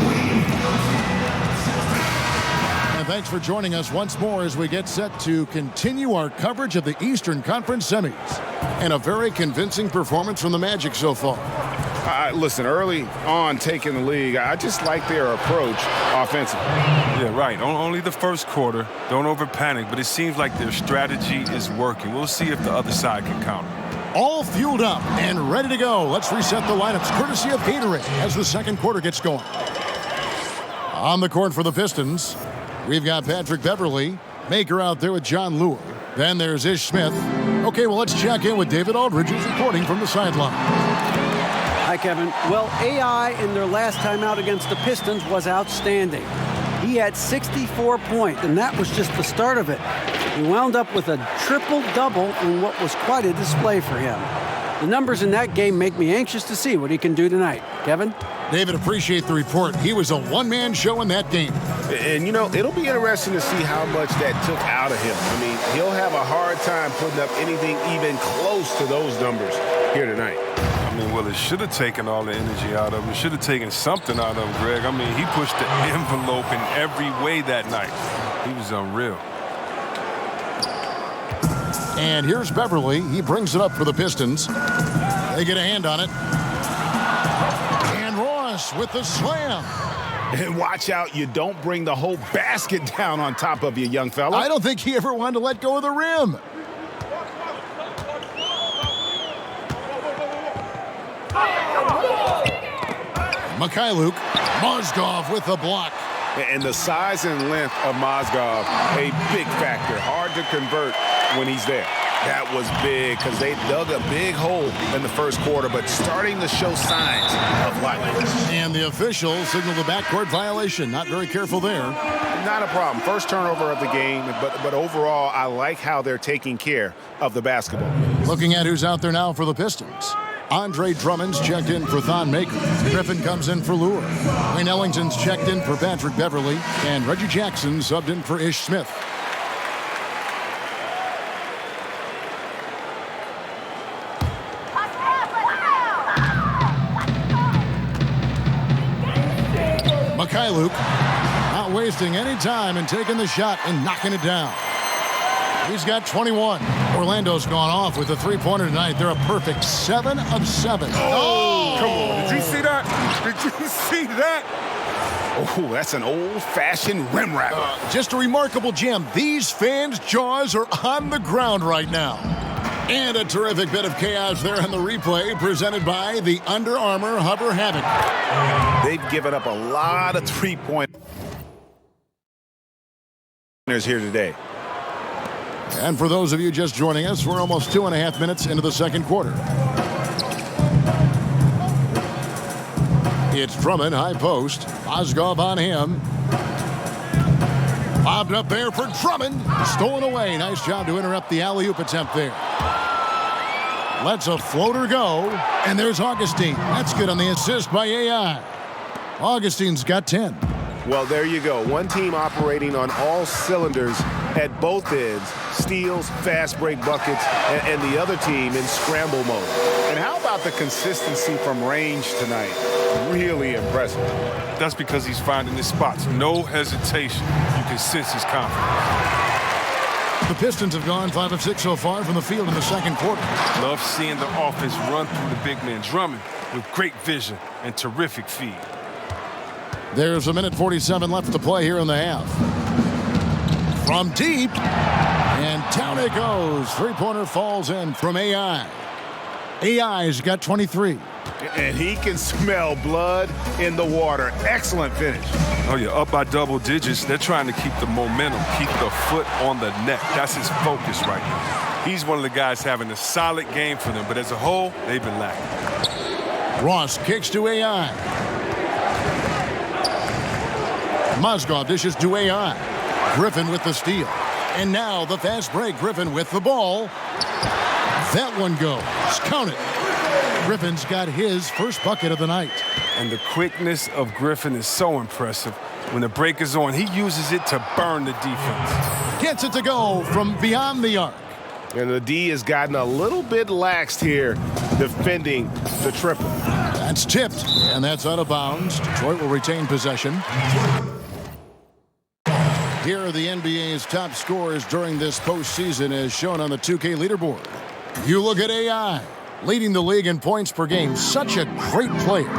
thanks for joining us once more as we get set to continue our coverage of the Eastern Conference semis. And a very convincing performance from the Magic so far. Listen, early on taking the league, I just like their approach offensively. Yeah, right. Only the first quarter. Don't over-panic, but it seems like their strategy is working. We'll see if the other side can counter. All fueled up and ready to go. Let's reset the lineups courtesy of Gatorade as the second quarter gets going. On the court for the Pistons, we've got Patrick Beverly, Maker out there with John Lure. Then there's Ish Smith. Okay, well, let's check in with David Aldridge, who's reporting from the sideline. Hi, Kevin. Well, AI in their last time out against the Pistons was outstanding. He had 64 points, and that was just the start of it. He wound up with a triple-double in what was quite a display for him. The numbers in that game make me anxious to see what he can do tonight. Kevin? David, appreciate the report. He was a one-man show in that game. And, you know, it'll be interesting to see how much that took out of him. I mean, he'll have a hard time putting up anything even close to those numbers here tonight. I mean, well, it should have taken all the energy out of him. It should have taken something out of him, Greg. I mean, he pushed the envelope in every way that night. He was unreal. And here's Beverly. He brings it up for the Pistons. They get a hand on it. And Ross with the slam. And watch out, you don't bring the whole basket down on top of you, young fella. I don't think he ever wanted to let go of the rim. Mikhailuk, Mozgov with the block. And the size and length of Mozgov, a big factor. Hard to convert when he's there. That was big because they dug a big hole in the first quarter, but starting to show signs of life. And the officials signal the backcourt violation. Not very careful there. Not a problem. First turnover of the game, but overall, I like how they're taking care of the basketball. Looking at who's out there now for the Pistons. Andre Drummond's checked in for Thon Maker. Griffin comes in for Lure. Wayne Ellington's checked in for Patrick Beverly. And Reggie Jackson subbed in for Ish Smith. Mikhailuk not wasting any time and taking the shot and knocking it down. He's got 21. Orlando's gone off with a three-pointer tonight. They're a perfect 7 of 7. Oh! Come on. Did you see that? Did you see that? Oh, that's an old-fashioned rim wrap. Just a remarkable gem. These fans' jaws are on the ground right now. And a terrific bit of chaos there on the replay presented by the Under Armour Hover Havoc. They've given up a lot of three-point here today. And for those of you just joining us, we're almost 2.5 minutes into the second quarter. It's Drummond, high post. Mozgov on him. Bobbed up there for Drummond. Stolen away. Nice job to interrupt the alley-oop attempt there. Lets a floater go. And there's Augustine. That's good on the assist by AI. Augustine's got 10. Well, there you go. One team operating on all cylinders at both ends. Steals, fast break buckets, and the other team in scramble mode. And how about the consistency from range tonight? Really impressive. That's because he's finding his spots. No hesitation. You can sense his confidence. The Pistons have gone 5 of 6 so far from the field in the second quarter. Love seeing the offense run through the big man. Drummond with great vision and terrific feed. There's 1:47 left to play here in the half. From deep, and down it goes. Three-pointer falls in from AI. AI's got 23. And he can smell blood in the water. Excellent finish. Oh, yeah, up by double digits. They're trying to keep the momentum, keep the foot on the neck. That's his focus right now. He's one of the guys having a solid game for them, but as a whole, they've been lacking. Ross kicks to AI. Mozgov dishes to AI. Griffin with the steal. And now the fast break. Griffin with the ball. That one goes. Count it. Griffin's got his first bucket of the night. And the quickness of Griffin is so impressive. When the break is on, he uses it to burn the defense. Gets it to go from beyond the arc. And the D has gotten a little bit laxed here defending the triple. That's tipped, and that's out of bounds. Detroit will retain possession. Here are the NBA's top scorers during this postseason as shown on the 2K leaderboard. You look at AI, leading the league in points per game. Such a great player.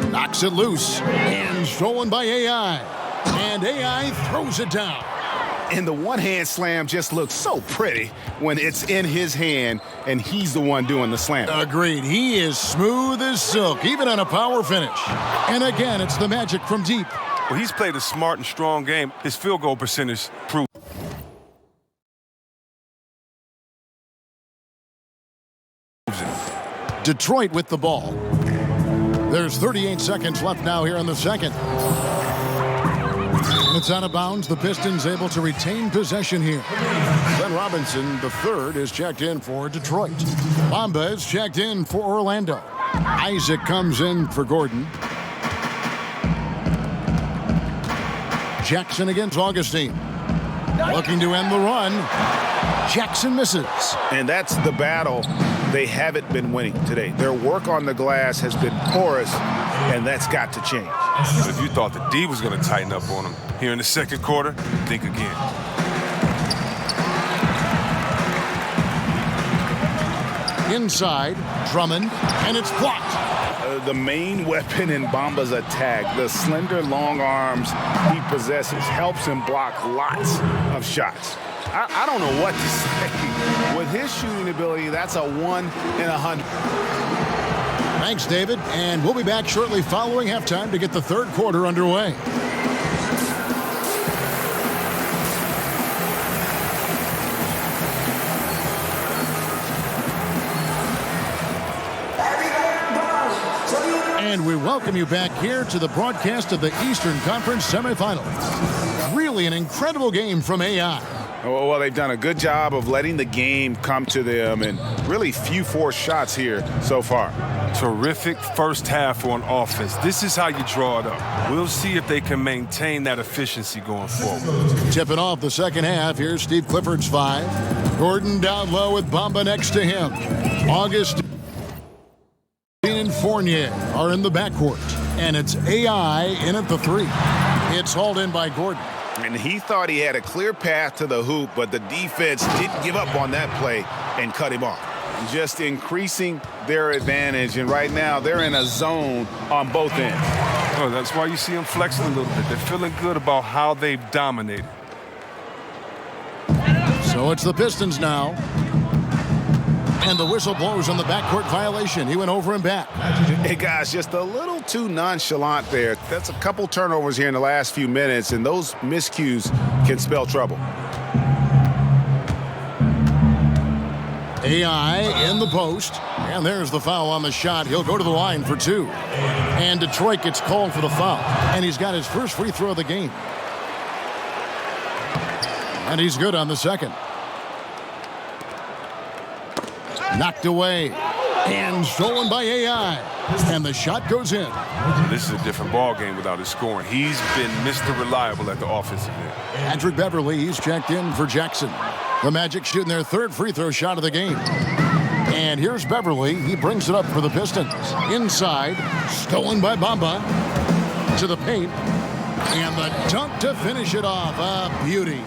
Knocks it loose, and stolen by AI. And AI throws it down. And the one-hand slam just looks so pretty when it's in his hand and he's the one doing the slam. Agreed. He is smooth as silk, even on a power finish. And again, it's the magic from deep. Well, he's played a smart and strong game. His field goal percentage proves. Detroit with the ball. There's 38 seconds left now here in the second. It's out of bounds. The Pistons able to retain possession here. Glenn Robinson, the third, is checked in for Detroit. Bamba is checked in for Orlando. Isaac comes in for Gordon. Jackson against Augustine. Looking to end the run. Jackson misses. And that's the battle they haven't been winning today. Their work on the glass has been porous, and that's got to change. But if you thought the D was going to tighten up on them here in the second quarter, think again. Inside, Drummond, and it's blocked. The main weapon in Bamba's attack, the slender, long arms he possesses, helps him block lots of shots. I don't know what to say. With his shooting ability, that's a 1 in 100. Thanks, David. And we'll be back shortly following halftime to get the third quarter underway. And we welcome you back here to the broadcast of the Eastern Conference semifinals. Really an incredible game from AI. Well, they've done a good job of letting the game come to them, and really few forced shots here so far. Terrific first half on offense. This is how you draw it up. We'll see if they can maintain that efficiency going forward. Tipping off the second half. Here's Steve Clifford's 5. Gordon down low with Bamba next to him. Augustine and Fournier are in the backcourt. And it's AI in at the 3. It's hauled in by Gordon. And he thought he had a clear path to the hoop, but the defense didn't give up on that play and cut him off. Just increasing their advantage, and right now they're in a zone on both ends. Oh, that's why you see them flexing a little bit. They're feeling good about how they've dominated. So it's the Pistons now. And the whistle blows on the backcourt violation. He went over and back. Hey, guys, just a little too nonchalant there. That's a couple turnovers here in the last few minutes, and those miscues can spell trouble. AI in the post. And there's the foul on the shot. He'll go to the line for 2. And Detroit gets called for the foul. And he's got his first free throw of the game. And he's good on the second. Knocked away. And stolen by AI. And the shot goes in. This is a different ball game without his scoring. He's been Mr. Reliable at the offensive end. Patrick Beverly, he's checked in for Jackson. The Magic shooting their third free throw shot of the game. And here's Beverly. He brings it up for the Pistons. Inside, stolen by Bamba. To the paint. And the dunk to finish it off. A beauty.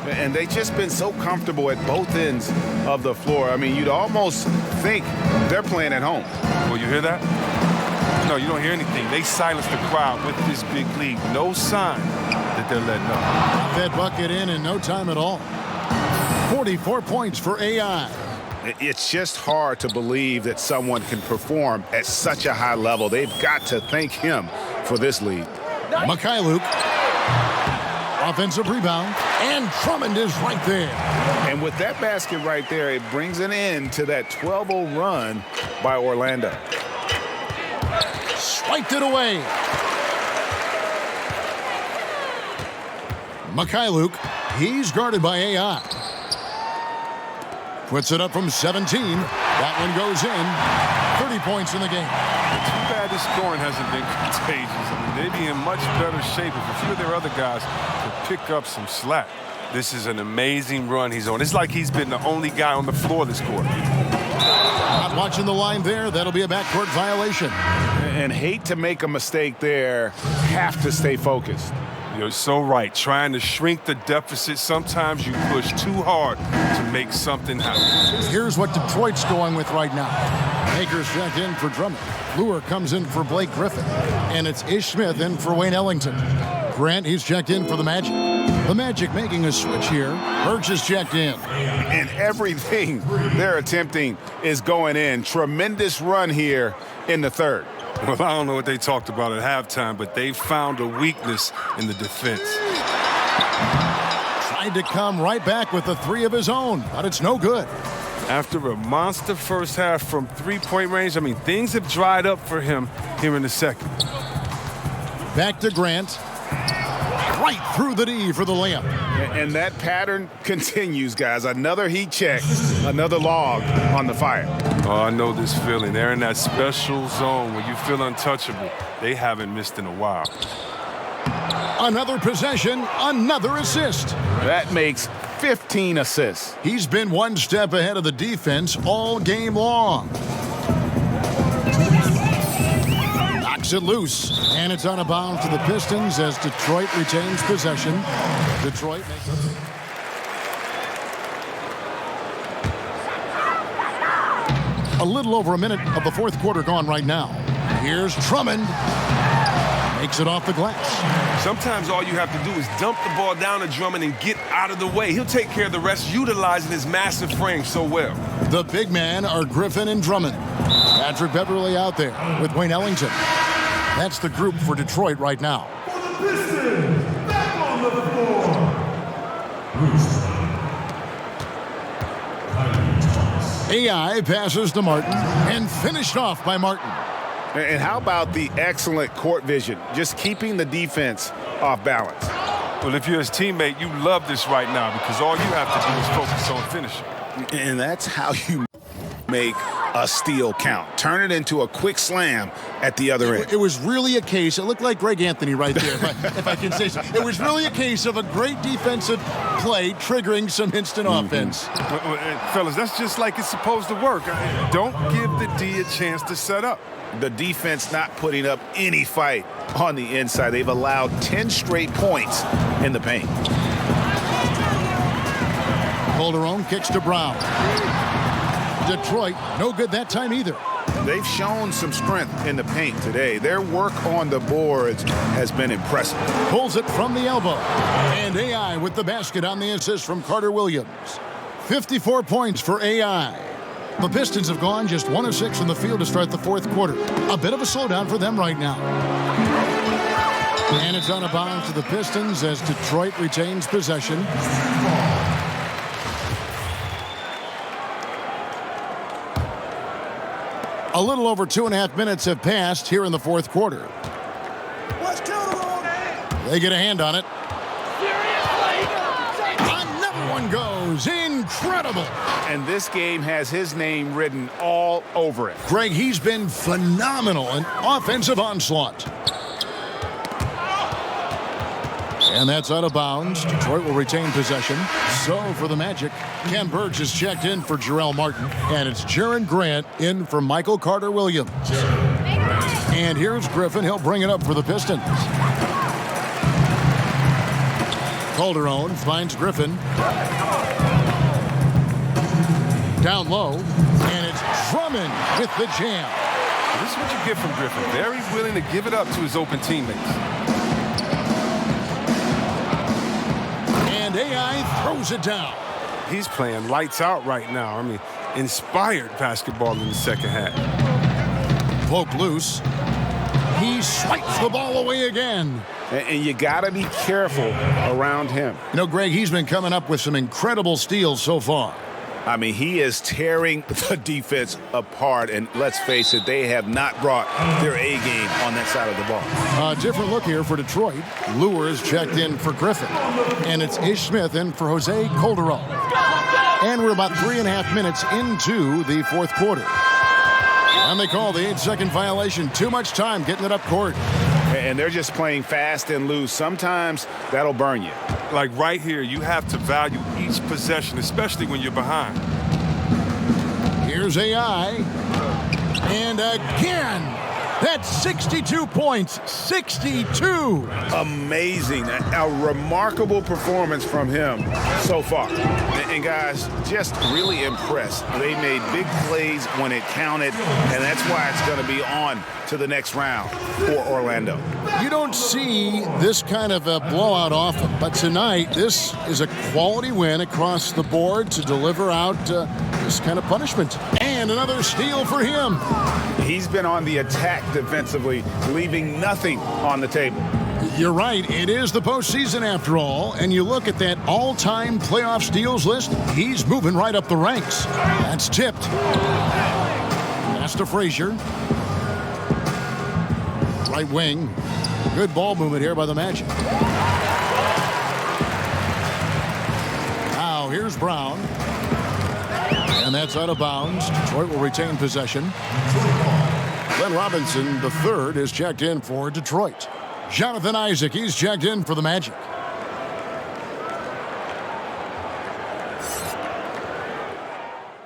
And they've just been so comfortable at both ends of the floor. I mean, you'd almost think they're playing at home. Well, you hear that? No, you don't hear anything. They silence the crowd with this big lead. No sign that they're letting up. That bucket in no time at all. 44 points for AI. It's just hard to believe that someone can perform at such a high level. They've got to thank him for this lead. Mikhailuk. Offensive rebound. And Drummond is right there. And with that basket right there, it brings an end to that 12-0 run by Orlando. Swiped it away. Mikhailuk. He's guarded by AI. Puts it up from 17. That one goes in. 30 points in the game. Too bad the scoring hasn't been contagious. I mean, they'd be in much better shape if a few of their other guys could pick up some slack. This is an amazing run he's on. It's like he's been the only guy on the floor this quarter. Not watching the line there. That'll be a backcourt violation. And hate to make a mistake there. Have to stay focused. You're so right. Trying to shrink the deficit, sometimes you push too hard to make something happen. Here's what Detroit's going with right now. Akers checked in for Drummond. Lure comes in for Blake Griffin. And it's Ish Smith in for Wayne Ellington. Grant, he's checked in for the Magic. The Magic making a switch here. Burks is checked in. And everything they're attempting is going in. Tremendous run here in the third. Well, I don't know what they talked about at halftime, but they found a weakness in the defense. Tried to come right back with a 3 of his own, but it's no good. After a monster first half from three-point range, I mean, things have dried up for him here in the second. Back to Grant. Right through the D for the layup. And that pattern continues, guys. Another heat check, another log on the fire. Oh, I know this feeling. They're in that special zone where you feel untouchable. They haven't missed in a while. Another possession, another assist. That makes 15 assists. He's been one step ahead of the defense all game long. Knocks it loose, and it's out of bounds to the Pistons as Detroit retains possession. Detroit makes... A little over a minute of the fourth quarter gone right now. Here's Drummond. Makes it off the glass. Sometimes all you have to do is dump the ball down to Drummond and get out of the way. He'll take care of the rest, utilizing his massive frame so well. The big man are Griffin and Drummond. Patrick Beverly out there with Wayne Ellington. That's the group for Detroit right now. For the Pistons, back on the floor. AI passes to Martin and finished off by Martin. And how about the excellent court vision, just keeping the defense off balance? Well, if you're his teammate, you love this right now because all you have to do is focus on finishing. And that's how you make a steal count. Turn it into a quick slam at the other end. It was really a case, it looked like Greg Anthony right there, if I can say so. It was really a case of a great defensive play triggering some instant offense. Fellas, that's just like it's supposed to work. Don't give the D a chance to set up. The defense not putting up any fight on the inside. They've allowed 10 straight points in the paint. Calderon kicks to Brown. Detroit, no good that time either. They've shown some strength in the paint today. Their work on the boards has been impressive. Pulls it from the elbow. And AI with the basket on the assist from Carter Williams. 54 points for AI. The Pistons have gone just 1 of 6 from the field to start the fourth quarter. A bit of a slowdown for them right now. And it's out of bounds to the Pistons as Detroit retains possession. A little over 2.5 minutes have passed here in the fourth quarter. They get a hand on it. Another one goes. Incredible. And this game has his name written all over it. Greg, he's been phenomenal in offensive onslaught. And that's out of bounds. Detroit will retain possession. So for the Magic, Ken Burge is checked in for Jarrell Martin. And it's Jaron Grant in for Michael Carter-Williams. And here's Griffin. He'll bring it up for the Pistons. Calderon finds Griffin. Down low. And it's Drummond with the jam. This is what you get from Griffin. Very willing to give it up to his open teammates. And AI throws it down. He's playing lights out right now. I mean, inspired basketball in the second half. Poke loose. He swipes the ball away again. And you got to be careful around him. You know, Greg, he's been coming up with some incredible steals so far. I mean, he is tearing the defense apart. And let's face it, they have not brought their A game on that side of the ball. A different look here for Detroit. Lewis checked in for Griffin. And it's Ish Smith in for Jose Calderon. And we're about 3.5 minutes into the fourth quarter. And they call the 8-second violation. Too much time getting it up court. And they're just playing fast and loose. Sometimes that'll burn you. Like right here, you have to value each possession, especially when you're behind. Here's AI. And again, that's 62 points. 62. Amazing. A remarkable performance from him so far. And guys, just really impressed. They made big plays when it counted, and that's why it's going to be on to the next round for Orlando. You don't see this kind of a blowout often, but tonight this is a quality win across the board to deliver out this kind of punishment. And another steal for him. He's been on the attack defensively, leaving nothing on the table. You're right. It is the postseason after all. And you look at that all-time playoff steals list, he's moving right up the ranks. That's tipped. Pass to Frazier. Right wing. Good ball movement here by the Magic. Now here's Brown. And that's out of bounds. Detroit will retain possession. Glenn Robinson, III, is checked in for Detroit. Jonathan Isaac, he's checked in for the Magic.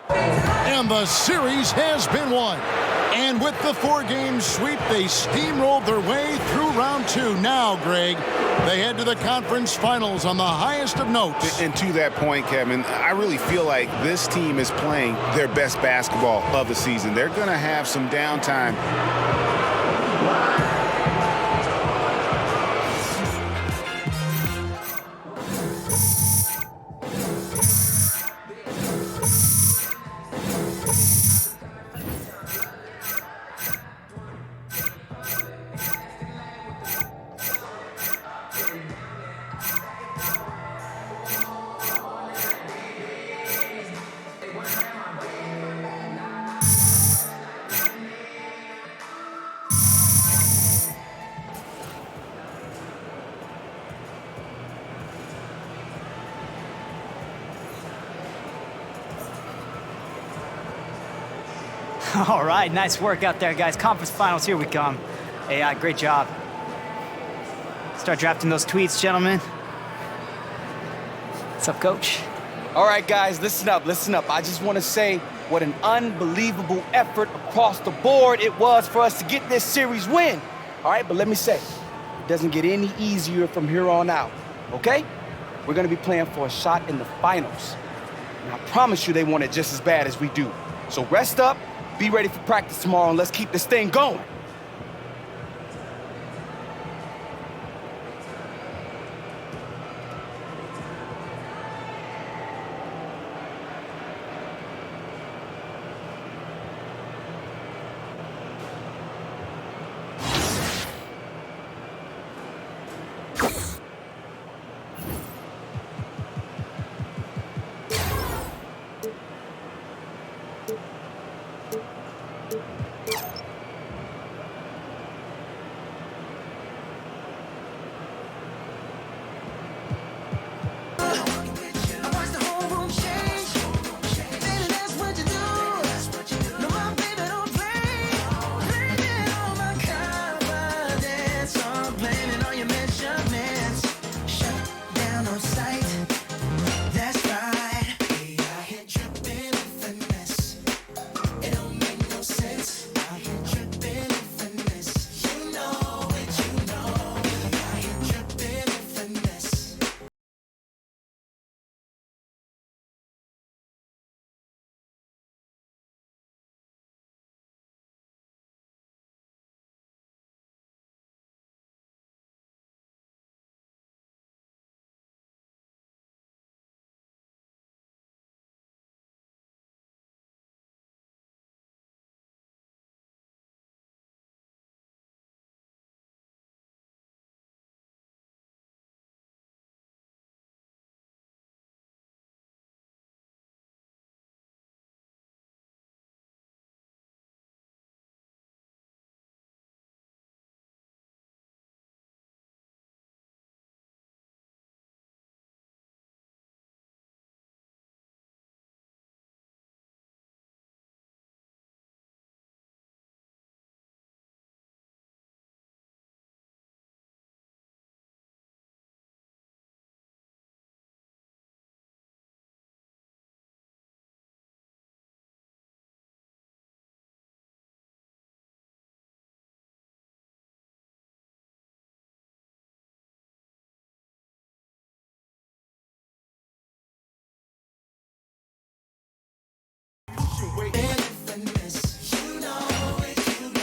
And the series has been won. And with the 4-game sweep, they steamrolled their way through round 2. Now, Greg, they head to the conference finals on the highest of notes. And to that point, Kevin, I really feel like this team is playing their best basketball of the season. They're going to have some downtime. All right, nice work out there, guys. Conference finals, here we come. AI, great job. Start drafting those tweets, gentlemen. What's up, Coach? All right, guys, listen up, listen up. I just want to say what an unbelievable effort across the board it was for us to get this series win. All right, but let me say, it doesn't get any easier from here on out, okay? We're going to be playing for a shot in the finals. And I promise you they want it just as bad as we do. So rest up, Be ready for practice tomorrow, and let's keep this thing going.